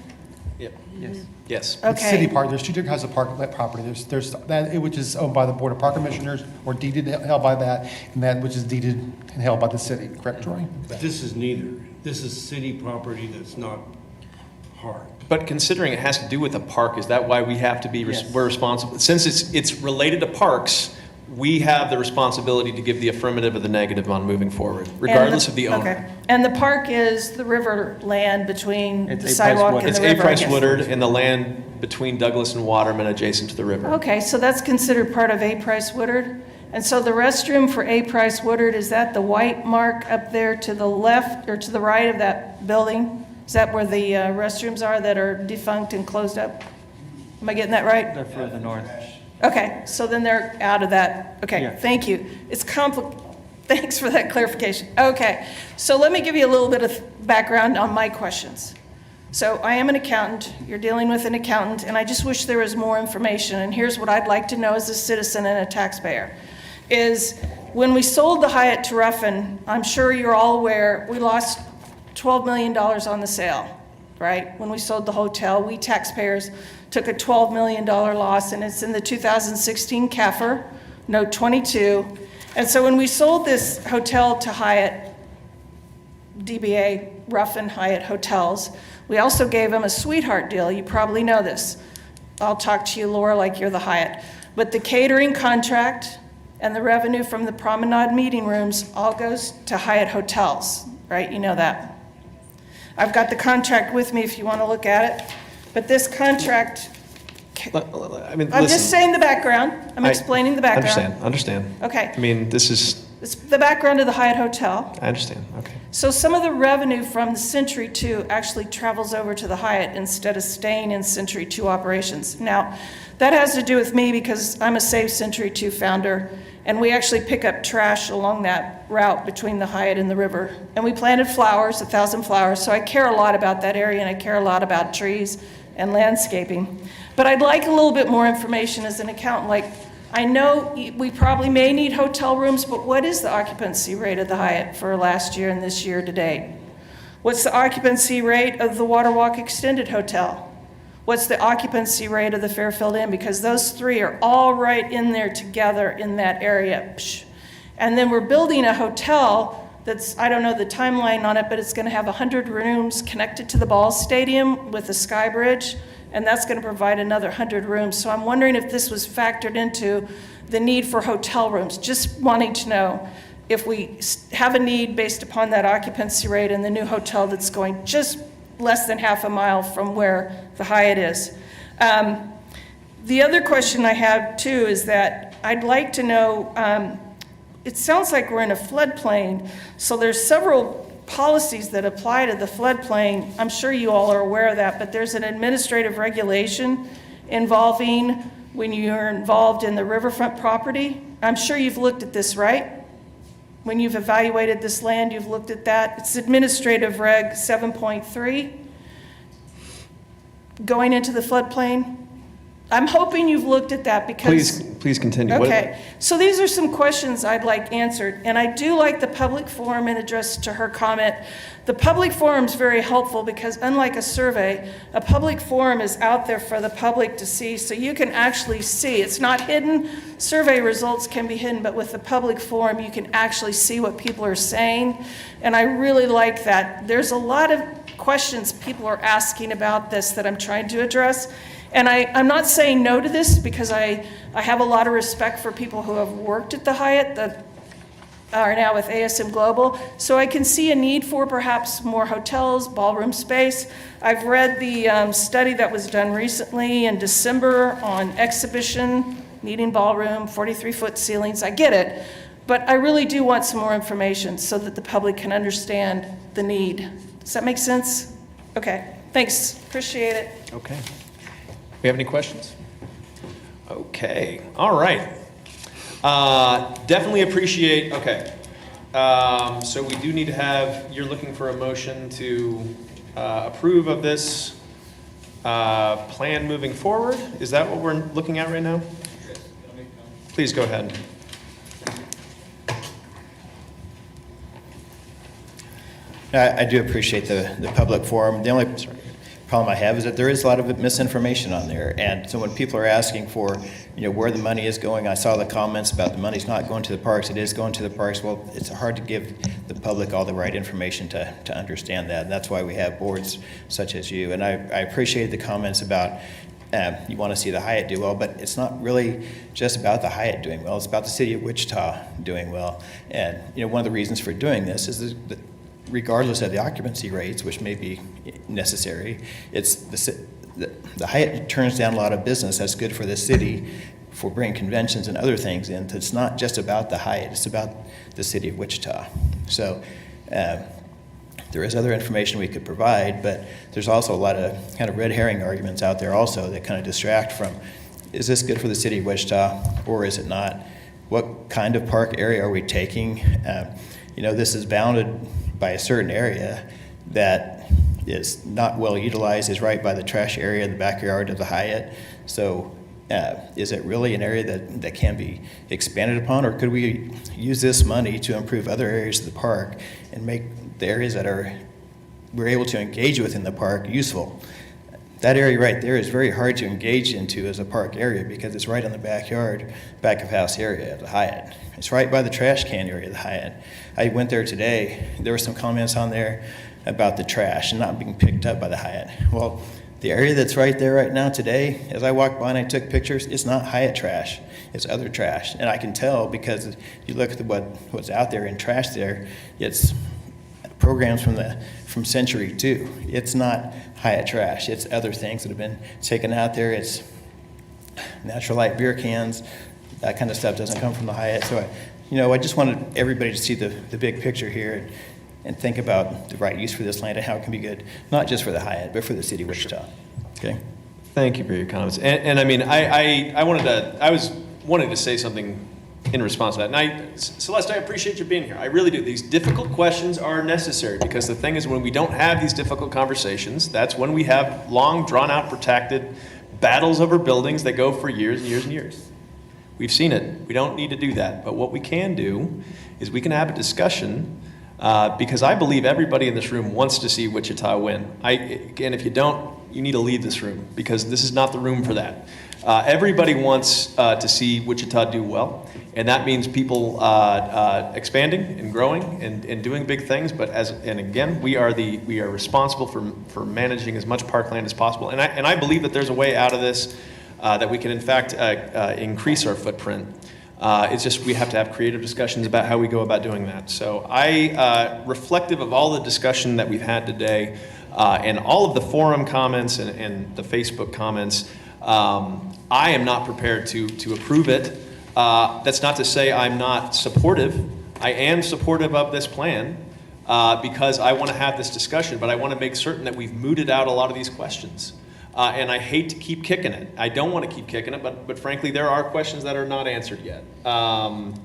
Yep. Yes. Yes. It's city Okay. park, there's two different kinds of park, property. There's that which is owned by the Board of Park Commissioners or deeded, held by that, and that which is deeded and held by the city, correct, Troy? But this is neither. This is city property that's not park. But considering it has to do with the park, is that why we have to be, Yes. we're responsible? Since it's related to parks, we have the responsibility to give the affirmative or the negative on moving forward, regardless of the owner. Okay. And the park is the river land between It's the A. sidewalk Price and It's the A. river, I Price guess. Woodard and the land between Douglas and Waterman adjacent to the river. Okay, so that's considered part of A. Price Woodard? And so the restroom for A. Price Woodard, is that the white mark up there to the left or to the right of that building? Is that where the restrooms are that are defunct and closed up? Am I getting that right? They're further north. Okay, so then they're out of that. Okay, Yeah. thank you. It's thanks for that clarification. Okay, so let me give you a little bit of background on my questions. So I am an accountant, you're dealing with an accountant, and I just wish there was more information. And here's what I'd like to know as a citizen and a taxpayer, is when we sold the Hyatt to Ruffin, I'm sure you're all aware, we lost $12 million on the sale, right? When we sold the hotel, we taxpayers took a $12 million loss, and it's in the 2016 CAFR, note 22. And so when we sold this hotel to Hyatt, DBA Ruffin Hyatt Hotels, we also gave them a sweetheart deal. You probably know this. I'll talk to you, Laura, like you're the Hyatt. But the catering contract and the revenue from the promenade meeting rooms all goes to Hyatt Hotels, right? You know that. I've got the contract with me if you want to look at it. But this contract, I mean, I'm listen, just saying the background. I'm explaining the background. Understand. Okay. I mean, this is, It's the background of the Hyatt Hotel. I understand, okay. So some of the revenue from the Century 2 actually travels over to the Hyatt instead of staying in Century 2 operations. Now, that has to do with me because I'm a Save Century 2 founder, and we actually pick up trash along that route between the Hyatt and the river. And we planted flowers, 1,000 flowers, so I care a lot about that area, and I care a lot about trees and landscaping. But I'd like a little bit more information as an accountant, like, I know we probably may need hotel rooms, but what is the occupancy rate of the Hyatt for last year and this year to date? What's the occupancy rate of the Waterwalk Extended Hotel? What's the occupancy rate of the Fairfield Inn? Because those three are all right in there together in that area. Psh. And then we're building a hotel that's, I don't know the timeline on it, but it's gonna have 100 rooms connected to the ball stadium with a sky bridge. And that's going to provide another 100 rooms. So I'm wondering if this was factored into the need for hotel rooms. Just wanting to know if we have a need based upon that occupancy rate in the new hotel that's going just less than half a mile from where the Hyatt is. The other question I have too is that I'd like to know, it sounds like we're in a floodplain, so there's several policies that apply to the floodplain. I'm sure you all are aware of that, but there's an administrative regulation involving when you're involved in the riverfront property. I'm sure you've looked at this, right? When you've evaluated this land, you've looked at that. It's Administrative Reg 7.3. Going into the floodplain. I'm hoping you've looked at that because... Please continue. What- Okay, so these are some questions I'd like answered, and I do like the public forum and address to her comment. The public forum is very helpful because unlike a survey, a public forum is out there for the public to see, so you can actually see. It's not hidden. Survey results can be hidden, but with the public forum, you can actually see what people are saying, and I really like that. There's a lot of questions people are asking about this that I'm trying to address. And I'm not saying no to this because I have a lot of respect for people who have worked at the Hyatt that are now with ASM Global. So I can see a need for perhaps more hotels, ballroom space. I've read the study that was done recently in December on exhibition, needing ballroom, 43-foot ceilings. I get it, but I really do want some more information so that the public can understand the need. Does that make sense? Okay, thanks, appreciate it. Okay. We have any questions? Okay, all right. Definitely appreciate, okay. So we do need to have, you're looking for a motion to approve of this plan moving forward? Is that what we're looking at right now? Please go ahead. I do appreciate the public forum. The only problem I have is that there is a lot of misinformation on there. And so when people are asking for, where the money is going, I saw the comments about the money's not going to the parks, it is going to the parks. Well, it's hard to give the public all the right information to understand that. And that's why we have boards such as you. And I appreciate the comments about you want to see the Hyatt do well, but it's not really just about the Hyatt doing well. It's about the city of Wichita doing well. And one of the reasons for doing this is that regardless of the occupancy rates, which may be necessary, it's the Hyatt turns down a lot of business that's good for the city for bringing conventions and other things in. It's not just about the Hyatt, it's about the city of Wichita. So there is other information we could provide, but there's also a lot of kind of red herring arguments out there also that kind of distract from, is this good for the city of Wichita or is it not? What kind of park area are we taking? This is bounded by a certain area that is not well utilized, is right by the trash area in the backyard of the Hyatt. So is it really an area that can be expanded upon, or could we use this money to improve other areas of the park and make the areas that we're able to engage with in the park useful? That area right there is very hard to engage into as a park area because it's right on the backyard, back of house area of the Hyatt. It's right by the trash can area of the Hyatt. I went there today. There were some comments on there about the trash and not being picked up by the Hyatt. Well, the area that's right there right now today, as I walked by and I took pictures, it's not Hyatt trash. It's other trash. And I can tell because if you look at what's out there in trash there, it's programs from Century 2. It's not Hyatt trash. It's other things that have been taken out there. It's Natural Light beer cans. That kind of stuff doesn't come from the Hyatt. So, I just wanted everybody to see the big picture here and think about the right use for this land and how it can be good, not just for the Hyatt, but for the city of Wichita. Okay? Thank you for your comments. And I mean, I was wanting to say something in response to that. And Celeste, I appreciate you being here. I really do. These difficult questions are necessary because the thing is, when we don't have these difficult conversations, that's when we have long, drawn-out, protracted battles over buildings that go for years and years and years. We've seen it. We don't need to do that. But what we can do is we can have a discussion because I believe everybody in this room wants to see Wichita win. Again, if you don't, you need to leave this room because this is not the room for that. Everybody wants to see Wichita do well, and that means people expanding and growing and doing big things. But again, we are responsible for managing as much parkland as possible. And I believe that there's a way out of this that we can in fact increase our footprint. It's just we have to have creative discussions about how we go about doing that. So reflective of all the discussion that we've had today and all of the forum comments and the Facebook comments, I am not prepared to approve it. That's not to say I'm not supportive. I am supportive of this plan because I want to have this discussion, but I want to make certain that we've mooted out a lot of these questions. And I hate to keep kicking it. I don't want to keep kicking it, but frankly, there are questions that are not answered yet. And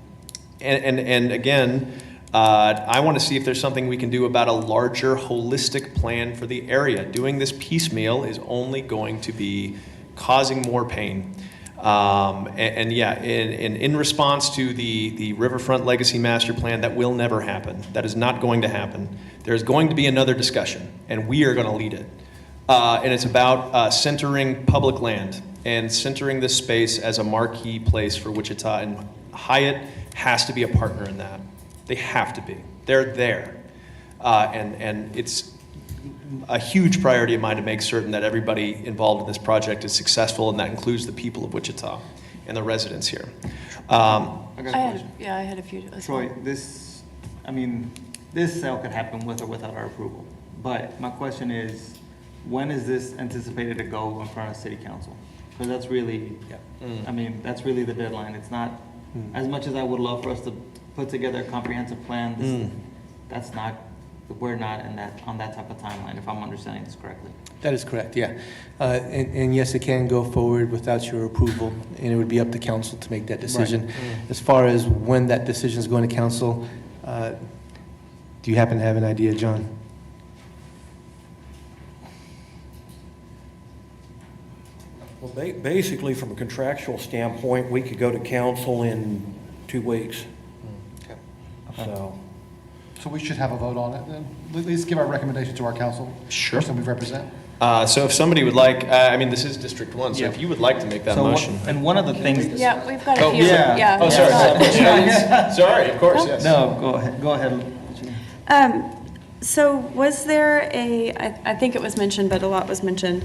again, I want to see if there's something we can do about a larger, holistic plan for the area. Doing this piecemeal is only going to be causing more pain. In response to the Riverfront Legacy Master Plan, that will never happen. That is not going to happen. There's going to be another discussion, and we are going to lead it. And it's about centering public land and centering this space as a marquee place for Wichita. And Hyatt has to be a partner in that. They have to be. They're there. And it's a huge priority of mine to make certain that everybody involved in this project is successful, and that includes the people of Wichita and the residents here. I got a question. I had a few. Troy, this sale could happen with or without our approval. But my question is, when is this anticipated to go in front of City Council? Because that's really, that's really the deadline. It's not, as much as I would love for us to put together a comprehensive plan, we're not on that type of timeline, if I'm understanding this correctly. That is correct, yeah. And yes, it can go forward without your approval, and it would be up to council to make that decision. Right. As far as when that decision is going to council, do you happen to have an idea, John? Well, basically, from a contractual standpoint, we could go to council in 2 weeks. Okay. So we should have a vote on it then? At least give our recommendation to our council. Sure. Person we represent. So if somebody would like, I mean, this is District 1, so if you would like to make that motion. And one of the things. Yeah, we've got a Oh, few, yeah. yeah. Oh, sorry. Sorry, of course, yes. No, go ahead. So was there I think it was mentioned, but a lot was mentioned.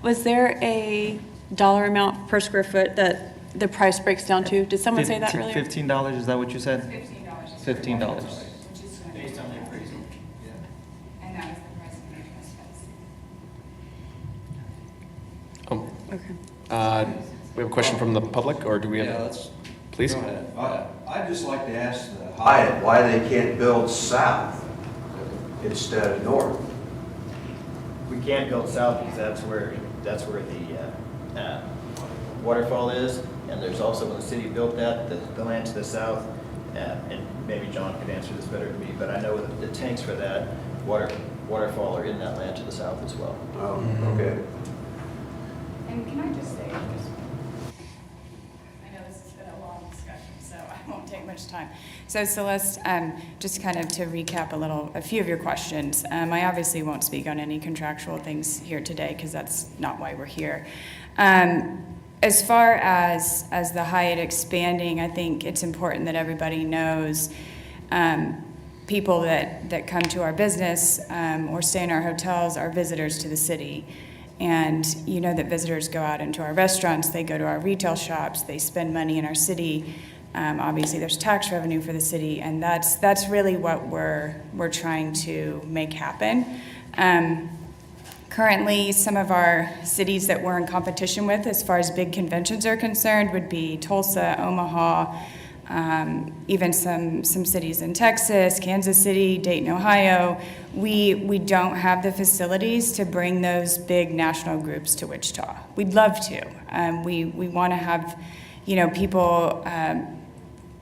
Was there a dollar amount per square foot that the price breaks down to? Did someone say that earlier? $15, is that what you said? $15. Based on the appraisal. And that was the price of making us We have a question from the public, or do we have? Yeah, let's. Please. Go ahead. I'd just like to ask the Hyatt why they can't build south instead of north. We can't build south because that's where the waterfall is, and there's also, when the city built that, the land to the south, and maybe John could answer this better than me, but I know that the tanks for that waterfall are in that land to the south as well. Oh, okay. And can I just say, I know this has been a long discussion, so I won't take much time. So Celeste, just kind of to recap a few of your questions. I obviously won't speak on any contractual things here today because that's not why we're here. As far as the Hyatt expanding, I think it's important that everybody knows people that come to our business or stay in our hotels are visitors to the city. And you know that visitors go out into our restaurants, they go to our retail shops, they spend money in our city. Obviously, there's tax revenue for the city, and that's really what we're trying to make happen. Currently, some of our cities that we're in competition with, as far as big conventions are concerned, would be Tulsa, Omaha, even some cities in Texas, Kansas City, Dayton, Ohio. We don't have the facilities to bring those big national groups to Wichita. We'd love to. We want to have, people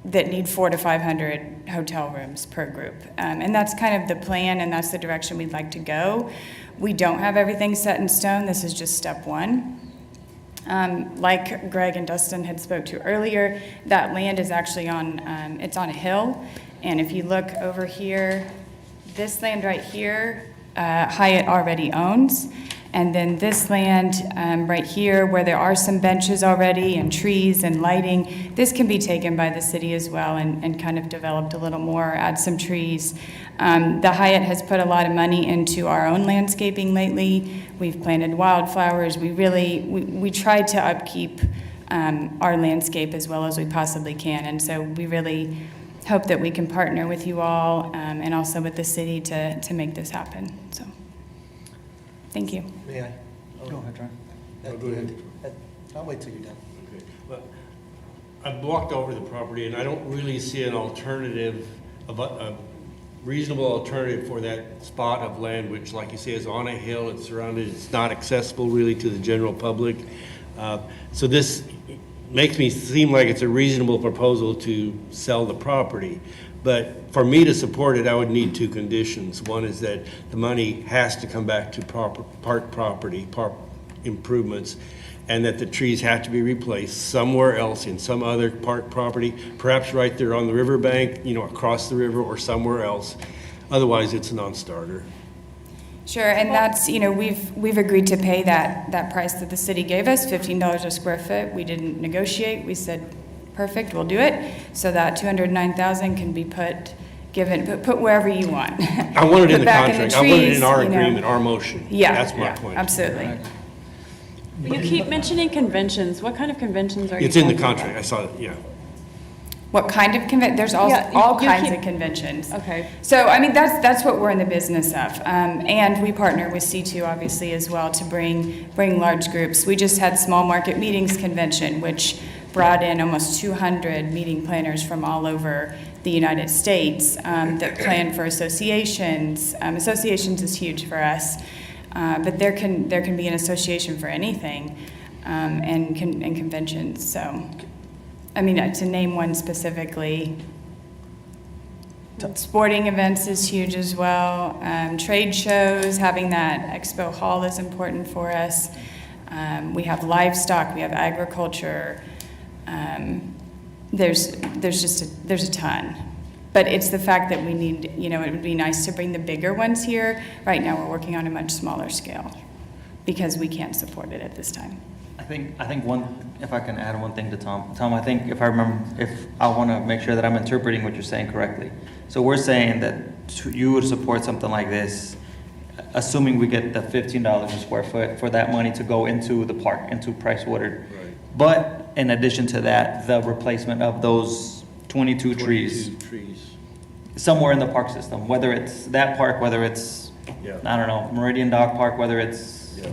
that need 400 to 500 hotel rooms per group. And that's kind of the plan, and that's the direction we'd like to go. We don't have everything set in stone. This is just step one. Like Greg and Dustin had spoke to earlier, that land is actually it's on a hill. And if you look over here, this land right here, Hyatt already owns. And then this land right here, where there are some benches already and trees and lighting, this can be taken by the city as well and kind of developed a little more, add some trees. The Hyatt has put a lot of money into our own landscaping lately. We've planted wildflowers. We try to upkeep our landscape as well as we possibly can. And so we really hope that we can partner with you all and also with the city to make this happen. So. Thank you. May I? Go ahead, John. At the end. I'll wait till you're done. Okay. Well, I've walked over the property and I don't really see an alternative, a reasonable alternative for that spot of land, which, like you say, is on a hill, it's surrounded, it's not accessible really to the general public. So this makes me seem like it's a reasonable proposal to sell the property. But for me to support it, I would need two conditions. One is that the money has to come back to park property, park improvements, and that the trees have to be replaced somewhere else in some other park property, perhaps right there on the riverbank, across the river or somewhere else. Otherwise, it's a non-starter. Sure, and that's, we've agreed to pay that price that the city gave us, $15 a square foot. We didn't negotiate. We said, perfect, we'll do it. So that $209,000 can be put wherever you want. I want it in the Back contract. the I want it trees, in our agreement, our motion. Yeah. That's my point. Absolutely. You keep mentioning conventions. What kind of conventions are you It's in the talking about? contract. I saw it, yeah. What kind of there's all kinds of conventions. Okay. So, that's what we're in the business of. And we partner with C2, obviously, as well, to bring large groups. We just had Small Market Meetings Convention, which brought in almost 200 meeting planners from all over the United States that plan for associations. Associations is huge for us, but there can be an association for anything, and conventions. So, to name one specifically, sporting events is huge as well. Trade shows, having that expo hall is important for us. We have livestock, we have agriculture. There's a ton. But it's the fact that we need, you know, it would be nice to bring the bigger ones here. Right now, we're working on a much smaller scale because we can't support it at this time. I think one, if I can add one thing to Tom. Tom, I think if I want to make sure that I'm interpreting what you're saying correctly. So we're saying that you would support something like this, assuming we get the $15 a square foot for that money to go into the park, into Price Water. Right. But in addition to that, the replacement of those 22 trees somewhere in the park system, whether it's that park, whether it's, Yeah. I don't know, Meridian Dog Park, whether it's Yeah.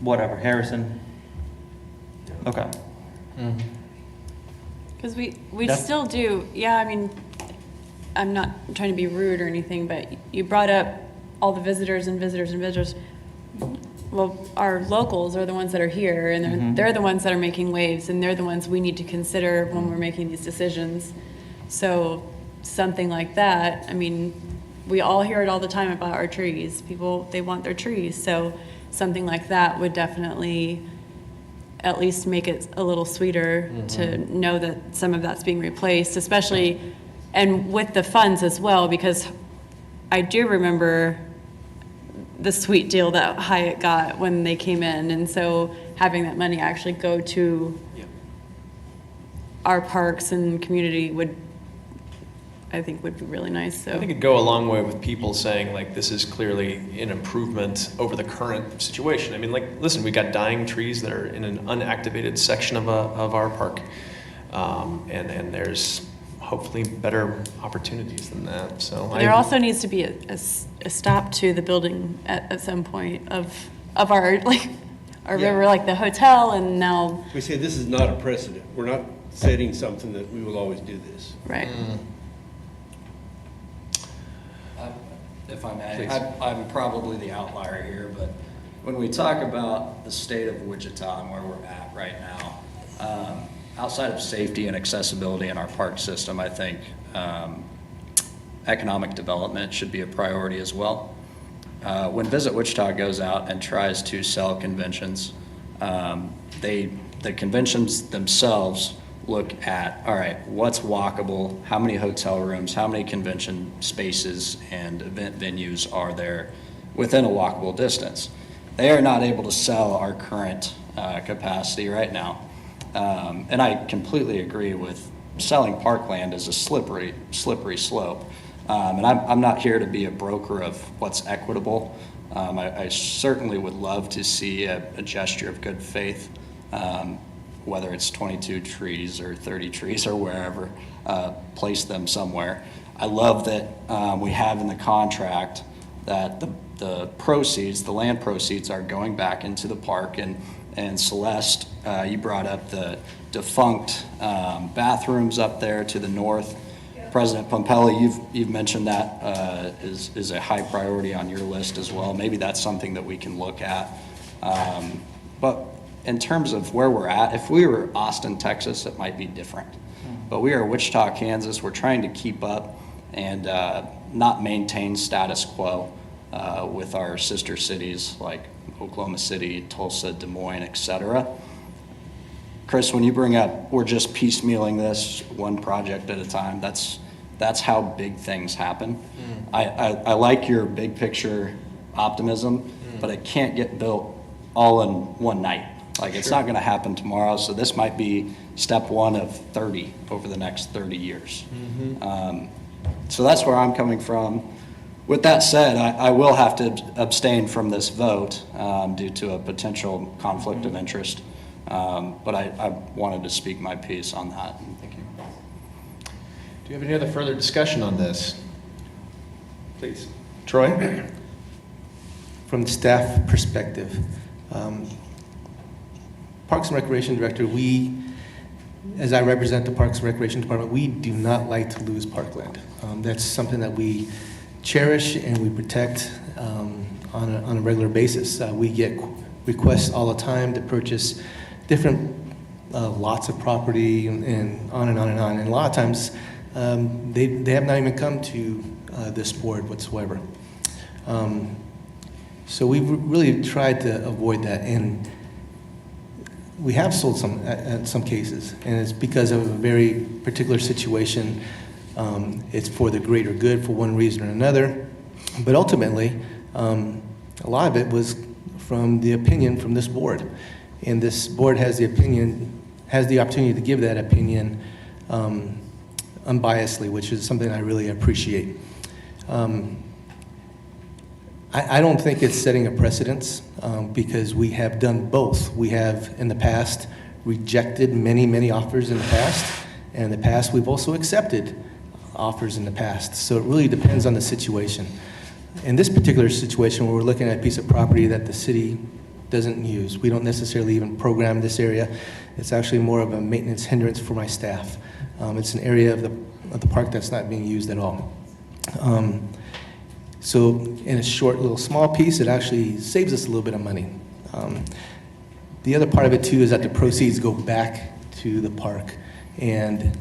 whatever, Harrison. Okay. Because we That's- still do, yeah, I mean, I'm not trying to be rude or anything, but you brought up all the visitors and visitors and visitors. Well, our locals are the ones that are here, and they're the ones that are making waves, and they're the ones we need to consider when we're making these decisions. So something like that, I mean, we all hear it all the time about our trees. People, they want their trees. So something like that would definitely at least make it a little sweeter to know that some of that's being replaced, especially, and with the funds as well, because I do remember the sweet deal that Hyatt got when they came in, and so having that money actually go to our parks and community would, I think, would be really nice. So I think it'd go a long way with people saying, like, this is clearly an improvement over the current situation. I mean, like, listen, we got dying trees that are in an unactivated section of our park, and there's hopefully better opportunities than that. So there also needs to be a stop to the building at some point of our river, like the hotel, and now. We say this is not a precedent. We're not setting something that we will always do this. Right. If I may, Please. I'm probably the outlier here, but when we talk about the state of Wichita and where we're at right now, outside of safety and accessibility in our park system, I think economic development should be a priority as well. When Visit Wichita goes out and tries to sell conventions, the conventions themselves look at, all right, what's walkable, how many hotel rooms, how many convention spaces and event venues are there within a walkable distance. They are not able to sell our current capacity right now. And I completely agree with selling parkland is a slippery slope. And I'm not here to be a broker of what's equitable. I certainly would love to see a gesture of good faith, whether it's 22 trees or 30 trees or wherever, place them somewhere. I love that we have in the contract that the proceeds, the land proceeds, are going back into the park. And Celeste, you brought up the defunct bathrooms up there to the north. President Pompelli, you've mentioned that is a high priority on your list as well. Maybe that's something that we can look at. But in terms of where we're at, if we were Austin, Texas, it might be different. But we are Wichita, Kansas. We're trying to keep up and not maintain status quo with our sister cities like Oklahoma City, Tulsa, Des Moines, et cetera. Chris, when you bring up we're just piecemealing this one project at a time, that's how big things happen. I like your big picture optimism, but it can't get built all in one night. Like, it's not going to happen tomorrow, so this might be step one of 30 over the next 30 years. So that's where I'm coming from. With that said, I will have to abstain from this vote due to a potential conflict of interest, but I wanted to speak my piece on that. Thank you. Do you have any other further discussion on this? Please. Troy? From the staff perspective, Parks and Recreation Director, as I represent the Parks and Recreation Department, we do not like to lose parkland. That's something that we cherish and we protect on a regular basis. We get requests all the time to purchase different lots of property and on and on and on. And a lot of times, they have not even come to this board whatsoever. So we've really tried to avoid that. And we have sold some at some cases, and it's because of a very particular situation It's for the greater good for one reason or another. But ultimately, a lot of it was from the opinion from this board. And this board has the opportunity to give that opinion unbiasedly, which is something I really appreciate. I don't think it's setting a precedence because we have done both. We have, in the past, rejected many, many offers in the past. And in the past, we've also accepted offers in the past. So it really depends on the situation. In this particular situation, where we're looking at a piece of property that the city doesn't use, we don't necessarily even program this area. It's actually more of a maintenance hindrance for my staff. It's an area of the park that's not being used at all. So in a short little small piece, it actually saves us a little bit of money. The other part of it too is that the proceeds go back to the park. And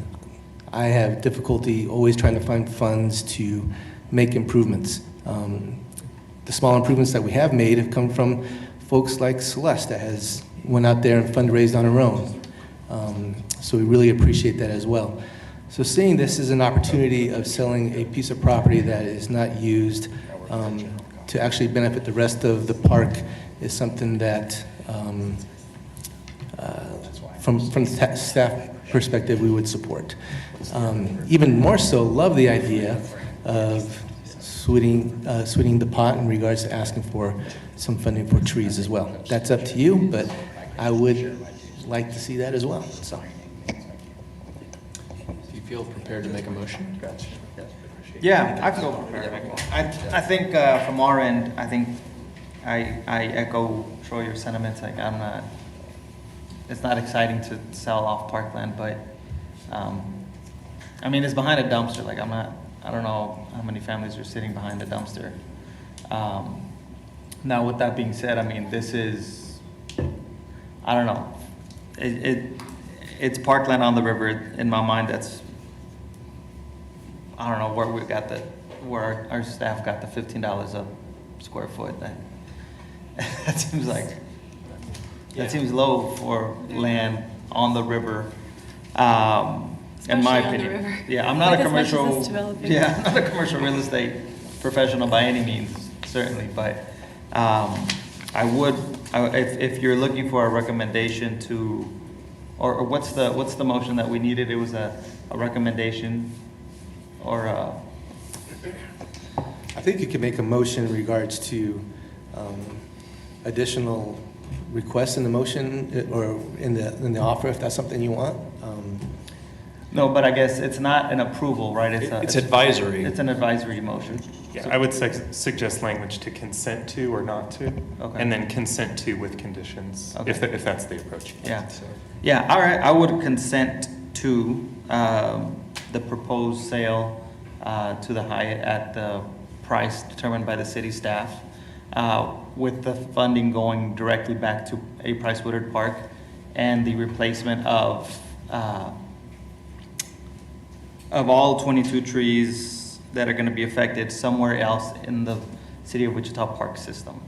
I have difficulty always trying to find funds to make improvements. The small improvements that we have made have come from folks like Celeste that has went out there and fundraised on her own. So we really appreciate that as well. So seeing this as an opportunity of selling a piece of property that is not used to actually benefit the rest of the park is something that, from staff perspective, we would support. Even more so, love the idea of sweetening the pot in regards to asking for some funding for trees as well. That's up to you, but I would like to see that as well. So. Do you feel prepared to make a motion? Yeah, I feel prepared. I think from our end, I think I echo Troy your sentiments. Like it's not exciting to sell off parkland, but I mean, it's behind a dumpster. Like I don't know how many families are sitting behind a dumpster. Now, with that being said, I mean, this is, I don't know, it's parkland on the river. In my mind, that's, I don't know where where our staff got the $15 a square foot. That seems like, that seems low for land on the river. In my opinion. Yeah, I'm not a commercial, I'm not a commercial real estate professional by any means, certainly, but if you're looking for a recommendation to, or what's the motion that we needed? It was a recommendation or a... I think you can make a motion in regards to additional requests in the motion or in the offer, if that's something you want. No, but I guess it's not an approval, right? It's advisory. It's an advisory motion. Yeah, I would suggest language to consent to or not to, and then consent to with conditions, if that's the approach. Yeah. Yeah, all right, I would consent to the proposed sale to the Hyatt at the price determined by the city staff, with the funding going directly back to A. Price Woodard Park and the replacement of all 22 trees that are going to be affected somewhere else in the City of Wichita park system.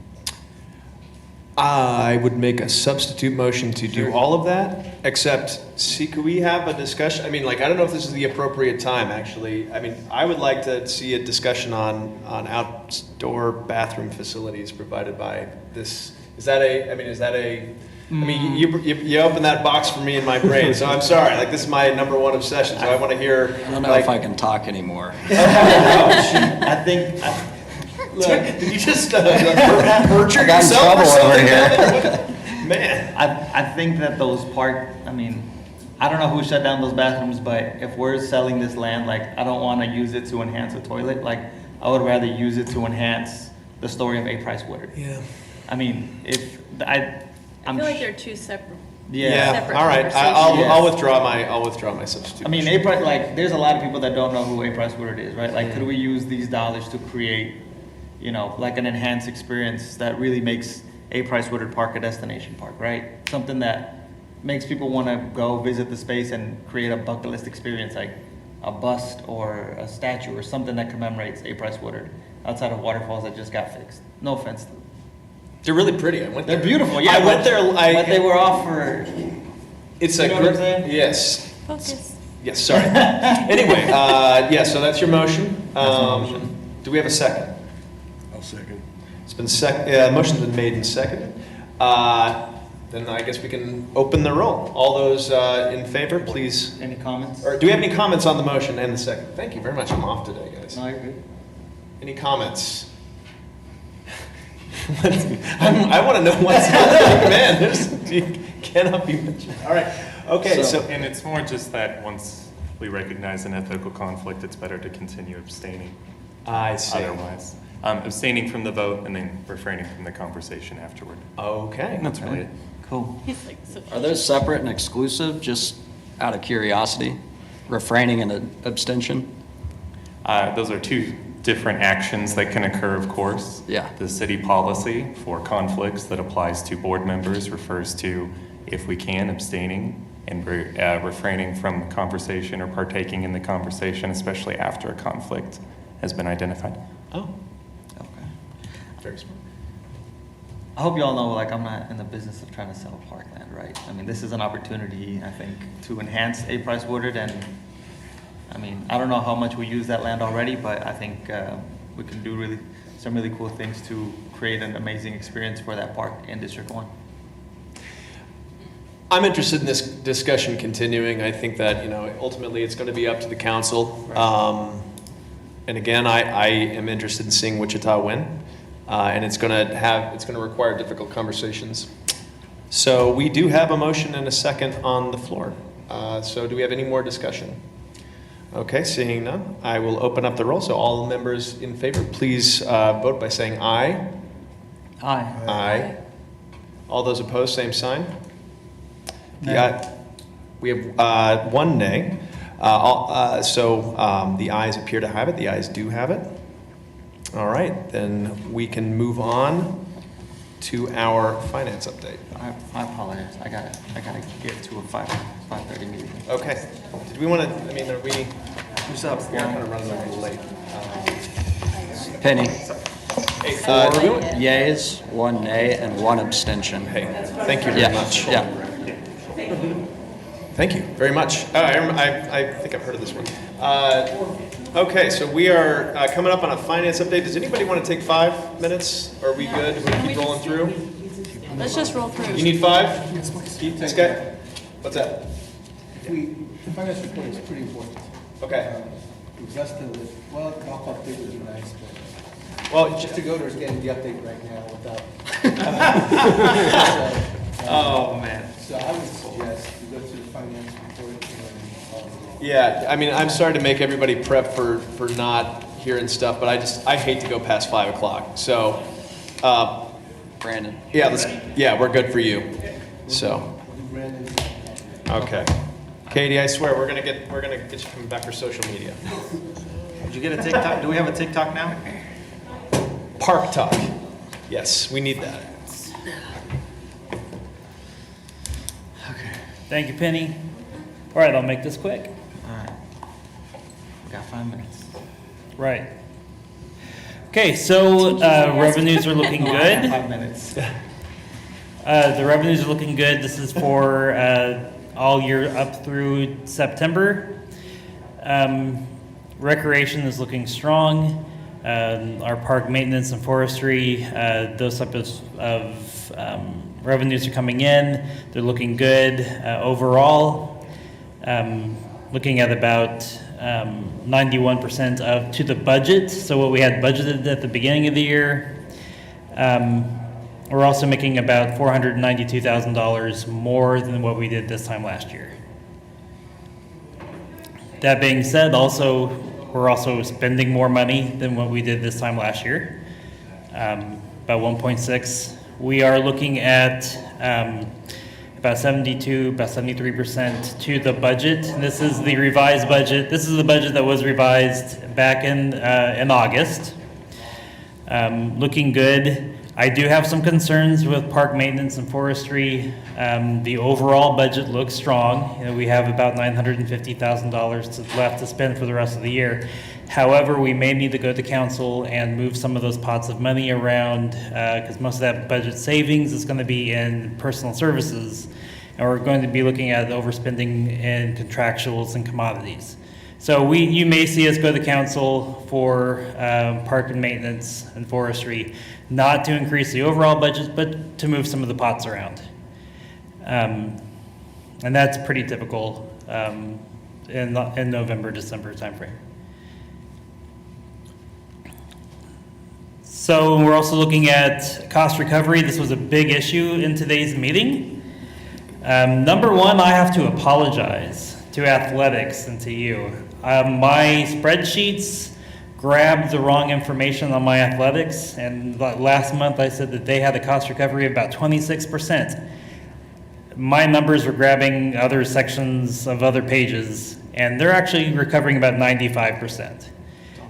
I would make a substitute motion to do all of that, except, could we have a discussion? I mean, like, I don't know if this is the appropriate time, actually. I mean, I would like to see a discussion on outdoor bathroom facilities provided by this. I mean, you opened that box for me in my brain, so I'm sorry. Like, this is my number one obsession, so I want to hear. I don't know if I can talk anymore. I think. Look, did you just perjure yourself or something? Man. I think that those I mean, I don't know who shut down those bathrooms, but if we're selling this land, like, I don't want to use it to enhance a toilet. Like, I would rather use it to enhance the story of A. Price Woodard. Yeah. I mean, I feel like they're two separate. Yeah. All right. I'll withdraw my substitute. I mean, A. Price, like, there's a lot of people that don't know who A. Price Woodard is, right? Like, could we use these dollars to create, like an enhanced experience that really makes A. Price Woodard Park a destination park, right? Something that makes people want to go visit the space and create a bucket list experience, like a bust or a statue or something that commemorates A. Price Woodard outside of waterfalls that just got fixed. No offense to them. They're really pretty. I went there. They're beautiful. Yeah, I went there. But they were off for. It's you know what I'm saying? Yes. Focus. Yes, sorry. Anyway, yeah, so that's your motion. Do we have a second? I'll second. It's been motion's been made and seconded. Then I guess we can open the roll. All those in favor, please. Any comments? Or do we have any comments on the motion and the second? Thank you very much. I'm off today, guys. No, you're good. Any comments? I want to know what's happening, man. You cannot be mentioned. All right. Okay. So, and it's more just that once we recognize an ethical conflict, it's better to continue abstaining. I see. Otherwise, abstaining from the vote and then refraining from the conversation afterward. Okay. That's really it. Cool. Are those separate and exclusive, just out of curiosity? Refraining and abstention? Those are two different actions that can occur, of course. Yeah. The city policy for conflicts that applies to board members refers to, if we can, abstaining and refraining from conversation or partaking in the conversation, especially after a conflict has been identified. Oh. Okay. Very smart. I hope you all know, like, I'm not in the business of trying to sell parkland, right? I mean, this is an opportunity, I think, to enhance A. Price Woodard, and I mean, I don't know how much we use that land already, but I think we can do some really cool things to create an amazing experience for that park in District 1. I'm interested in this discussion continuing. I think that, ultimately it's going to be up to the council. And again, I am interested in seeing Wichita win. And it's going to require difficult conversations. So we do have a motion and a second on the floor. So do we have any more discussion? Okay, seeing none, I will open up the roll. So all members in favor, please vote by saying aye. Aye. Aye. All those opposed, same sign. Nay. We have one nay. So the ayes appear to have it. The ayes do have it. All right, then we can move on to our finance update. I apologize. I gotta get to a 5:30 meeting. Okay. Did we want to? I mean, are we? Who's up? We're kind of running a little late. Penny. Hey, 4 yeas, 1 nay, and 1 abstention. Hey, thank you very much. Yeah. Thank you very much. I think I've heard of this one. Okay, so we are coming up on a finance update. Does anybody want to take 5 minutes? Are we good? We keep rolling through? Let's just roll through. You need 5? Yes, please. Keith, this guy? What's that? The finance report is pretty important. Okay. It was less than, well, the golf update would be nice, but. Well, just to go, there's getting the update right now without. Oh, man. So I would suggest you go to the finance report and. Yeah, I mean, I'm sorry to make everybody prep for not hearing stuff, but I hate to go past 5 o'clock. So, Brandon. Yeah, we're good for you. So, okay. Katie, I swear we're gonna get you coming back for social media. Did you get a TikTok? Do we have a TikTok now? Park talk. Yes, we need that. Thank you, Penny. All right, I'll make this quick. All right. We got 5 minutes. Right. Okay, so revenues are looking good. 5 minutes. The revenues are looking good. This is for all year up through September. Recreation is looking strong. Our park maintenance and forestry, those types of revenues are coming in. They're looking good overall. Looking at about 91% of to the budget. So what we had budgeted at the beginning of the year. We're also making about $492,000 more than what we did this time last year. That being said, we're also spending more money than what we did this time last year, about 1.6. We are looking at about 73% to the budget. This is the revised budget. This is the budget that was revised back in August. Looking good. I do have some concerns with park maintenance and forestry. The overall budget looks strong. We have about $950,000 left to spend for the rest of the year. However, we may need to go to council and move some of those pots of money around because most of that budget savings is going to be in personal services. and we're going to be looking at overspending in contractuals and commodities. So you may see us go to council for park and maintenance and forestry, not to increase the overall budget, but to move some of the pots around. And that's pretty typical in November, December timeframe. So we're also looking at cost recovery. This was a big issue in today's meeting. Number one, I have to apologize to athletics and to you. My spreadsheets grabbed the wrong information on my athletics, and last month I said that they had a cost recovery of about 26%. My numbers were grabbing other sections of other pages, and they're actually recovering about 95%.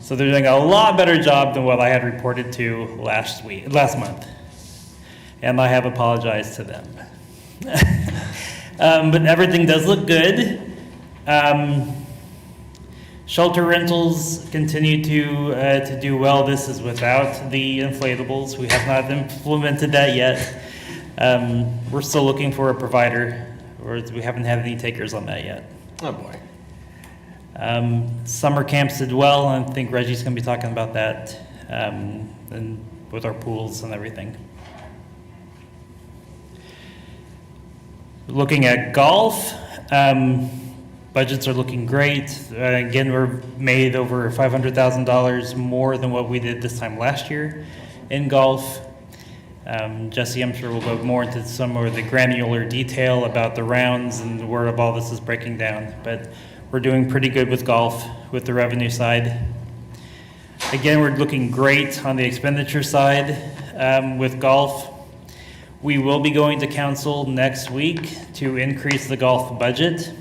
So they're doing a lot better job than what I had reported to last month. And I have apologized to them. But everything does look good. Shelter rentals continue to do well. This is without the inflatables. We have not implemented that yet. We're still looking for a provider, or we haven't had any takers on that yet. Oh, boy. Summer camps did well, and I think Reggie's going to be talking about that, and with our pools and everything. Looking at golf, budgets are looking great. Again, we're made over $500,000 more than what we did this time last year in golf. Jesse, I'm sure, will go more into some more of the granular detail about the rounds and where all this is breaking down, but we're doing pretty good with golf, with the revenue side. Again, we're looking great on the expenditure side with golf. We will be going to council next week to increase the golf budget.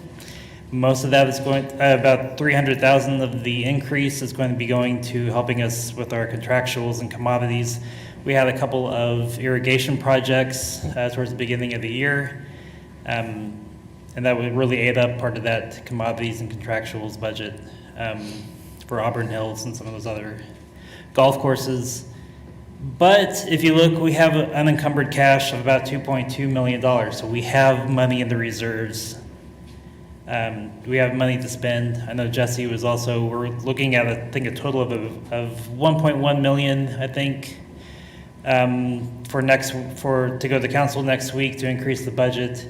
Most of that is going, about $300,000 of the increase is going to be going to helping us with our contractuals and commodities. We had a couple of irrigation projects towards the beginning of the year. And that would really aid up part of that commodities and contractuals budget for Auburn Hills and some of those other golf courses. But if you look, we have unencumbered cash of about $2.2 million. So we have money in the reserves. We have money to spend. I know Jesse was also, we're looking at, I think, a total of 1.1 million, I think, to go to council next week to increase the budget.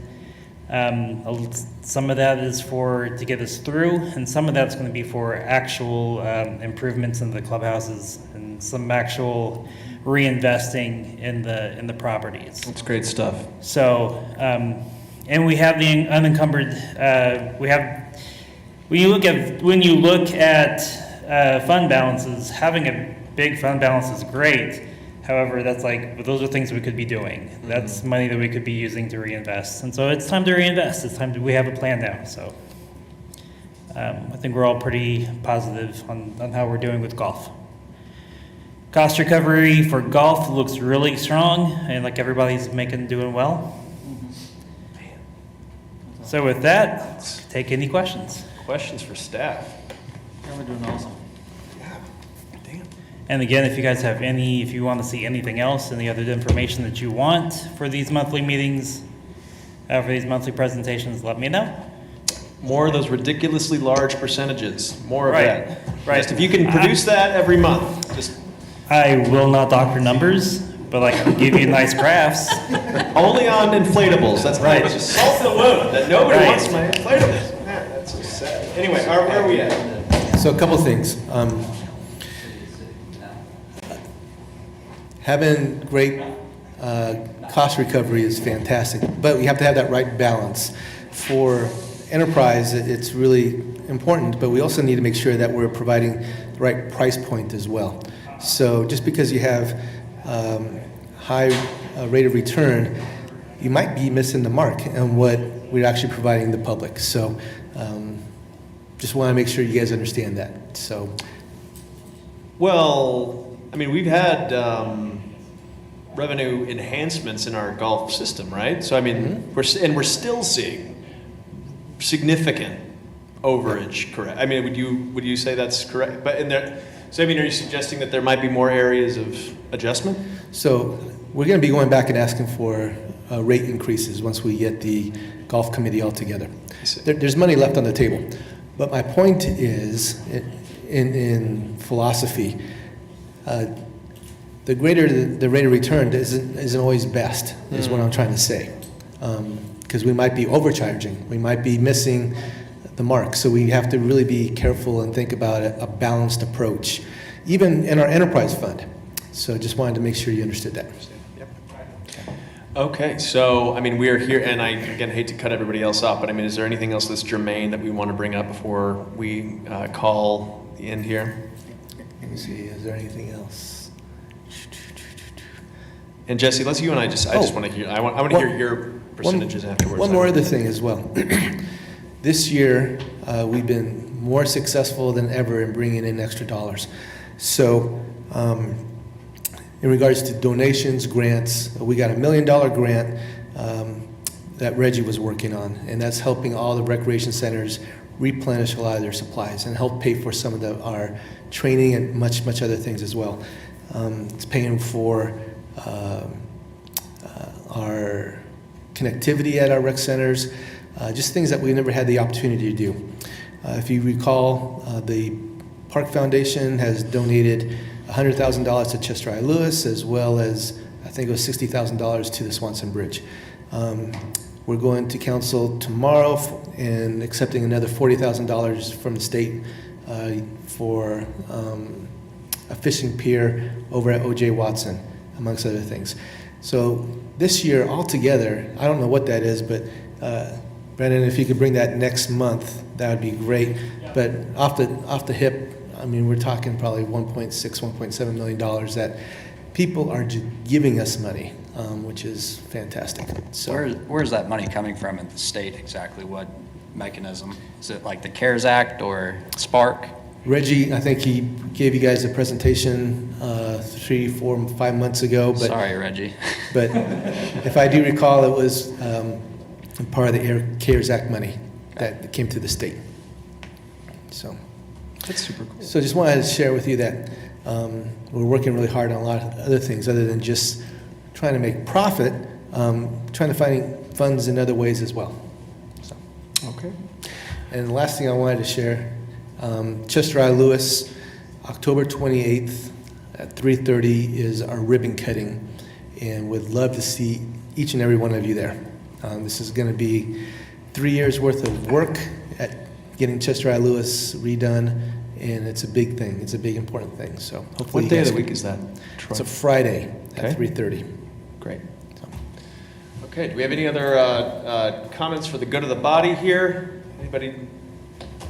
Some of that is to get us through, and some of that's going to be for actual improvements in the clubhouses and some actual reinvesting in the properties. That's great stuff. So, and we have the unencumbered. When you look at fund balances, having a big fund balance is great. However, those are things we could be doing. That's money that we could be using to reinvest. And so it's time to reinvest. We have a plan now. So I think we're all pretty positive on how we're doing with golf. Cost recovery for golf looks really strong, and like everybody's doing well. So with that, take any questions. Questions for staff? Yeah, we're doing awesome. And again, if you guys have if you want to see anything else, any other information that you want for these monthly meetings, for these monthly presentations, let me know. More of those ridiculously large percentages. More of that. Right. Just if you can produce that every month, just. I will not doctor numbers, but I can give you nice graphs. Only on inflatables. That's right. Just salt the wound that nobody wants my inflatables. Man, that's so sad. Anyway, where are we at? So a couple things. Having great cost recovery is fantastic, but we have to have that right balance. For enterprise, it's really important, but we also need to make sure that we're providing the right price point as well. So just because you have high rate of return, you might be missing the mark on what we're actually providing the public. So just want to make sure you guys understand that. So, well, I mean, we've had revenue enhancements in our golf system, right? So I mean, we're still seeing significant overage. Correct? I mean, would you say that's correct? But in there, So, I mean, are you suggesting that there might be more areas of adjustment? So we're going to be going back and asking for rate increases once we get the golf committee all together. There's money left on the table. But my point is, in philosophy, the greater the rate of return isn't always best, is what I'm trying to say. Because we might be overcharging. We might be missing the mark. So we have to really be careful and think about a balanced approach, even in our enterprise fund. So just wanted to make sure you understood that. Okay, so, I mean, we are here, and I, again, hate to cut everybody else off, but I mean, is there anything else that's germane that we want to bring up before we call the end here? Let me see, is there anything else? And Jesse, let's you and I just want to hear, I want to hear your percentages afterwards. One more other thing as well. This year, we've been more successful than ever in bringing in extra dollars. So, in regards to donations, grants, we got $1 million grant that Reggie was working on, and that's helping all the recreation centers replenish a lot of their supplies and help pay for some of our training and much other things as well. It's paying for our connectivity at our rec centers, just things that we never had the opportunity to do. If you recall, the Park Foundation has donated $100,000 to Chester I. Lewis, as well as, I think it was $60,000 to the Swanson Bridge. We're going to council tomorrow and accepting another $40,000 from the state for a fishing pier over at O.J. Watson, amongst other things. So this year, altogether, I don't know what that is, but Brandon, if you could bring that next month, that would be great. But off the hip, I mean, we're talking probably $1.6, $1.7 million that people are giving us money, which is fantastic. So Where's that money coming from in the state exactly? What mechanism? Is it like the CARES Act or Spark? Reggie, I think he gave you guys a presentation 3, 4, 5 months ago. But, sorry, Reggie. But if I do recall, it was part of the CARES Act money that came to the state. So that's super cool. So just wanted to share with you that we're working really hard on a lot of other things other than just trying to make profit, trying to find funds in other ways as well. So. Okay. And the last thing I wanted to share, Chester I. Lewis, October 28th at 3:30 is our ribbon cutting, and would love to see each and every one of you there. This is going to be 3 years worth of work at getting Chester I. Lewis redone, and it's a big thing. It's a big, important thing. So hopefully, what day of the week is that? Troy? It's a Friday at Okay. 3:30. Great. Okay. Do we have any other comments for the good of the body here? Anybody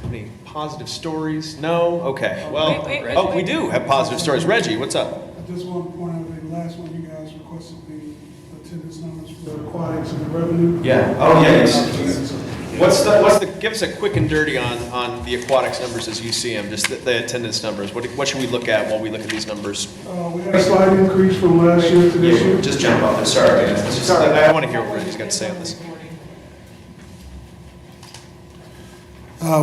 have any positive stories? No. Okay. Well, wait. we do have positive stories. Reggie, what's up? I just want to point out that the last one you guys requested the attendance numbers for the aquatics and the revenue. Yeah. Oh, yes. What's the? Give us a quick and dirty on the aquatics numbers as you see them. Just the attendance numbers. What should we look at while we look at these numbers? We had a slight increase from last year to this year. Just jump off. Sorry, guys. I want to hear what Reggie's got to say on this.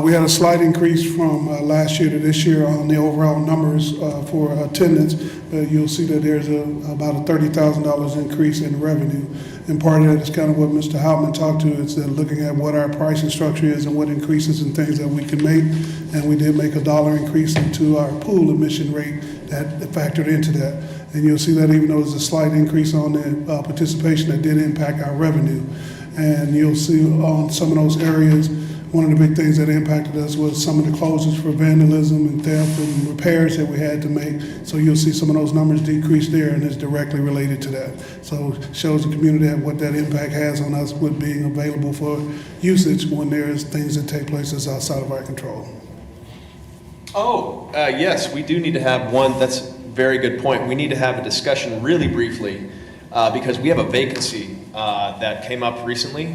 We had a slight increase from last year to this year on the overall numbers for attendance. You'll see that there's about a $30,000 increase in revenue. And part of that is kind of what Mr. Houtman talked to, is that looking at what our pricing structure is and what increases and things that we can make. And we did make a $1 increase into our pool admission rate that factored into that. And you'll see that even though there's a slight increase on the participation, that did impact our revenue. And you'll see on some of those areas, one of the big things that impacted us was some of the closures for vandalism and theft and repairs that we had to make. So you'll see some of those numbers decrease there, and it's directly related to that. So it shows the community what that impact has on us with being available for usage when there's things that take place that's outside of our control. Oh, yes, we do need to have one. That's a very good point. We need to have a discussion really briefly because we have a vacancy that came up recently.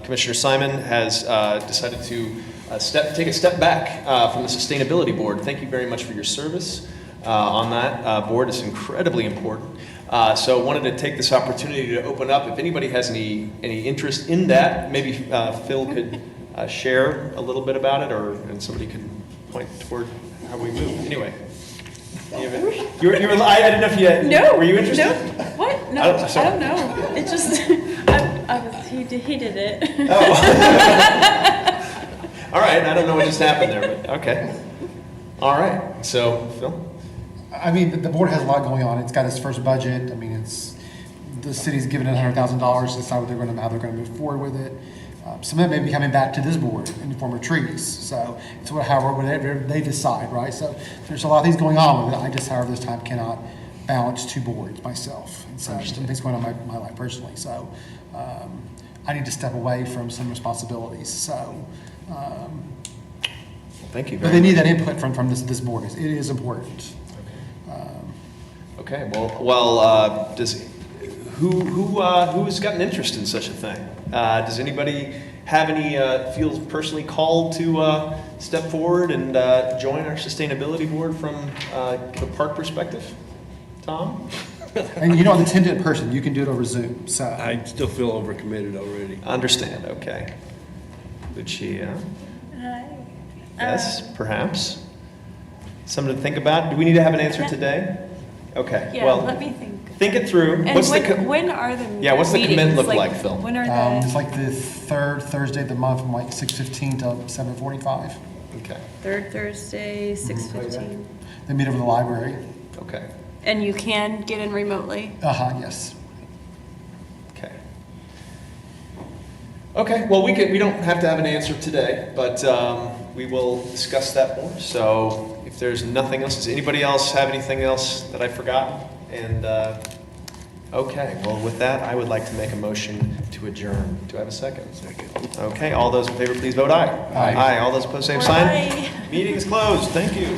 Commissioner Simon has decided to take a step back from the Sustainability Board. Thank you very much for your service on that board. It's incredibly important. So I wanted to take this opportunity to open up. If anybody has any interest in that, maybe Phil could share a little bit about it, and somebody could point toward how we move. Anyway. You were, I didn't know if you, No. were you interested? No. What? No, I don't know. It just, he did it. Oh. All right, I don't know what just happened there, but okay. All right, so, Phil? I mean, the board has a lot going on. It's got its first budget. I mean, the city's given it $100,000 to decide how they're gonna move forward with it. Some of it may be coming back to this board in the form of trees. So it's whatever they decide, right? So there's a lot of things going on with it. I just, however, this time cannot balance two boards myself. And so some things going on in my life personally. So I need to step away from some responsibilities. So thank you. But they need that input from this board. It is important. Okay, well, who's got an interest in such a thing? Does anybody have any, feels personally called to step forward and join our sustainability board from the park perspective? Tom? And you know, I'm the 10th person. You can do it over Zoom. So I still feel overcommitted already. Understand, okay. Lucia? Yes, perhaps. Something to think about? Do we need to have an answer today? Okay, Yeah, well, let me think. think it through. And when are the meetings? Yeah, what's the commitment look like, Phil? When are the? it's like the third Thursday of the month from like 6:15 to 7:45. Okay. Third Thursday, 6:15. They meet over the library. Okay. And you can get in remotely? Yes. Okay. Okay, well, we don't have to have an answer today, but we will discuss that more. So if there's nothing else, does anybody else have anything else that I forgot? And, okay, well, with that, I would like to make a motion to adjourn. Do I have a second? Second. Okay, all those in favor, please vote aye. Aye. Aye, all those opposed, same Or sign. aye. Meeting is closed, thank you.